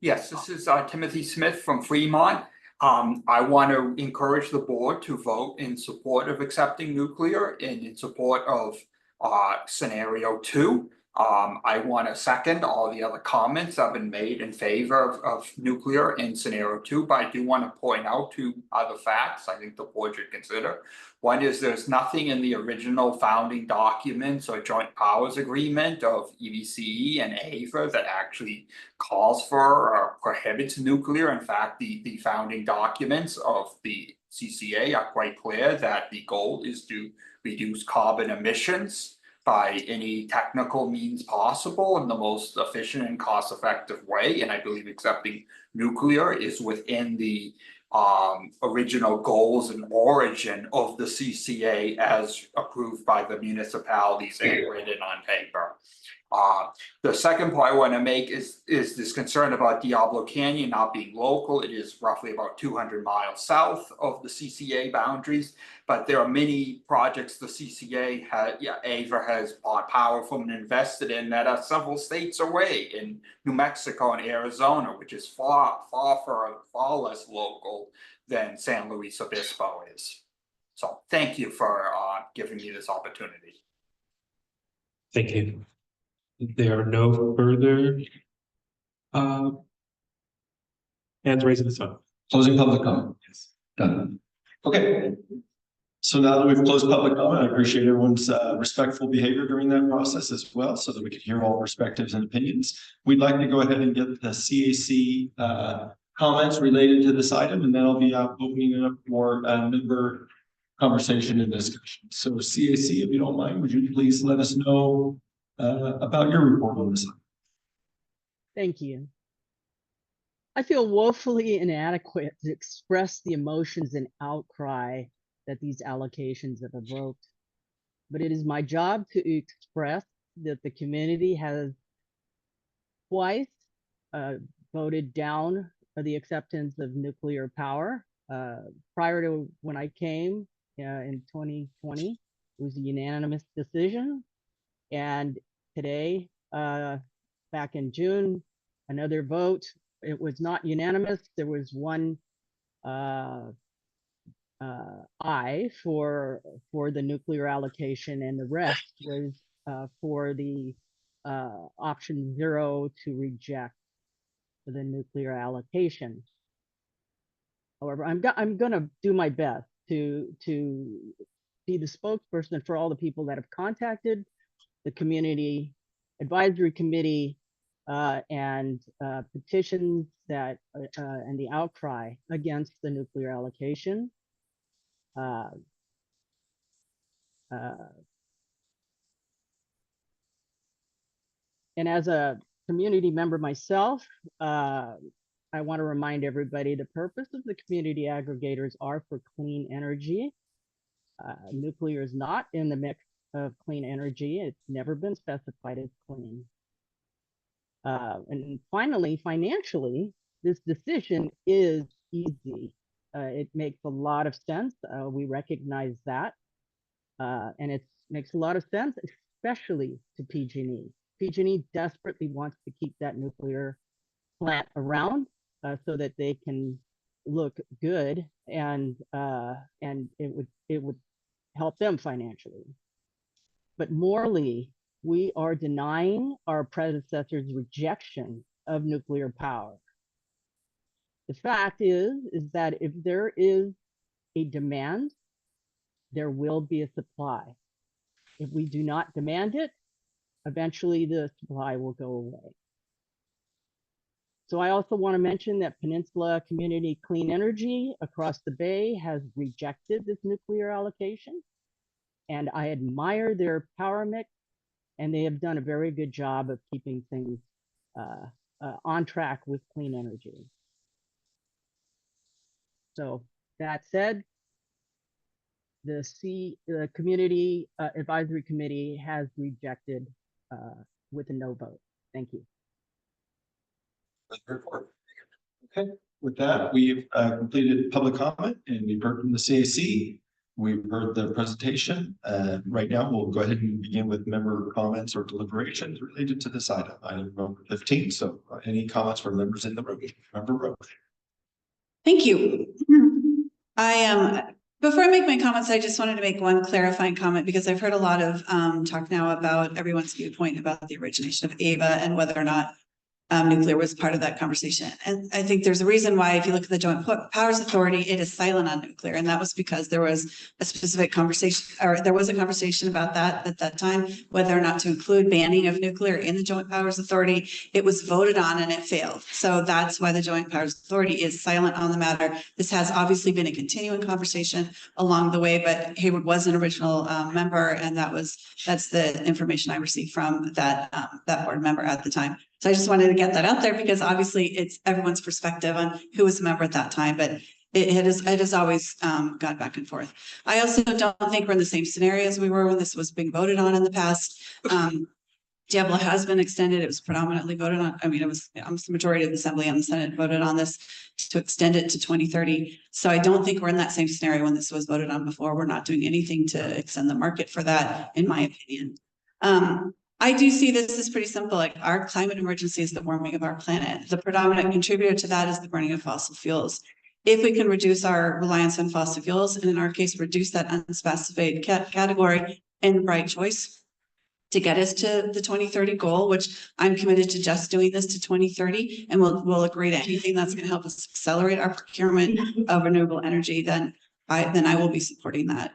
Yes, this is Timothy Smith from Fremont. I want to encourage the board to vote in support of accepting nuclear and in support of scenario 2. I want to second all the other comments that have been made in favor of nuclear in scenario 2, but I do want to point out 2 other facts I think the board should consider. One is there's nothing in the original founding documents or joint powers agreement of EVCE and AVA that actually calls for or prohibits nuclear. In fact, the founding documents of the CCA are quite clear that the goal is to reduce carbon emissions by any technical means possible in the most efficient and cost-effective way. And I believe accepting nuclear is within the original goals and origin of the CCA as approved by the municipalities and written on paper. The second point I want to make is this concern about Diablo Canyon not being local. It is roughly about 200 miles south of the CCA boundaries, but there are many projects the CCA AVA has bought power from and invested in that are several states away in New Mexico and Arizona, which is far less local than San Luis Obispo is. So thank you for giving me this opportunity. Thank you. There are no further hands raised at this time. Closing public comment. Yes. Done. Okay. So now that we've closed public comment, I appreciate everyone's respectful behavior during that process as well, so that we can hear all perspectives and opinions. We'd like to go ahead and get the CAC comments related to this item, and then I'll be opening it up for member conversation and discussion. So CAC, if you don't mind, would you please let us know about your report on this? Thank you. I feel woefully inadequate to express the emotions and outcry that these allocations have evoked, but it is my job to express that the community has twice voted down the acceptance of nuclear power. Prior to when I came in 2020, it was a unanimous decision. And today, back in June, another vote. It was not unanimous. There was one aye for the nuclear allocation, and the rest was for the option 0 to reject the nuclear allocation. However, I'm gonna do my best to be the spokesperson for all the people that have contacted the Community Advisory Committee and petitions that and the outcry against the nuclear allocation. And as a community member myself, I want to remind everybody the purpose of the community aggregators are for clean energy. Nuclear is not in the mix of clean energy. It's never been specified as clean. And finally, financially, this decision is easy. It makes a lot of sense. We recognize that. And it makes a lot of sense, especially to PG&E. PG&E desperately wants to keep that nuclear plant around so that they can look good, and it would help them financially. But morally, we are denying our predecessors' rejection of nuclear power. The fact is that if there is a demand, there will be a supply. If we do not demand it, eventually the supply will go away. So I also want to mention that Peninsula Community Clean Energy across the bay has rejected this nuclear allocation, and I admire their power mix, and they have done a very good job of keeping things on track with clean energy. So that said, the Community Advisory Committee has rejected with a no vote. Thank you. Okay, with that, we've completed public comment, and we've heard from the CAC. We've heard the presentation. Right now, we'll go ahead and begin with member comments or deliberations related to this item number 15. So any comments from members in the room? Member Roach. Thank you. Before I make my comments, I just wanted to make one clarifying comment, because I've heard a lot of talk now about everyone's viewpoint about the origination of AVA and whether or not nuclear was part of that conversation. And I think there's a reason why, if you look at the Joint Powers Authority, it is silent on nuclear. And that was because there was a specific conversation, or there was a conversation about that at that time, whether or not to include banning of nuclear in the Joint Powers Authority. It was voted on and it failed. So that's why the Joint Powers Authority is silent on the matter. This has obviously been a continuing conversation along the way, but Hayward was an original member, and that's the information I received from that board member at the time. So I just wanted to get that out there, because obviously it's everyone's perspective on who was a member at that time, but it has always gone back and forth. I also don't think we're in the same scenario as we were when this was being voted on in the past. Diablo has been extended. It was predominantly voted on. I mean, it was almost the majority of the Assembly and the Senate voted on this to extend it to 2030. So I don't think we're in that same scenario when this was voted on before. We're not doing anything to extend the market for that, in my opinion. I do see this as pretty simple. Like, our climate emergency is the warming of our planet. The predominant contributor to that is the burning of fossil fuels. If we can reduce our reliance on fossil fuels, and in our case, reduce that unspecified category and right choice to get us to the 2030 goal, which I'm committed to just doing this to 2030, and we'll agree to anything that's going to help us accelerate our procurement of renewable energy, then I will be supporting that.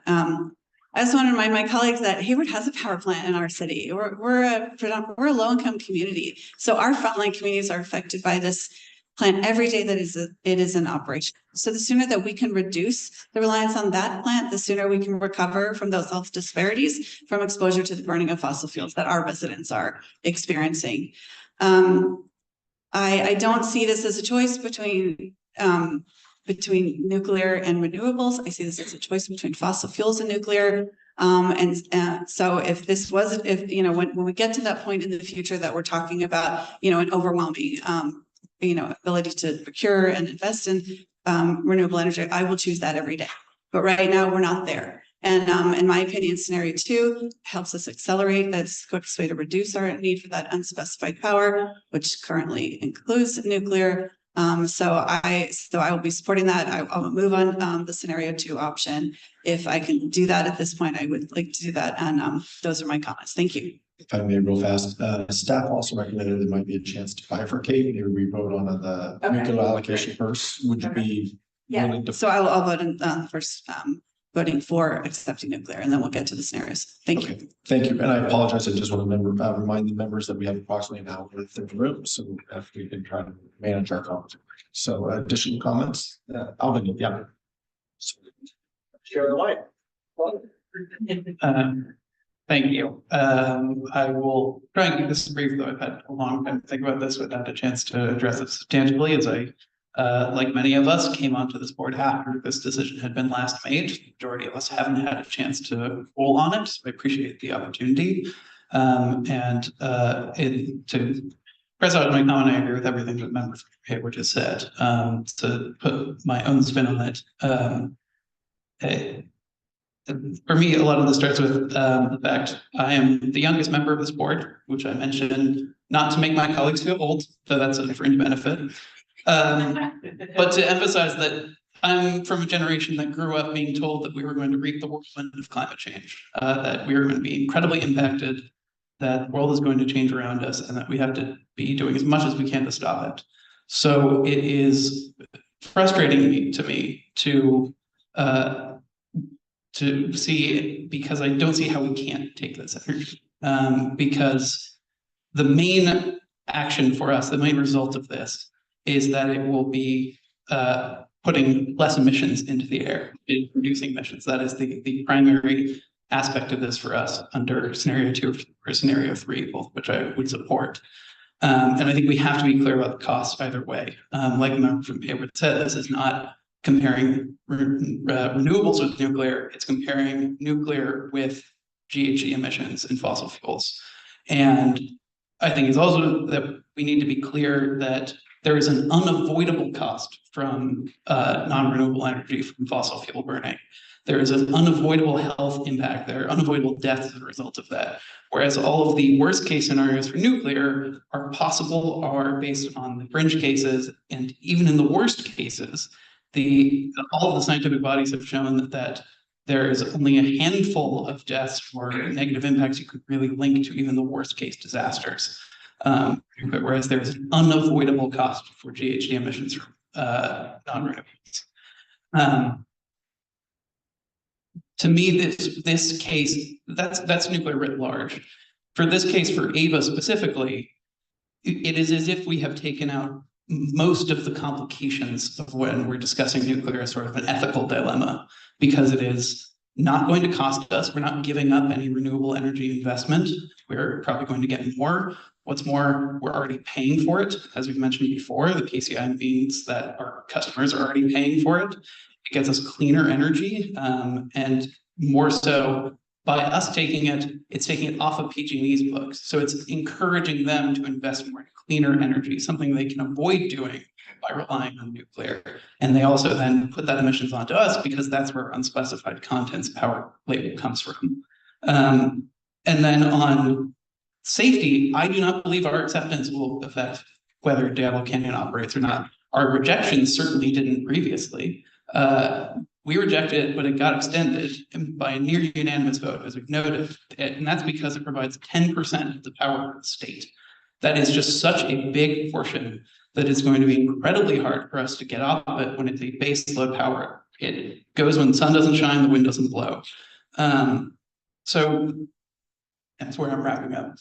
I just want to remind my colleagues that Hayward has a power plant in our city. We're a low-income community, so our frontline communities are affected by this plant every day that it is in operation. So the sooner that we can reduce the reliance on that plant, the sooner we can recover from those health disparities from exposure to the burning of fossil fuels that our residents are experiencing. I don't see this as a choice between nuclear and renewables. I see this as a choice between fossil fuels and nuclear. So if you know, when we get to that point in the future that we're talking about, you know, an overwhelming ability to procure and invest in renewable energy, I will choose that every day. But right now we're not there. And in my opinion, scenario 2 helps us accelerate. That's the quickest way to reduce our need for that unspecified power, which currently includes nuclear. So I will be supporting that. I'll move on the scenario 2 option. If I can do that at this point, I would like to do that. And those are my comments. Thank you. If I may, real fast, staff also recommended there might be a chance to bifurcate. Maybe we vote on the nuclear allocation first. Would you be willing to? So I'll vote on first, voting for accepting nuclear, and then we'll get to the scenarios. Thank you. Thank you. And I apologize. I just want to remind the members that we have approximately an hour left in the room. So if we can try to manage our comments. So additional comments, Alvin, yeah. Share the light. Thank you. I will try and keep this brief, though I've had a long time to think about this without a chance to address it substantively, as I, like many of us, came onto this board after this decision had been last made. The majority of us haven't had a chance to roll on it, so I appreciate the opportunity. To press out my comment, I agree with everything that Member Hayward just said. To put my own spin on it, for me, a lot of this starts with the fact I am the youngest member of this board, which I mentioned not to make my colleagues feel old, so that's a fringe benefit. But to emphasize that I'm from a generation that grew up being told that we were going to reap the whirlwind of climate change, that we were going to be incredibly impacted, that the world is going to change around us, and that we have to be doing as much as we can to stop it. So it is frustrating to me to see, because I don't see how we can't take this energy. Because the main action for us, the main result of this is that it will be putting less emissions into the air, reducing emissions. That is the primary aspect of this for us under scenario 2 or scenario 3, both which I would support. And I think we have to be clear about the cost either way. Like the member from Hayward said, this is not comparing renewables with nuclear, it's comparing nuclear with GHG emissions and fossil fuels. And I think it's also that we need to be clear that there is an unavoidable cost from non-renewable energy from fossil fuel burning. There is an unavoidable health impact. There are unavoidable deaths as a result of that. Whereas all of the worst case scenarios for nuclear are possible, are based on the fringe cases, and even in the worst cases, all of the scientific bodies have shown that there is only a handful of deaths or negative impacts you could really link to even the worst case disasters. Whereas there is an unavoidable cost for GHG emissions from non-renewables. To me, this case, that's nuclear writ large. For this case, for AVA specifically, it is as if we have taken out most of the complications of when we're discussing nuclear as sort of an ethical dilemma, because it is not going to cost us. We're not giving up any renewable energy investment. We're probably going to get more. What's more, we're already paying for it. As we've mentioned before, the PCI means that our customers are already paying for it. It gets us cleaner energy, and more so, by us taking it, it's taking it off of PG&E's books. So it's encouraging them to invest more in cleaner energy, something they can avoid doing by relying on nuclear. And they also then put that emissions onto us because that's where unspecified contents power label comes from. And then on safety, I do not believe our acceptance will affect whether Diablo Canyon operates or not. Our rejection certainly didn't previously. We rejected it, but it got extended by a near unanimous vote, as we've noted, and that's because it provides 10% of the power of the state. That is just such a big portion that is going to be incredibly hard for us to get off of it when it's a base load power. It goes when the sun doesn't shine, the wind doesn't blow. So that's where I'm wrapping up.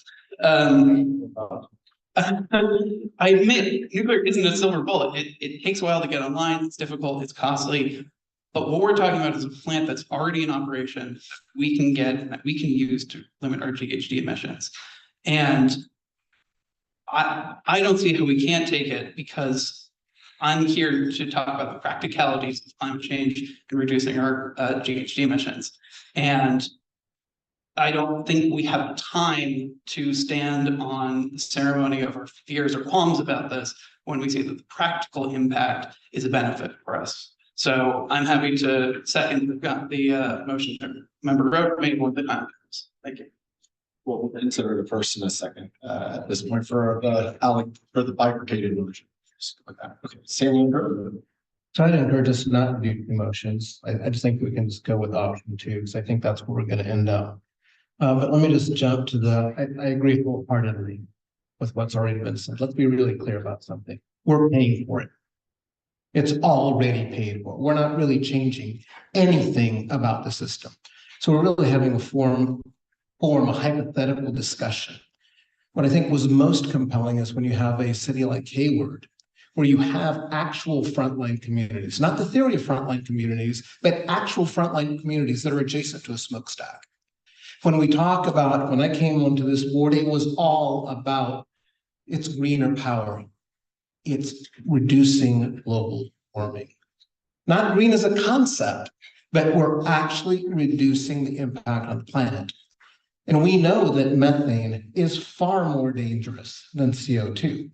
I admit nuclear isn't a silver bullet. It takes a while to get online. It's difficult. It's costly. But what we're talking about is a plant that's already in operation that we can get and that we can use to limit our GHG emissions. And I don't see how we can't take it because I'm here to talk about the practicalities of climate change and reducing our GHG emissions. And I don't think we have time to stand on the ceremony of our fears or qualms about this when we see that the practical impact is a benefit for us. So I'm happy to second the motion Member Rowe made with the comments. Thank you. We'll consider the first and a second at this point for the bifurcated motion. Okay, Samuel. So I'd encourage us not to do emotions. I just think we can just go with option 2 because I think that's where we're going to end up. But let me just jump to I agree wholeheartedly with what's already been said. Let's be really clear about something. We're paying for it. It's already paid for. We're not really changing anything about the system. So we're really having a form a hypothetical discussion. What I think was most compelling is when you have a city like Hayward, where you have actual frontline communities, not the theory of frontline communities, but actual frontline communities that are adjacent to a smokestack. When we talk about, when I came onto this board, it was all about it's greener power. It's reducing global warming. Not green as a concept, but we're actually reducing the impact on the planet. And we know that methane is far more dangerous than CO2.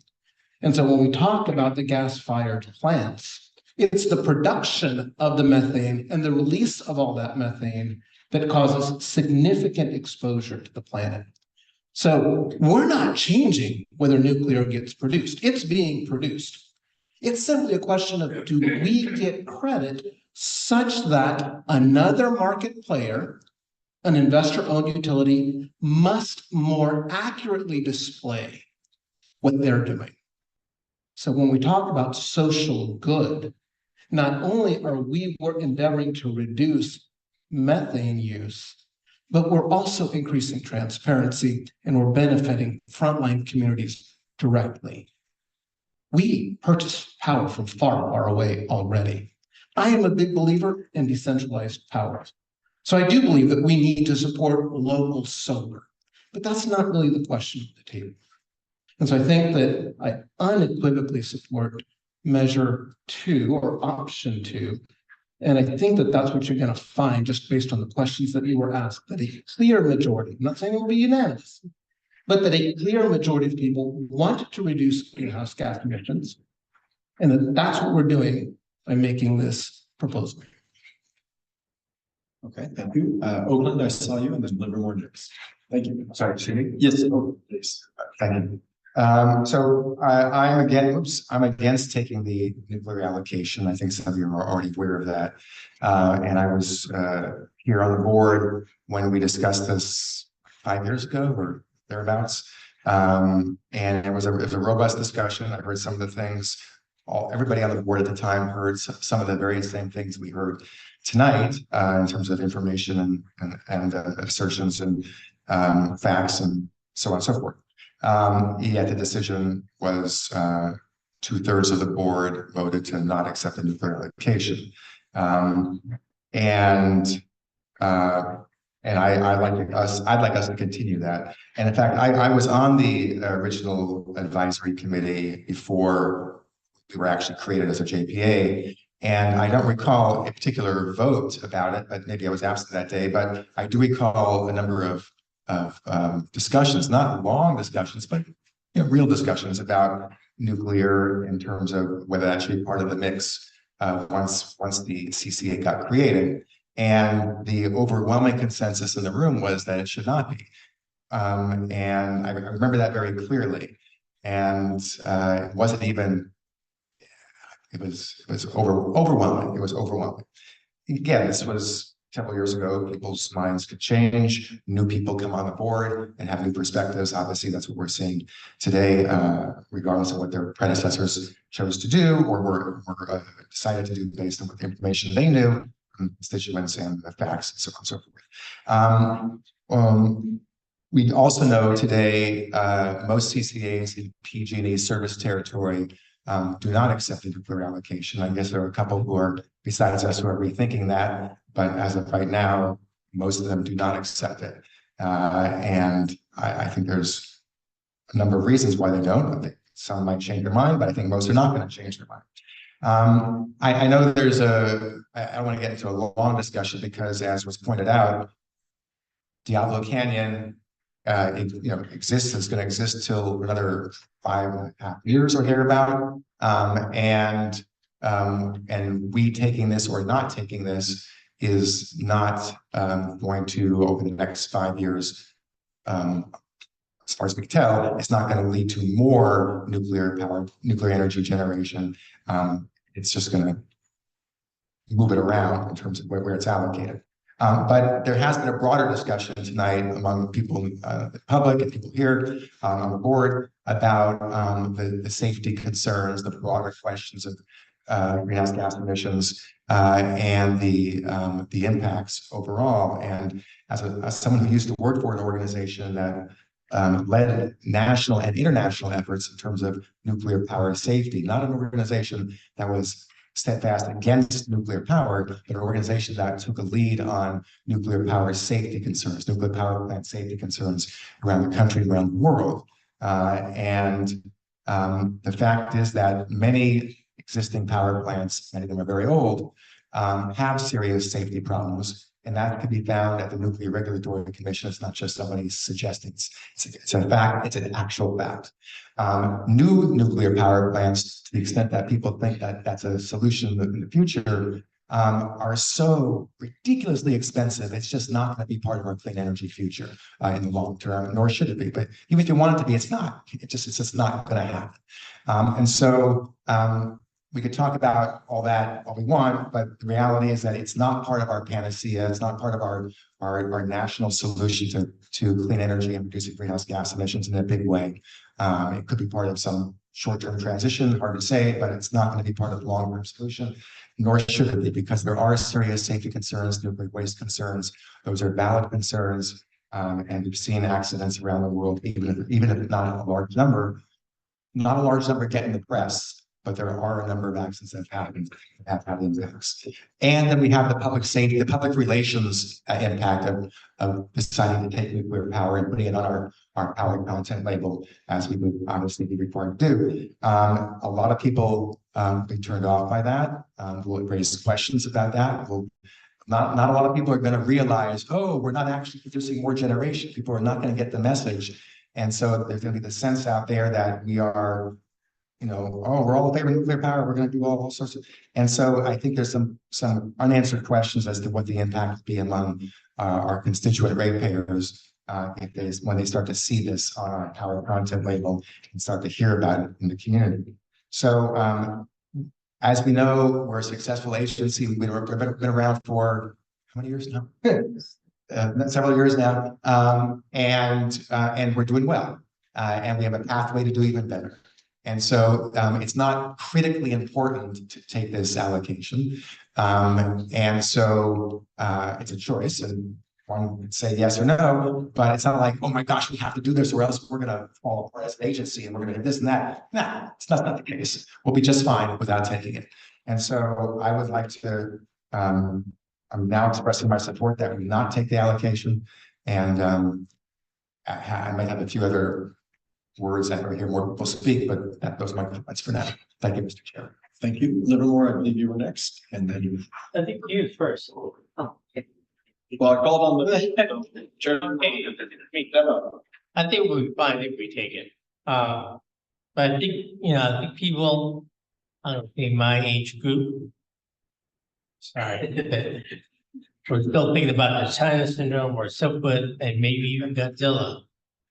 And so when we talk about the gas-fired plants, it's the production of the methane and the release of all that methane that causes significant exposure to the planet. So we're not changing whether nuclear gets produced. It's being produced. It's simply a question of, do we get credit such that another market player, an investor-owned utility, must more accurately display what they're doing? So when we talk about social good, not only are we endeavoring to reduce methane use, but we're also increasing transparency and we're benefiting frontline communities directly. We purchase power from far, far away already. I am a big believer in decentralized power. So I do believe that we need to support local solar, but that's not really the question of the table. And so I think that I unequivocally support measure 2 or option 2. And I think that that's what you're going to find just based on the questions that you were asked, that a clear majority, I'm not saying it will be unanimous, but that a clear majority of people want to reduce greenhouse gas emissions. And that's what we're doing by making this proposal. Okay, thank you. Oakland, I saw you, and then Livermore next. Thank you. Sorry, Judy? Yes, please. Thank you. So I'm against taking the nuclear allocation. I think some of you are already aware of that. And I was here on the board when we discussed this 5 years ago or thereabouts. And it was a robust discussion. I heard some of the things, everybody on the board at the time heard some of the very same things we heard tonight in terms of information and assertions and facts and so on and so forth. Yet the decision was 2/3 of the board voted to not accept the nuclear allocation. I'd like us to continue that. And in fact, I was on the original advisory committee before we were actually created as a JPA. And I don't recall a particular vote about it, but maybe I was absent that day, but I do recall a number of discussions, not long discussions, but real discussions about nuclear in terms of whether that should be part of the mix once the CCA got created. And the overwhelming consensus in the room was that it should not be. And I remember that very clearly. And it wasn't even, it was overwhelming. It was overwhelming. Again, this was several years ago. People's minds could change. New people come on the board and have new perspectives. Obviously, that's what we're seeing today, regardless of what their predecessors chose to do or were decided to do based on what the information they knew from constituents and the facts and so on and so forth. We also know today most CCAs in PG&E service territory do not accept the nuclear allocation. I guess there are a couple who are, besides us, who are rethinking that, but as of right now, most of them do not accept it. And I think there's a number of reasons why they don't. I think some might change their mind, but I think most are not going to change their mind. I know there's I don't want to get into a long discussion because, as was pointed out, Diablo Canyon exists, is going to exist till another 5.5 years or thereabout. And we taking this or not taking this is not going to, over the next 5 years, as far as we can tell, it's not going to lead to more nuclear energy generation. It's just going to move it around in terms of where it's allocated. But there has been a broader discussion tonight among people in the public and people here on the board about the safety concerns, the broader questions of greenhouse gas emissions and the impacts overall. And as someone who used to work for an organization that led national and international efforts in terms of nuclear power safety, not an organization that was steadfast against nuclear power, but an organization that took a lead on nuclear power safety concerns, nuclear power plant safety concerns around the country, around the world. And the fact is that many existing power plants, many of them are very old, have serious safety problems. And that can be found at the Nuclear Regulatory Commission. It's not just somebody suggesting. It's a fact. It's an actual fact. New nuclear power plants, to the extent that people think that that's a solution in the future, are so ridiculously expensive. It's just not going to be part of our clean energy future in the long term, nor should it be. But even if you want it to be, it's not. It's just not going to happen. And so we could talk about all that all we want, but the reality is that it's not part of our panacea. It's not part of our national solution to clean energy and reducing greenhouse gas emissions in a big way. It could be part of some short-term transition, hard to say, but it's not going to be part of the long-term solution, nor should it be, because there are serious safety concerns, nuclear waste concerns. Those are valid concerns, and we've seen accidents around the world, even if not a large number get in the press. But there are a number of accidents that have had impacts. And then we have the public safety, the public relations impact of deciding to take nuclear power and putting it on our power content label, as we would obviously be required to do. A lot of people be turned off by that, will raise questions about that. Not a lot of people are going to realize, oh, we're not actually producing more generation. People are not going to get the message. And so there's going to be the sense out there that we are, oh, we're all in favor of nuclear power. We're going to do all sorts of, and so I think there's some unanswered questions as to what the impact would be among our constituent ratepayers when they start to see this on our power content label and start to hear about it in the community. So as we know, we're a successful agency. We've been around for how many years now? Several years now, and we're doing well, and we have a pathway to do even better. And so it's not critically important to take this allocation. And so it's a choice, and one would say yes or no, but it's not like, oh my gosh, we have to do this or else we're going to fall apart as an agency and we're going to do this and that. No, it's not the case. We'll be just fine without taking it. And so I would like to, I'm now expressing my support that we not take the allocation. And I might have a few other words that I hear more people speak, but those are my comments for now. Thank you, Mr. Chair. Thank you. Livermore, I believe you were next, and then you. I think you first. Oh, okay. Well, I called on the. I think we'll be fine if we take it. But I think, I think people, I don't think my age group. Sorry. We're still thinking about the China syndrome or Silkwood and maybe even Godzilla.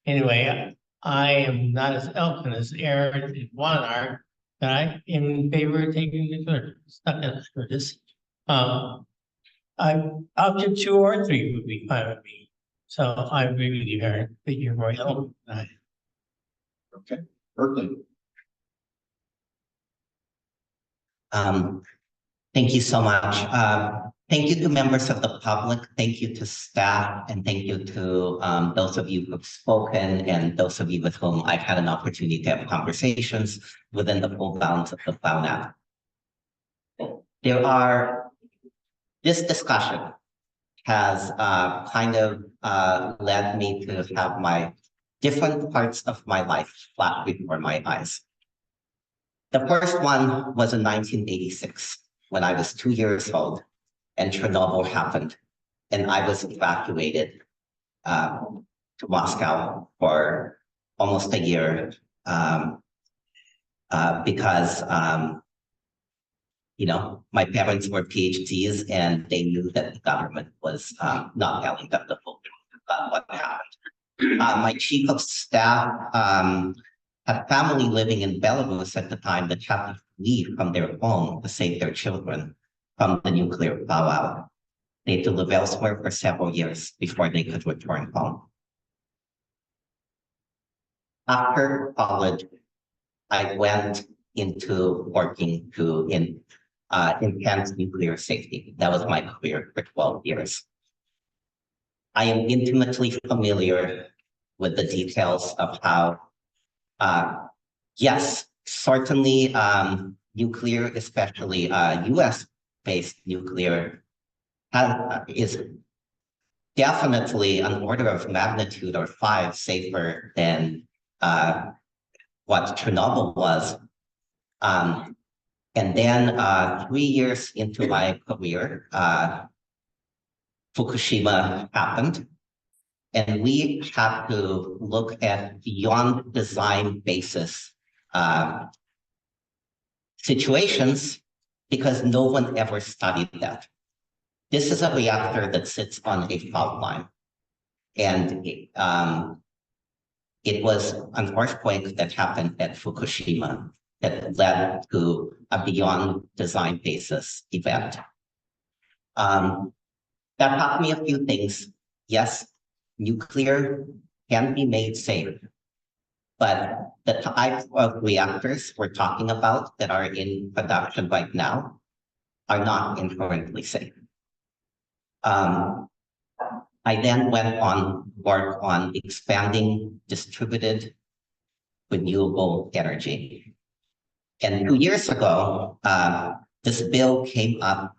Anyway, I am not as eloquent as Aaron and Juan are, but I am in favor of taking nuclear. It's not gonna hurt us. Option 2 or 3 would be fine with me. So I agree with you, Aaron, that you're more eloquent than I. Okay, Berkeley. Thank you so much. Thank you to members of the public. Thank you to staff, and thank you to those of you who've spoken and those of you with whom I've had an opportunity to have conversations within the full bounds of the Clown Act. This discussion has kind of led me to have my different parts of my life flat before my eyes. The first one was in 1986, when I was 2 years old and Chernobyl happened, and I was evacuated to Moscow for almost a year because my parents were PhDs and they knew that the government was not telling them the full truth about what happened. My chief of staff had family living in Belarus at the time that had to leave from their home to save their children from the nuclear fallout. They had to live elsewhere for several years before they could return home. After college, I went into working in enhance nuclear safety. That was my career for 12 years. I am intimately familiar with the details of how, yes, certainly nuclear, especially US-based nuclear, is definitely an order of magnitude or 5 safer than what Chernobyl was. And then 3 years into my career, Fukushima happened. And we had to look at beyond design basis situations because no one ever studied that. This is a reactor that sits on a fault line. And it was an earthquake that happened at Fukushima that led to a beyond design basis event. That taught me a few things. Yes, nuclear can be made safe, but the type of reactors we're talking about that are in production right now are not inherently safe. I then went on work on expanding distributed renewable energy. And 2 years ago, this bill came up.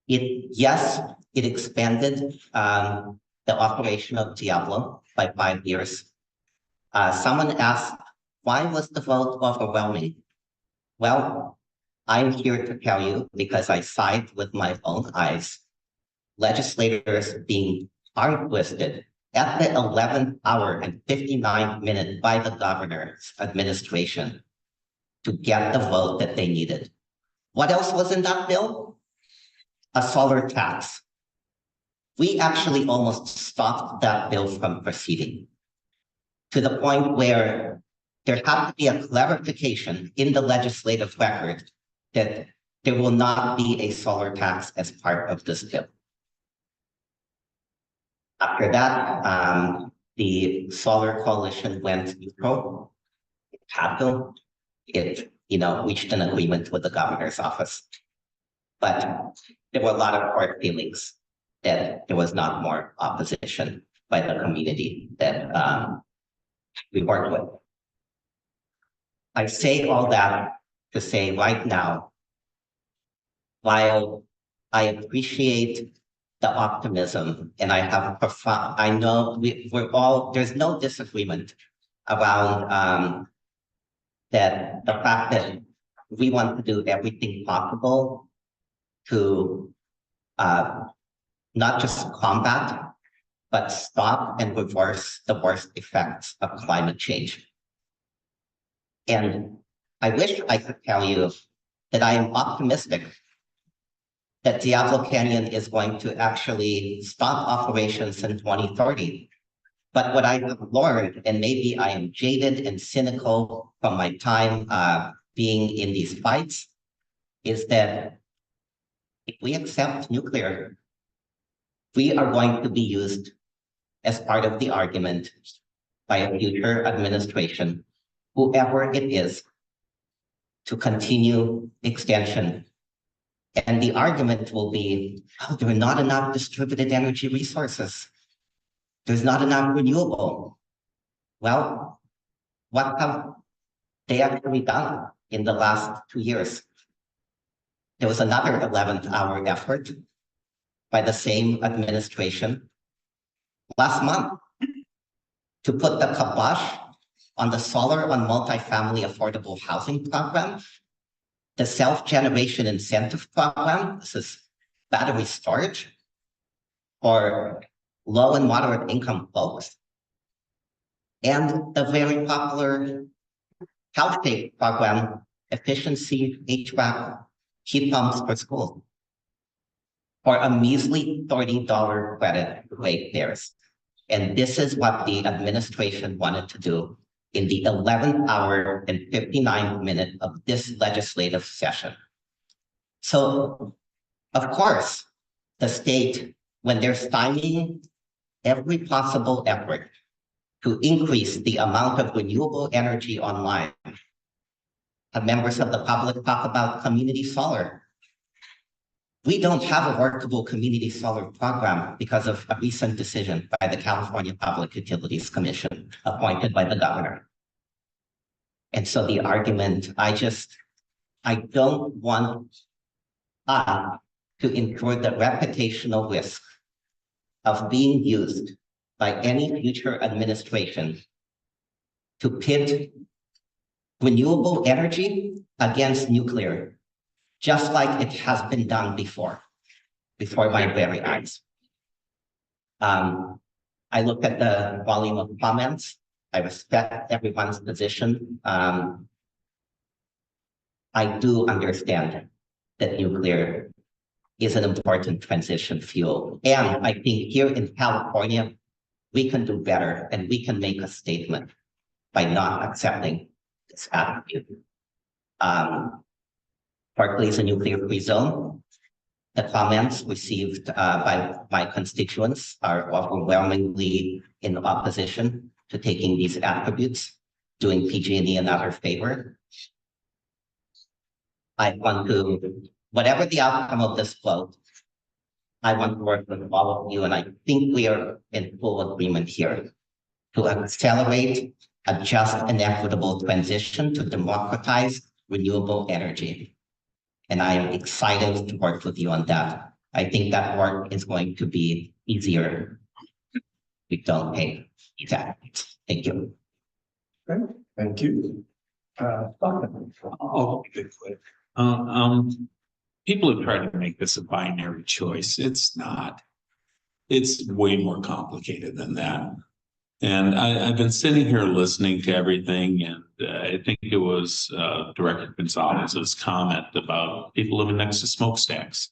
It expanded the operation of Diablo by 5 years. Someone asked, why was the vote overwhelming? Well, I'm here to tell you because I side with my own eyes. Legislators being arm twisted at the 11th hour and 59th minute by the governor's administration to get the vote that they needed. What else was in that bill? A solar tax. We actually almost stopped that bill from proceeding to the point where there had to be a clarification in the legislative record that there will not be a solar tax as part of this bill. After that, the Solar Coalition went neutral. It had to. It reached an agreement with the governor's office. But there were a lot of court feelings that there was not more opposition by the community that we worked with. I say all that to say right now, while I appreciate the optimism, and I know we're all, there's no disagreement around that the fact that we want to do everything possible to not just combat, but stop and reverse the worst effects of climate change. And I wish I could tell you that I am optimistic that Diablo Canyon is going to actually stop operations in 2030. But what I have learned, and maybe I am jaded and cynical from my time being in these fights, is that if we accept nuclear, we are going to be used as part of the argument by a future administration, whoever it is, to continue extension. And the argument will be, oh, there are not enough distributed energy resources. There's not enough renewable. Well, what have they actually done in the last 2 years? There was another 11th hour effort by the same administration last month to put the kibosh on the solar on multifamily affordable housing program, the self-generation incentive program, this is battery storage for low and moderate income folks, and the very popular house-shaped program, efficiency HVAC heat pumps for schools, for a measly $30 credit ratepayers. And this is what the administration wanted to do in the 11th hour and 59th minute of this legislative session. So, of course, the state, when they're stymieing every possible effort to increase the amount of renewable energy online, members of the public talk about community solar. We don't have a workable community solar program because of a recent decision by the California Public Utilities Commission appointed by the governor. And so the argument, I don't want us to incur the reputational risk of being used by any future administration to pit renewable energy against nuclear, just like it has been done before my very eyes. I looked at the volume of comments. I respect everyone's position. I do understand that nuclear is an important transition fuel. And I think here in California, we can do better and we can make a statement by not accepting this attitude. Berkeley is a nuclear-free zone. The comments received by my constituents are overwhelmingly in opposition to taking these attributes, doing PG&E another favor. I want to, whatever the outcome of this vote, I want to work with all of you, and I think we are in full agreement here to accelerate a just and equitable transition to democratize renewable energy. And I am excited to work with you on that. I think that work is going to be easier if we don't pay that. Thank you. Okay, thank you. I'll keep it quick. People have tried to make this a binary choice. It's not. It's way more complicated than that. And I've been sitting here listening to everything, and I think it was Director Gonzalez's comment about people living next to smokestacks.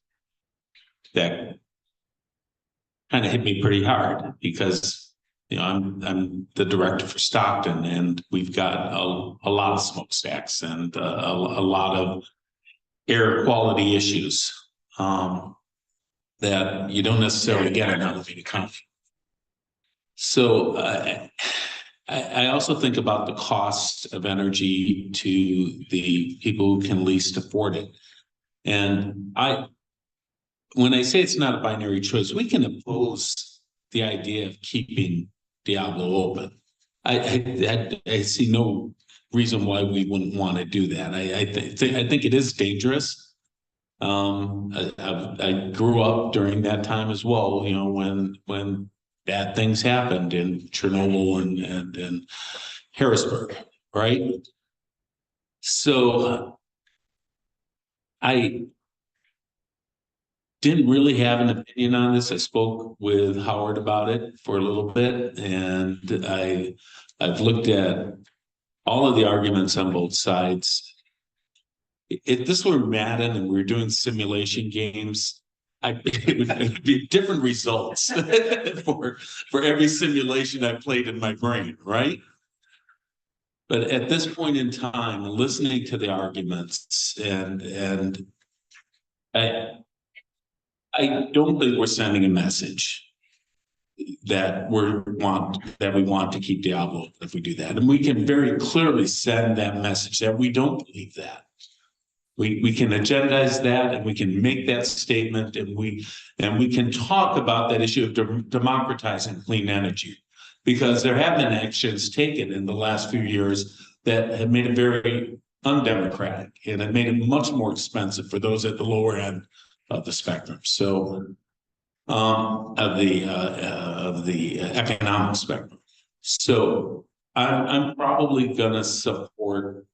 That kind of hit me pretty hard because, you know, I'm the director for Stockton, and we've got a lot of smokestacks and a lot of air quality issues that you don't necessarily get in Alameda County. So I also think about the cost of energy to the people who can least afford it. And when I say it's not a binary choice, we can oppose the idea of keeping Diablo open. I see no reason why we wouldn't want to do that. I think it is dangerous. I grew up during that time as well, you know, when bad things happened in Chernobyl and Harrisburg, right? So I didn't really have an opinion on this. I spoke with Howard about it for a little bit, and I've looked at all of the arguments on both sides. If this were Madden and we were doing simulation games, it'd be different results for every simulation I played in my brain, right? But at this point in time, listening to the arguments, and I don't think we're sending a message that we want to keep Diablo if we do that. And we can very clearly send that message that we don't believe that. We can agendize that, and we can make that statement, and we can talk about that issue of democratizing clean energy, because there have been actions taken in the last few years that have made it very undemocratic, and it made it much more expensive for those at the lower end of the spectrum. So of the economic spectrum. So I'm probably gonna support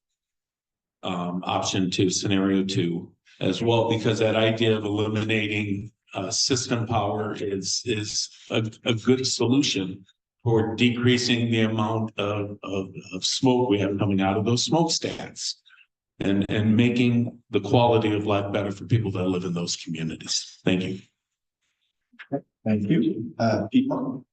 option 2, scenario 2 as well, because that idea of eliminating system power is a good solution for decreasing the amount of smoke we have coming out of those smokestacks, and making the quality of life better for people that live in those communities. Thank you. Thank you. Pete Martin.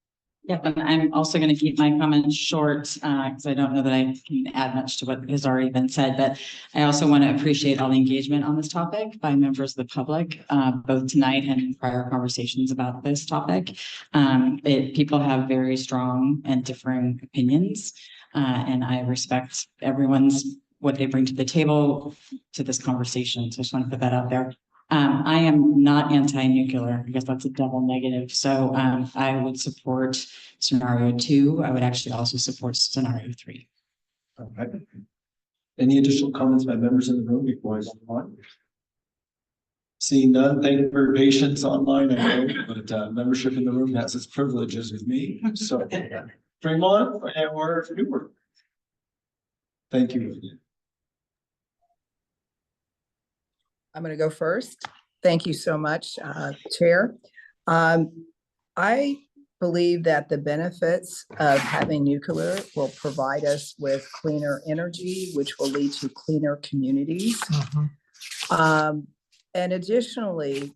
Yep, and I'm also going to keep my comments short because I don't know that I can add much to what has already been said, but I also want to appreciate all the engagement on this topic by members of the public, both tonight and in prior conversations about this topic. People have very strong and differing opinions, and I respect what they bring to the table to this conversation. So I just want to put that out there. I am not anti-nuclear because that's a double negative. So I would support scenario 2. I would actually also support scenario 3. Okay. Any additional comments by members in the room before I go on? Seeing none, thank you for your patience online, I know, but membership in the room has its privileges with me. So Fremont or Newport. Thank you. I'm going to go first. Thank you so much, Chair. I believe that the benefits of having nuclear will provide us with cleaner energy, which will lead to cleaner communities. And additionally,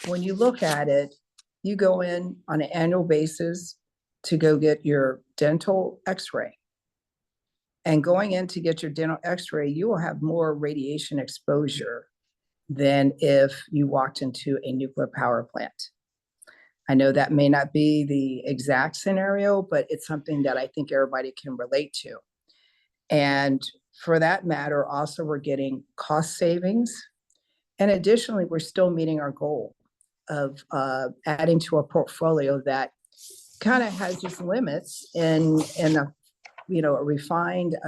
when you look at it, you go in on an annual basis to go get your dental x-ray. And going in to get your dental x-ray, you will have more radiation exposure than if you walked into a nuclear power plant. I know that may not be the exact scenario, but it's something that I think everybody can relate to. And for that matter, also we're getting cost savings. And additionally, we're still meeting our goal of adding to a portfolio that kind of has just limits in a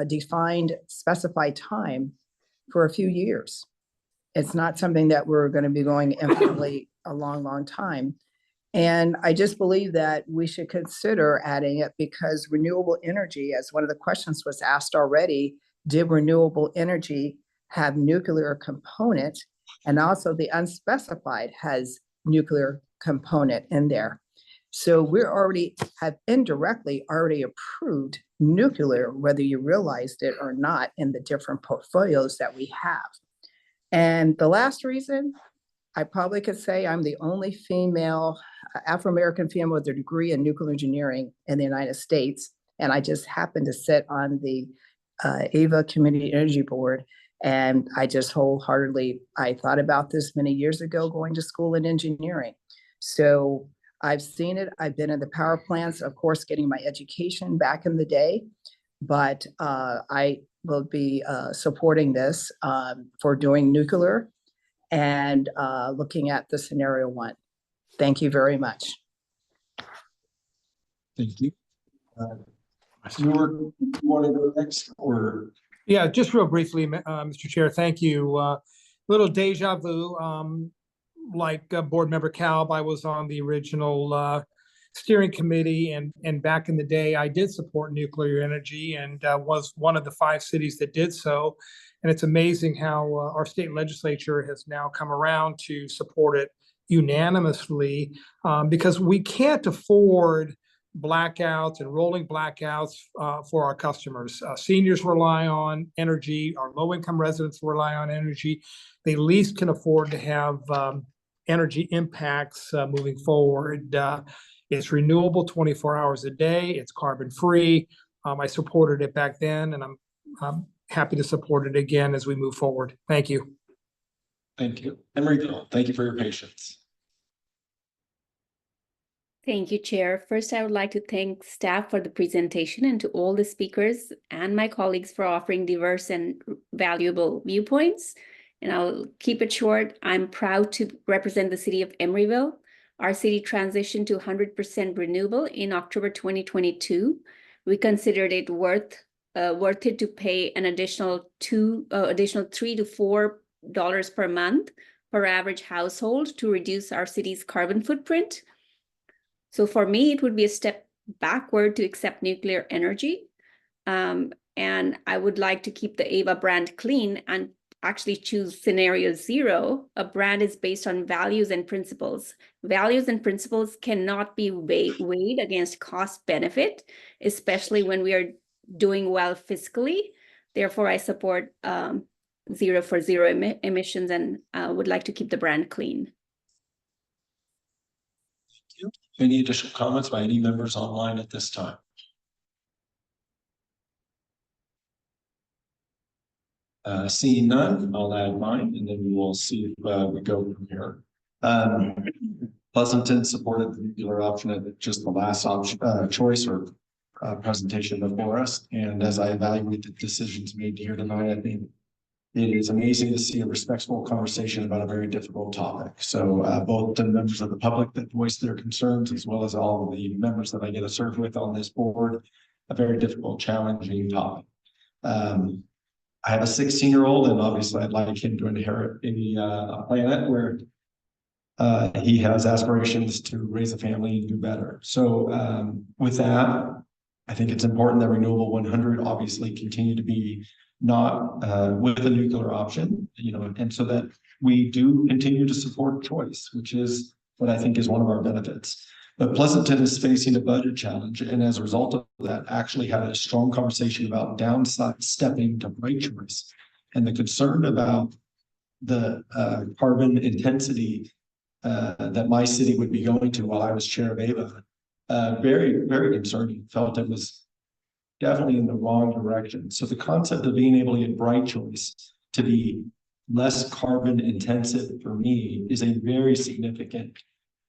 defined, specified time for a few years. It's not something that we're going to be going infinitely a long time. And I just believe that we should consider adding it, because renewable energy, as one of the questions was asked already, did renewable energy have nuclear component? And also the unspecified has nuclear component in there. So we have indirectly already approved nuclear, whether you realized it or not, in the different portfolios that we have. And the last reason, I probably could say I'm the only female, Afro-American female with a degree in nuclear engineering in the United States. And I just happened to sit on the AVA Community Energy Board. And I just wholeheartedly, I thought about this many years ago, going to school in engineering. So I've seen it. I've been in the power plants, of course, getting my education back in the day. But I will be supporting this for doing nuclear and looking at the scenario 1. Thank you very much. Thank you. You want to go next, or? Yeah, just real briefly, Mr. Chair, thank you. Little deja vu, like Board Member Kalb, I was on the original steering committee, and back in the day, I did support nuclear energy and was one of the 5 cities that did so. And it's amazing how our state legislature has now come around to support it unanimously, because we can't afford blackouts and rolling blackouts for our customers. Seniors rely on energy, our low-income residents rely on energy. They least can afford to have energy impacts moving forward. It's renewable 24 hours a day. It's carbon-free. I supported it back then, and I'm happy to support it again as we move forward. Thank you. Thank you. Emeryville, thank you for your patience. Thank you, Chair. First, I would like to thank staff for the presentation and to all the speakers and my colleagues for offering diverse and valuable viewpoints. And I'll keep it short. I'm proud to represent the city of Emeryville. Our city transitioned to 100% renewable in October 2022. We considered it worth it to pay an additional $3 to $4 per month per average household to reduce our city's carbon footprint. So for me, it would be a step backward to accept nuclear energy. And I would like to keep the AVA brand clean and actually choose scenario 0. A brand is based on values and principles. Values and principles cannot be weighed against cost benefit, especially when we are doing well fiscally. Therefore, I support 0 for 0 emissions and would like to keep the brand clean. Any additional comments by any members online at this time? Seeing none, I'll add mine, and then we will see if we go from here. Pleasanton supported the nuclear option at just the last option, choice or presentation before us. And as I evaluate the decisions made here tonight, I think it is amazing to see a respectful conversation about a very difficult topic. So both the members of the public that voiced their concerns, as well as all of the members that I get to serve with on this board, a very difficult, challenging topic. I have a 16-year-old, and obviously I'd like him to inherit a planet where he has aspirations to raise a family and do better. So with that, I think it's important that Renewable 100 obviously continue to be not with a nuclear option, and so that we do continue to support choice, which is what I think is one of our benefits. But Pleasanton is facing a budget challenge, and as a result of that, actually had a strong conversation about downside stepping to right choice, and the concern about the carbon intensity that my city would be going to while I was chair of AVA. Very, very concerning. Felt it was definitely in the wrong direction. So the concept of being able to get bright choice to be less carbon intensive for me is a very significant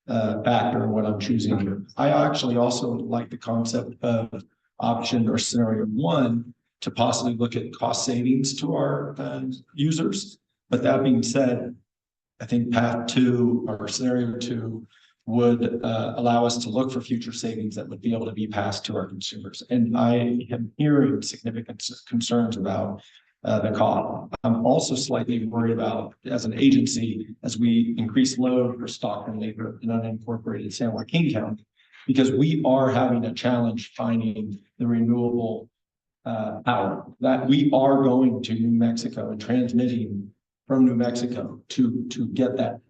factor in what I'm choosing here. I actually also like the concept of option or scenario 1 to possibly look at cost savings to our users. But that being said, I think path 2 or scenario 2 would allow us to look for future savings that would be able to be passed to our consumers. And I am hearing significant concerns about the cost. I'm also slightly worried about, as an agency, as we increase load for Stockton labor in unincorporated San Joaquin County, because we are having a challenge finding the renewable power that we are going to New Mexico and transmitting from New Mexico to get that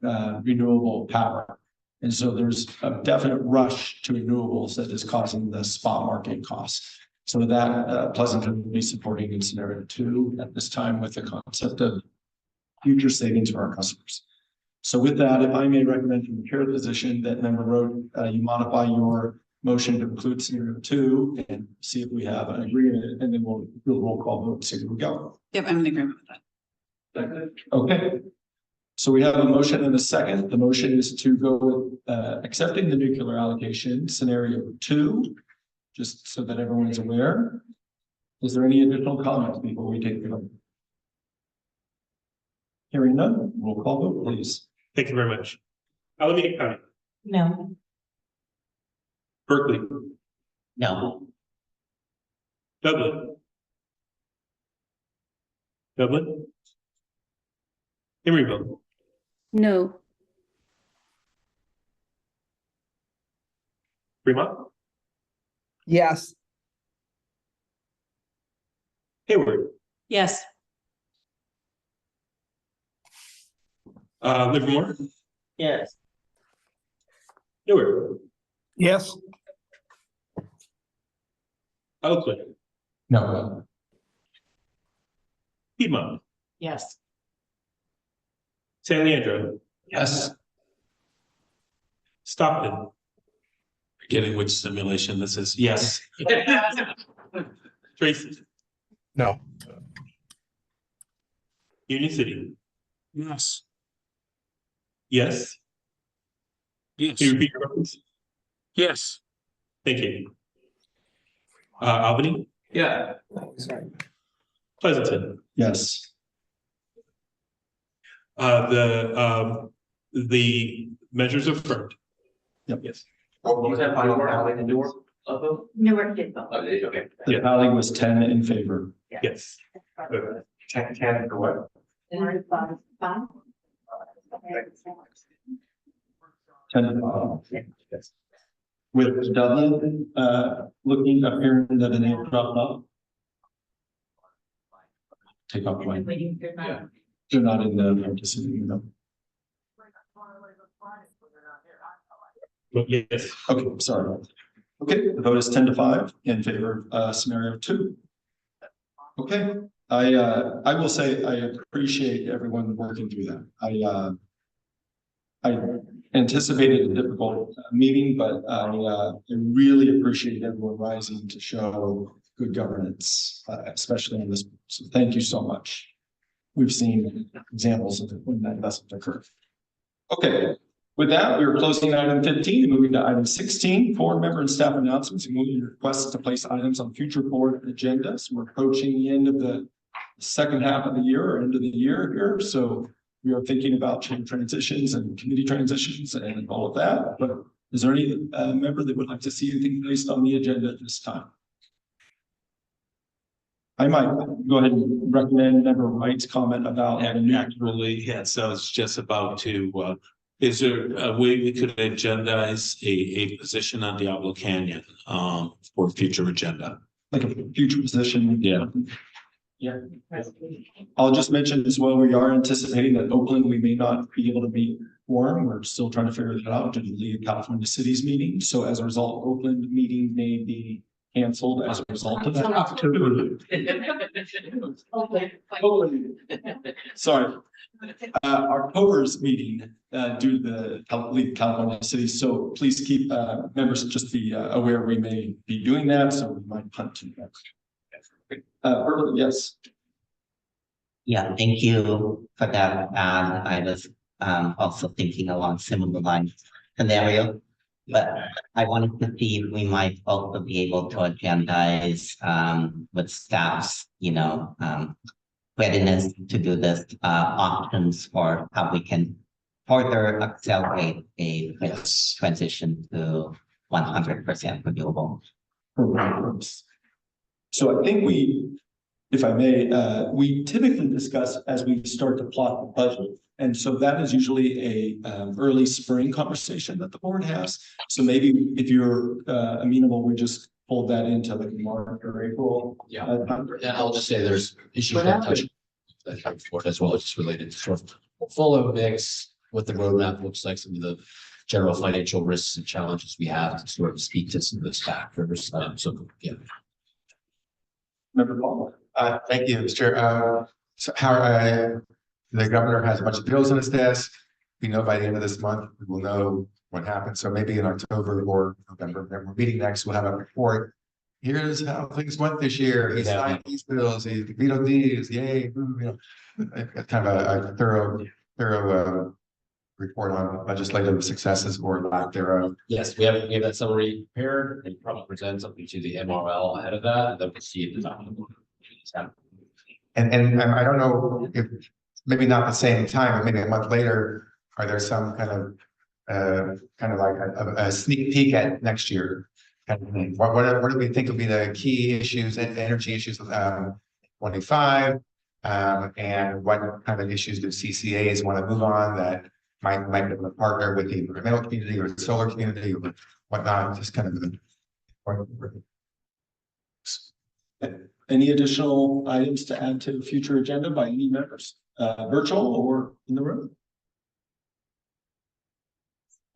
renewable power. And so there's a definite rush to renewables that is causing the spot market costs. So that Pleasanton will be supporting in scenario 2 at this time with the concept of future savings for our customers. So with that, if I may recommend from the chair position that Member Road, you modify your motion to include scenario 2 and see if we have an agreement, and then we'll do a roll call vote and see where we go. Yep, I'm in agreement with that. Okay. So we have a motion and a second. The motion is to go with accepting the nuclear allocation scenario 2, just so that everyone is aware. Is there any additional comments before we take the vote? Hearing none, roll call vote, please. Thank you very much. Alameda County. No. Berkeley. No. Dublin. Dublin. Emeryville. No. Fremont, Yes. Hayward, Yes. Livermore, Yes. Newark, Yes. Oakland, No. Piedmont, Yes. San Leandro, Yes. Stockton, Forgetting which simulation this is. Yes. Tracy, No. Union City. Yes. Yes. Yes. Can you repeat your reference? Yes. Thank you. Albany, Yeah. Pleasanton, Yes. the measures affirmed. Yep. Yes. What was that final tally in Newark? Newark did vote. Okay. The tally was 10 in favor. Yes. Ten for what? 10 to 5. Yes. With Dublin, looking, appearing that the name dropped off. Take off one. They're not in the participating, no. Yes. Okay, sorry. Okay, the vote is 10 to 5 in favor of scenario 2. Okay, I will say I appreciate everyone working through that. I anticipated a difficult meeting, but I really appreciate everyone rising to show good governance, especially in this. So thank you so much. We've seen examples of when that doesn't occur. Okay, with that, we are closing item 15 and moving to item 16, board member and staff announcements and moving requests to place items on future board agendas. We're approaching the end of the second half of the year or end of the year here. So we are thinking about change transitions and committee transitions and all of that. But is there any member that would like to see anything placed on the agenda at this time? I might go ahead and recommend member Wright's comment about. Actually, yes, I was just about to, is there a way we could agendize a position on Diablo Canyon, for future agenda? Like a future position? Yeah. Yeah. I'll just mention as well, we are anticipating that Oakland, we may not be able to meet quorum. We're still trying to figure that out due to the League of California Cities meeting. So as a result, Oakland meeting may be canceled as a result of that. Sorry. October's meeting due to the League of California Cities. So please keep members just be aware we may be doing that. So we might punt to that. Yes. Yeah, thank you for that. And I was also thinking along similar lines scenario, but I wanted to see if we might also be able to agendize with staff's, readiness to do this, options for how we can further accelerate a transition to 100% renewable. So I think if I may, we typically discuss as we start to plot the budget. And so that is usually a early spring conversation that the board has. So maybe if you're amenable, we just hold that into like March or April. Yeah, and I'll just say there's issues that touch that as well, just related to sort of portfolio mix, what the roadmap looks like, some of the general financial risks and challenges we have to sort of speak to some of those factors. So, yeah. Member Paul. Thank you, Mr. Chair. So how the governor has a bunch of bills on his desk. We know by the end of this month, we will know what happens. So maybe in October or November, when we're meeting next, we'll have a report. Here's how things went this year. He signed these bills, he vetoed these, yay, kind of a thorough report on legislative successes or lack thereof. Yes, we have that summary prepared and probably present something to the MRL ahead of that, and then we'll see if the document. And I don't know if maybe not the same time, but maybe a month later, are there some kind of like a sneak peek at next year? Kind of thing. What do we think will be the key issues and energy issues of 25? And what kind of issues do CCAs want to move on that might be able to partner with the environmental community or the solar community or whatnot, just kind of. Any additional items to add to the future agenda by any members, virtual or in the room?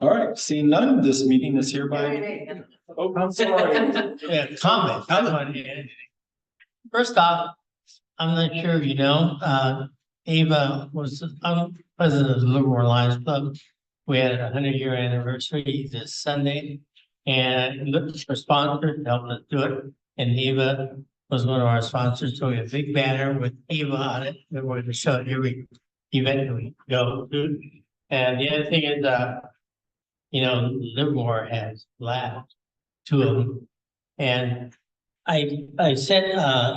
All right, seeing none, this meeting is hereby. Oh, I'm sorry. Yeah, comment. First off, I'm not sure if you know, Ava was, I'm president of the Livermore Lions Club. We had a 100-year anniversary this Sunday, and looked for sponsors to help us do it. And Ava was one of our sponsors, so we have a big banner with Ava on it that we're going to show at every event that we go to. And the other thing is, Livermore has labs, 2 of them. And I sent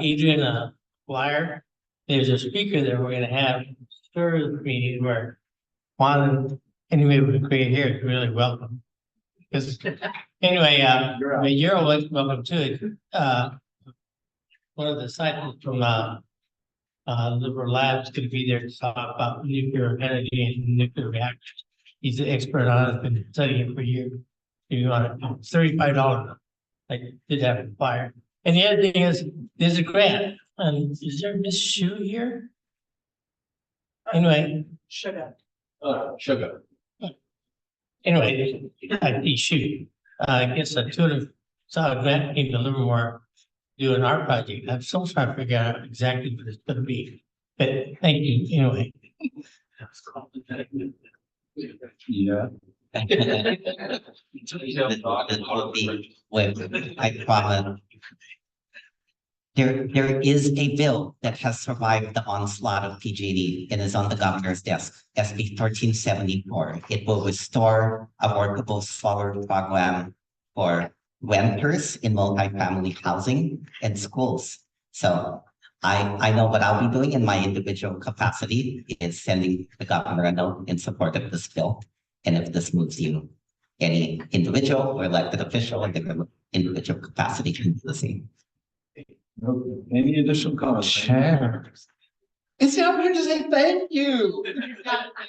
Adrian a flyer. There's a speaker that we're gonna have service meeting where Juan, anyway, we create here is really welcome. Because anyway, you're welcome to it. One of the scientists from Livermore Labs is gonna be there to talk about nuclear energy and nuclear reactors. He's an expert on it, been studying it for years. If you want it, it's $35. I did have a flyer. And the other thing is, there's a grant. Is there Miss Shu here? Anyway. Sugar. Sugar. Anyway, I Shu. I guess a $200 grant came to Livermore do an art project. I'm still trying to figure out exactly what it's gonna be. But thank you, anyway. Yeah. I promise. There is a bill that has survived the onslaught of PG&E and is on the governor's desk, SB 1374. It will restore a workable solar program for renters in multifamily housing and schools. So I know what I'll be doing in my individual capacity is sending the governor a note in support of this bill. And if this moves you, any individual or elected official in the individual capacity can do the same. Any additional comments? Chair. It's I'm here to say thank you.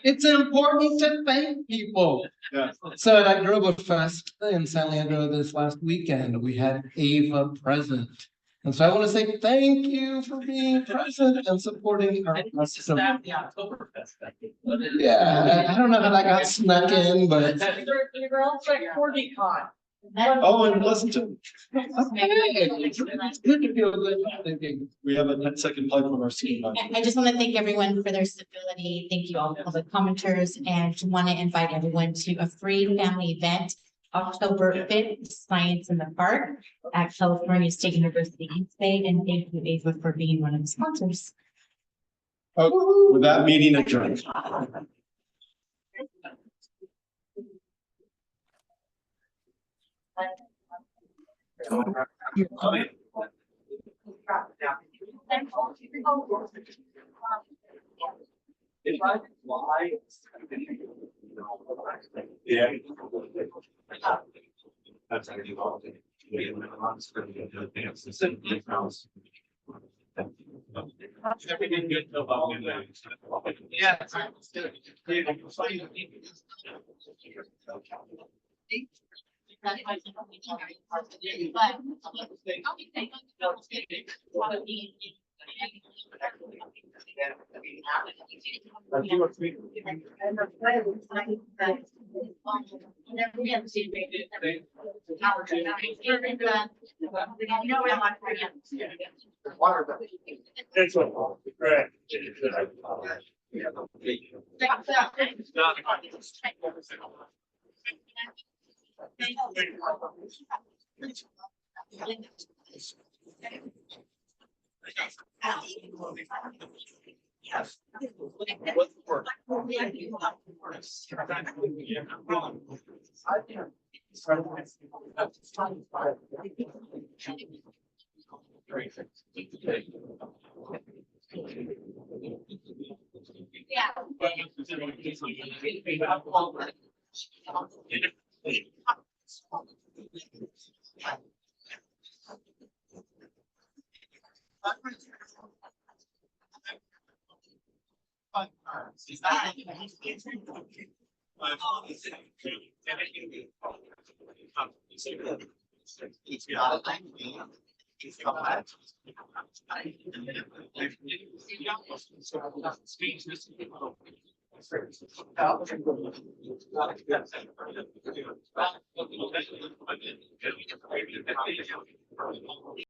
It's important to thank people. Yeah. So at Oktoberfest in San Leandro this last weekend, we had Ava present. And so I want to say thank you for being present and supporting our custom. Yeah, I don't know how that got snuck in, but. Oh, and listen to. It's good to feel good about thinking. We have a 10-second plug from our senior. I just want to thank everyone for their civility. Thank you all public commenters, and want to invite everyone to a free family event, October 5th, Science in the Park at California State University East Bay. And thank you, Ava, for being one of the sponsors. Oh, with that meeting adjourned. Yeah. Yes. It's not a thing. It's not